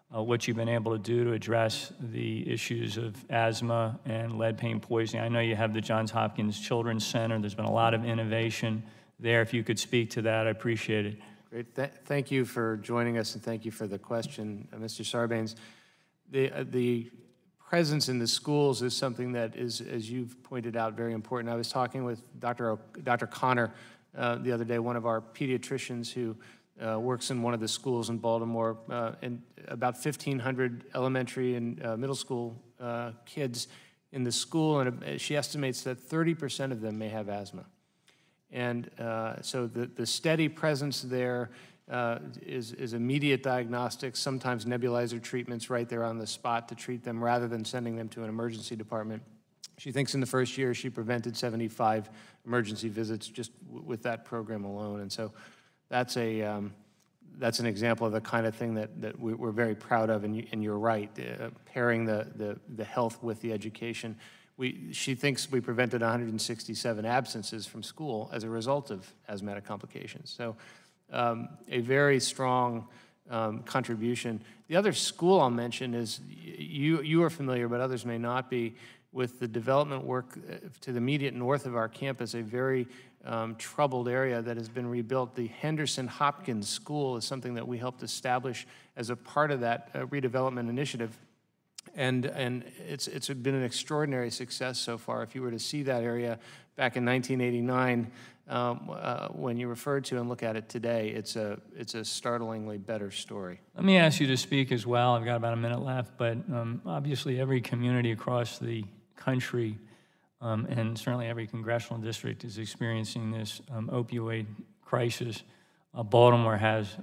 what you've been able to do to address the issues of asthma and lead paint poisoning. I know you have the Johns Hopkins Children's Center. There's been a lot of innovation there. If you could speak to that, I appreciate it. Great. Thank you for joining us, and thank you for the question, Mr. Sarbanes. The presence in the schools is something that is, as you've pointed out, very important. I was talking with Dr. Connor the other day, one of our pediatricians who works in one of the schools in Baltimore, and about 1,500 elementary and middle school kids in the school, and she estimates that 30% of them may have asthma. And so the steady presence there is immediate diagnostics, sometimes nebulizer treatments right there on the spot to treat them rather than sending them to an emergency department. She thinks in the first year she prevented 75 emergency visits just with that program alone. And so that's an example of the kind of thing that we're very proud of, and you're right, pairing the health with the education. She thinks we prevented 167 absences from school as a result of asthmatic complications. So a very strong contribution. The other school I'll mention is, you are familiar, but others may not be. with the development work to the immediate north of our campus, a very troubled area that has been rebuilt. The Henderson Hopkins School is something that we helped establish as a part of that redevelopment initiative. And it's been an extraordinary success so far. If you were to see that area back in 1989, when you referred to and look at it today, it's a startlingly better story. Let me ask you to speak as well. I've got about a minute left, but obviously every community across the country and certainly every congressional district is experiencing this opioid crisis. Baltimore has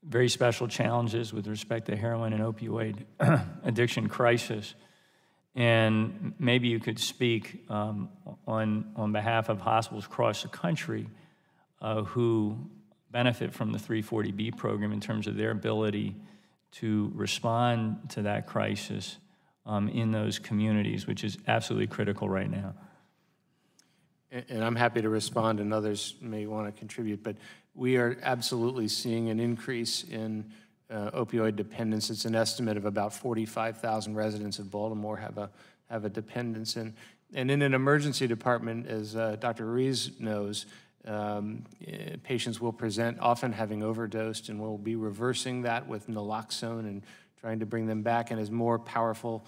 very special challenges with respect to heroin and opioid addiction crisis. And maybe you could speak on behalf of hospitals across the country who benefit from the 340B program in terms of their ability to respond to that crisis in those communities, which is absolutely critical right now. And I'm happy to respond, and others may want to contribute, but we are absolutely seeing an increase in opioid dependence. It's an estimate of about 45,000 residents of Baltimore have a dependence. And in an emergency department, as Dr. Ruiz knows, patients will present often having overdosed, and we'll be reversing that with naloxone and trying to bring them back. And as more powerful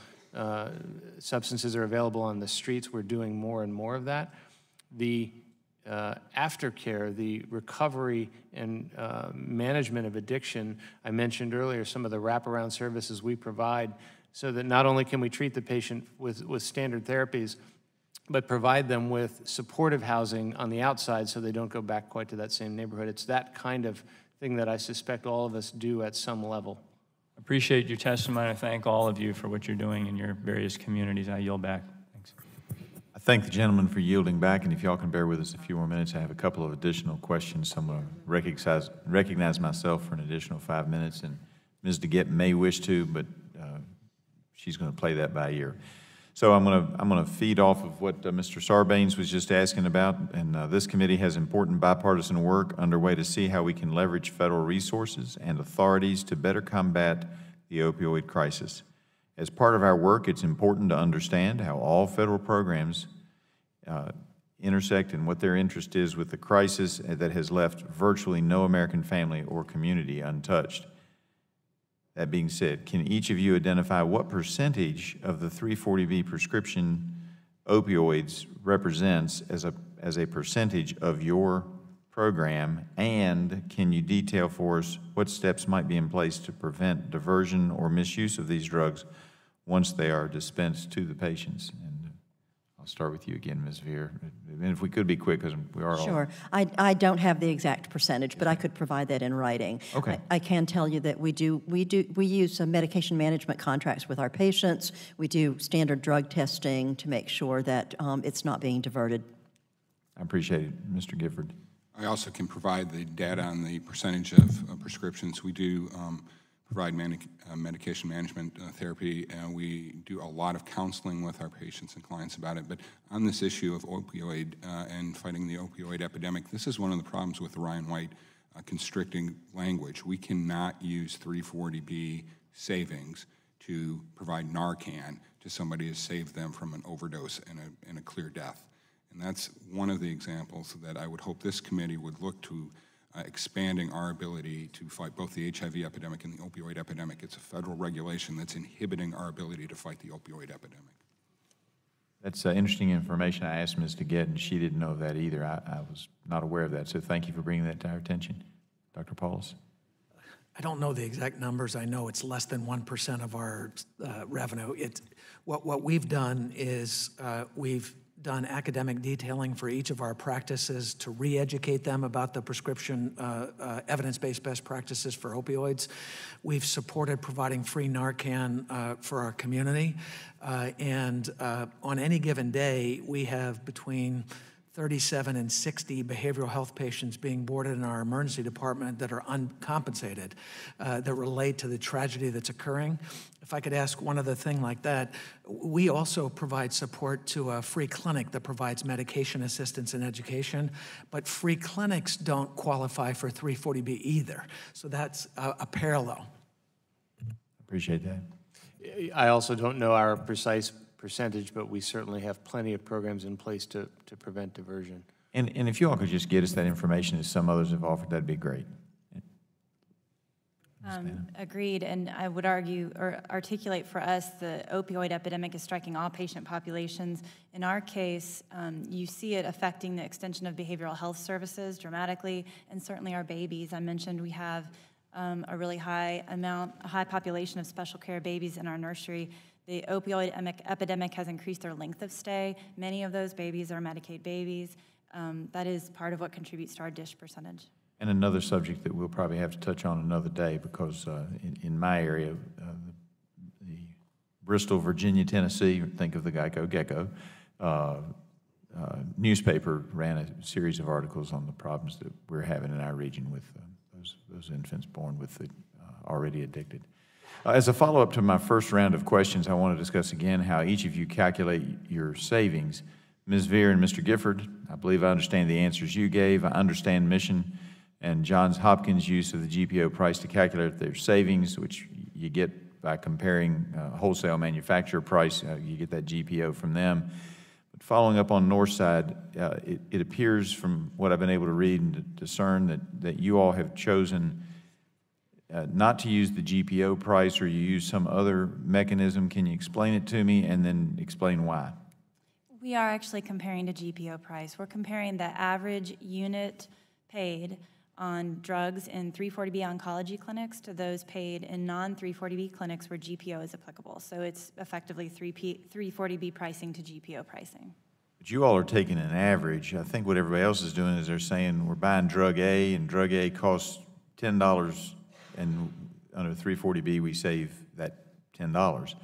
substances are available on the streets, we're doing more and more of that. The aftercare, the recovery and management of addiction, I mentioned earlier some of the wraparound services we provide so that not only can we treat the patient with standard therapies, but provide them with supportive housing on the outside so they don't go back quite to that same neighborhood. It's that kind of thing that I suspect all of us do at some level. Appreciate your testimony. I thank all of you for what you're doing in your various communities. I yield back. Thanks. I thank the gentleman for yielding back, and if y'all can bear with us a few more minutes, I have a couple of additional questions. I'm going to recognize myself for an additional 5 minutes, and Ms. DeGette may wish to, but she's going to play that by ear. So I'm going to feed off of what Mr. Sarbanes was just asking about, and this committee has important bipartisan work underway to see how we can leverage federal resources and authorities to better combat the opioid crisis. As part of our work, it's important to understand how all federal programs intersect and what their interest is with the crisis that has left virtually no American family or community untouched. That being said, can each of you identify what percentage of the 340B prescription opioids represents as a percentage of your program, and can you detail for us what steps might be in place to prevent diversion or misuse of these drugs once they are dispensed to the patients? And I'll start with you again, Ms. Veer. And if we could be quick, because we are all... Sure. I don't have the exact percentage, but I could provide that in writing. Okay. I can tell you that we use some medication management contracts with our patients. We do standard drug testing to make sure that it's not being diverted. I appreciate it. Mr. Gifford. I also can provide the data on the percentage of prescriptions. We do provide medication management therapy, and we do a lot of counseling with our patients and clients about it. But on this issue of opioid and fighting the opioid epidemic, this is one of the problems with the Ryan White constricting language. We cannot use 340B savings to provide Narcan to somebody to save them from an overdose and a clear death. And that's one of the examples that I would hope this committee would look to expanding our ability to fight both the HIV epidemic and the opioid epidemic. It's a federal regulation that's inhibiting our ability to fight the opioid epidemic. That's interesting information. I asked Ms. DeGette, and she didn't know that either. I was not aware of that, so thank you for bringing that to our attention. Dr. Paulus? I don't know the exact numbers. I know it's less than 1% of our revenue. What we've done is we've done academic detailing for each of our practices to re-educate them about the prescription evidence-based best practices for opioids. We've supported providing free Narcan for our community. And on any given day, we have between 37 and 60 behavioral health patients being boarded in our emergency department that are uncompensated, that relate to the tragedy that's occurring. If I could ask one other thing like that, we also provide support to a free clinic that provides medication assistance and education, but free clinics don't qualify for 340B either. So that's a parallel. Appreciate that. I also don't know our precise percentage, but we certainly have plenty of programs in place to prevent diversion. And if you all could just get us that information as some others have offered, that'd be great. Agreed, and I would argue or articulate for us the opioid epidemic is striking all patient populations. In our case, you see it affecting the extension of behavioral health services dramatically, and certainly our babies. I mentioned we have a really high population of special care babies in our nursery. The opioid epidemic has increased their length of stay. Many of those babies are Medicaid babies. That is part of what contributes to our DISH percentage. And another subject that we'll probably have to touch on another day, because in my area, the Bristol, Virginia, Tennessee, think of the Geico Gecko, newspaper ran a series of articles on the problems that we're having in our region with those infants born with the already addicted. As a follow-up to my first round of questions, I want to discuss again how each of you calculate your savings. Ms. Veer and Mr. Gifford, I believe I understand the answers you gave. I understand Mission and Johns Hopkins' use of the GPO price to calculate their savings, which you get by comparing wholesale manufacturer price. You get that GPO from them. But following up on Northside, it appears from what I've been able to read and discern that you all have chosen not to use the GPO price, or you use some other mechanism. Can you explain it to me and then explain why? We are actually comparing to GPO price. We're comparing the average unit paid on drugs in 340B oncology clinics to those paid in non-340B clinics where GPO is applicable. So it's effectively 340B pricing to GPO pricing. But you all are taking an average. I think what everybody else is doing is they're saying we're buying drug A, and drug A costs $10, and under 340B we save that $10.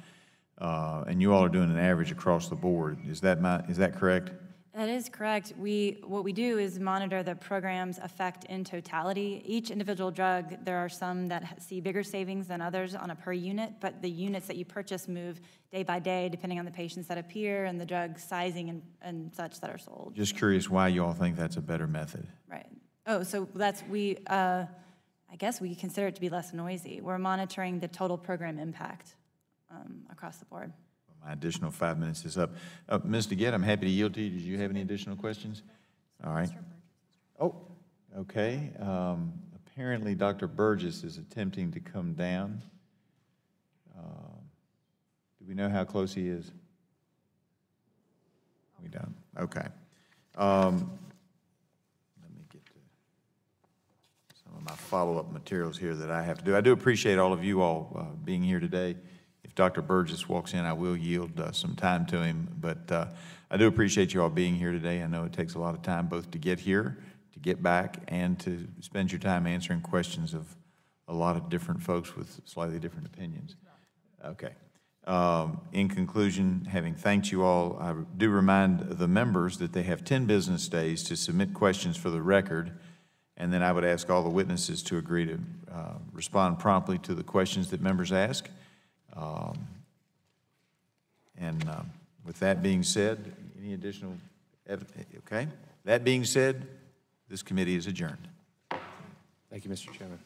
And you all are doing an average across the board. Is that correct? That is correct. What we do is monitor the program's effect in totality. Each individual drug, there are some that see bigger savings than others on a per unit, but the units that you purchase move day by day depending on the patients that appear and the drug sizing and such that are sold. Just curious why you all think that's a better method. Right. Oh, so I guess we consider it to be less noisy. We're monitoring the total program impact across the board. My additional 5 minutes is up. Ms. DeGette, I'm happy to yield to you. Did you have any additional questions? All right. Oh, okay. Apparently, Dr. Burgess is attempting to come down. Do we know how close he is? We don't. Okay. Let me get to some of my follow-up materials here that I have to do. I do appreciate all of you all being here today. If Dr. Burgess walks in, I will yield some time to him, but I do appreciate you all being here today. I know it takes a lot of time both to get here, to get back, and to spend your time answering questions of a lot of different folks with slightly different opinions. Okay. In conclusion, having thanked you all, I do remind the members that they have 10 business days to submit questions for the record, and then I would ask all the witnesses to agree to respond promptly to the questions that members ask. With that being said, any additional evidence? Okay. That being said, this committee is adjourned. Thank you, Mr. Chairman.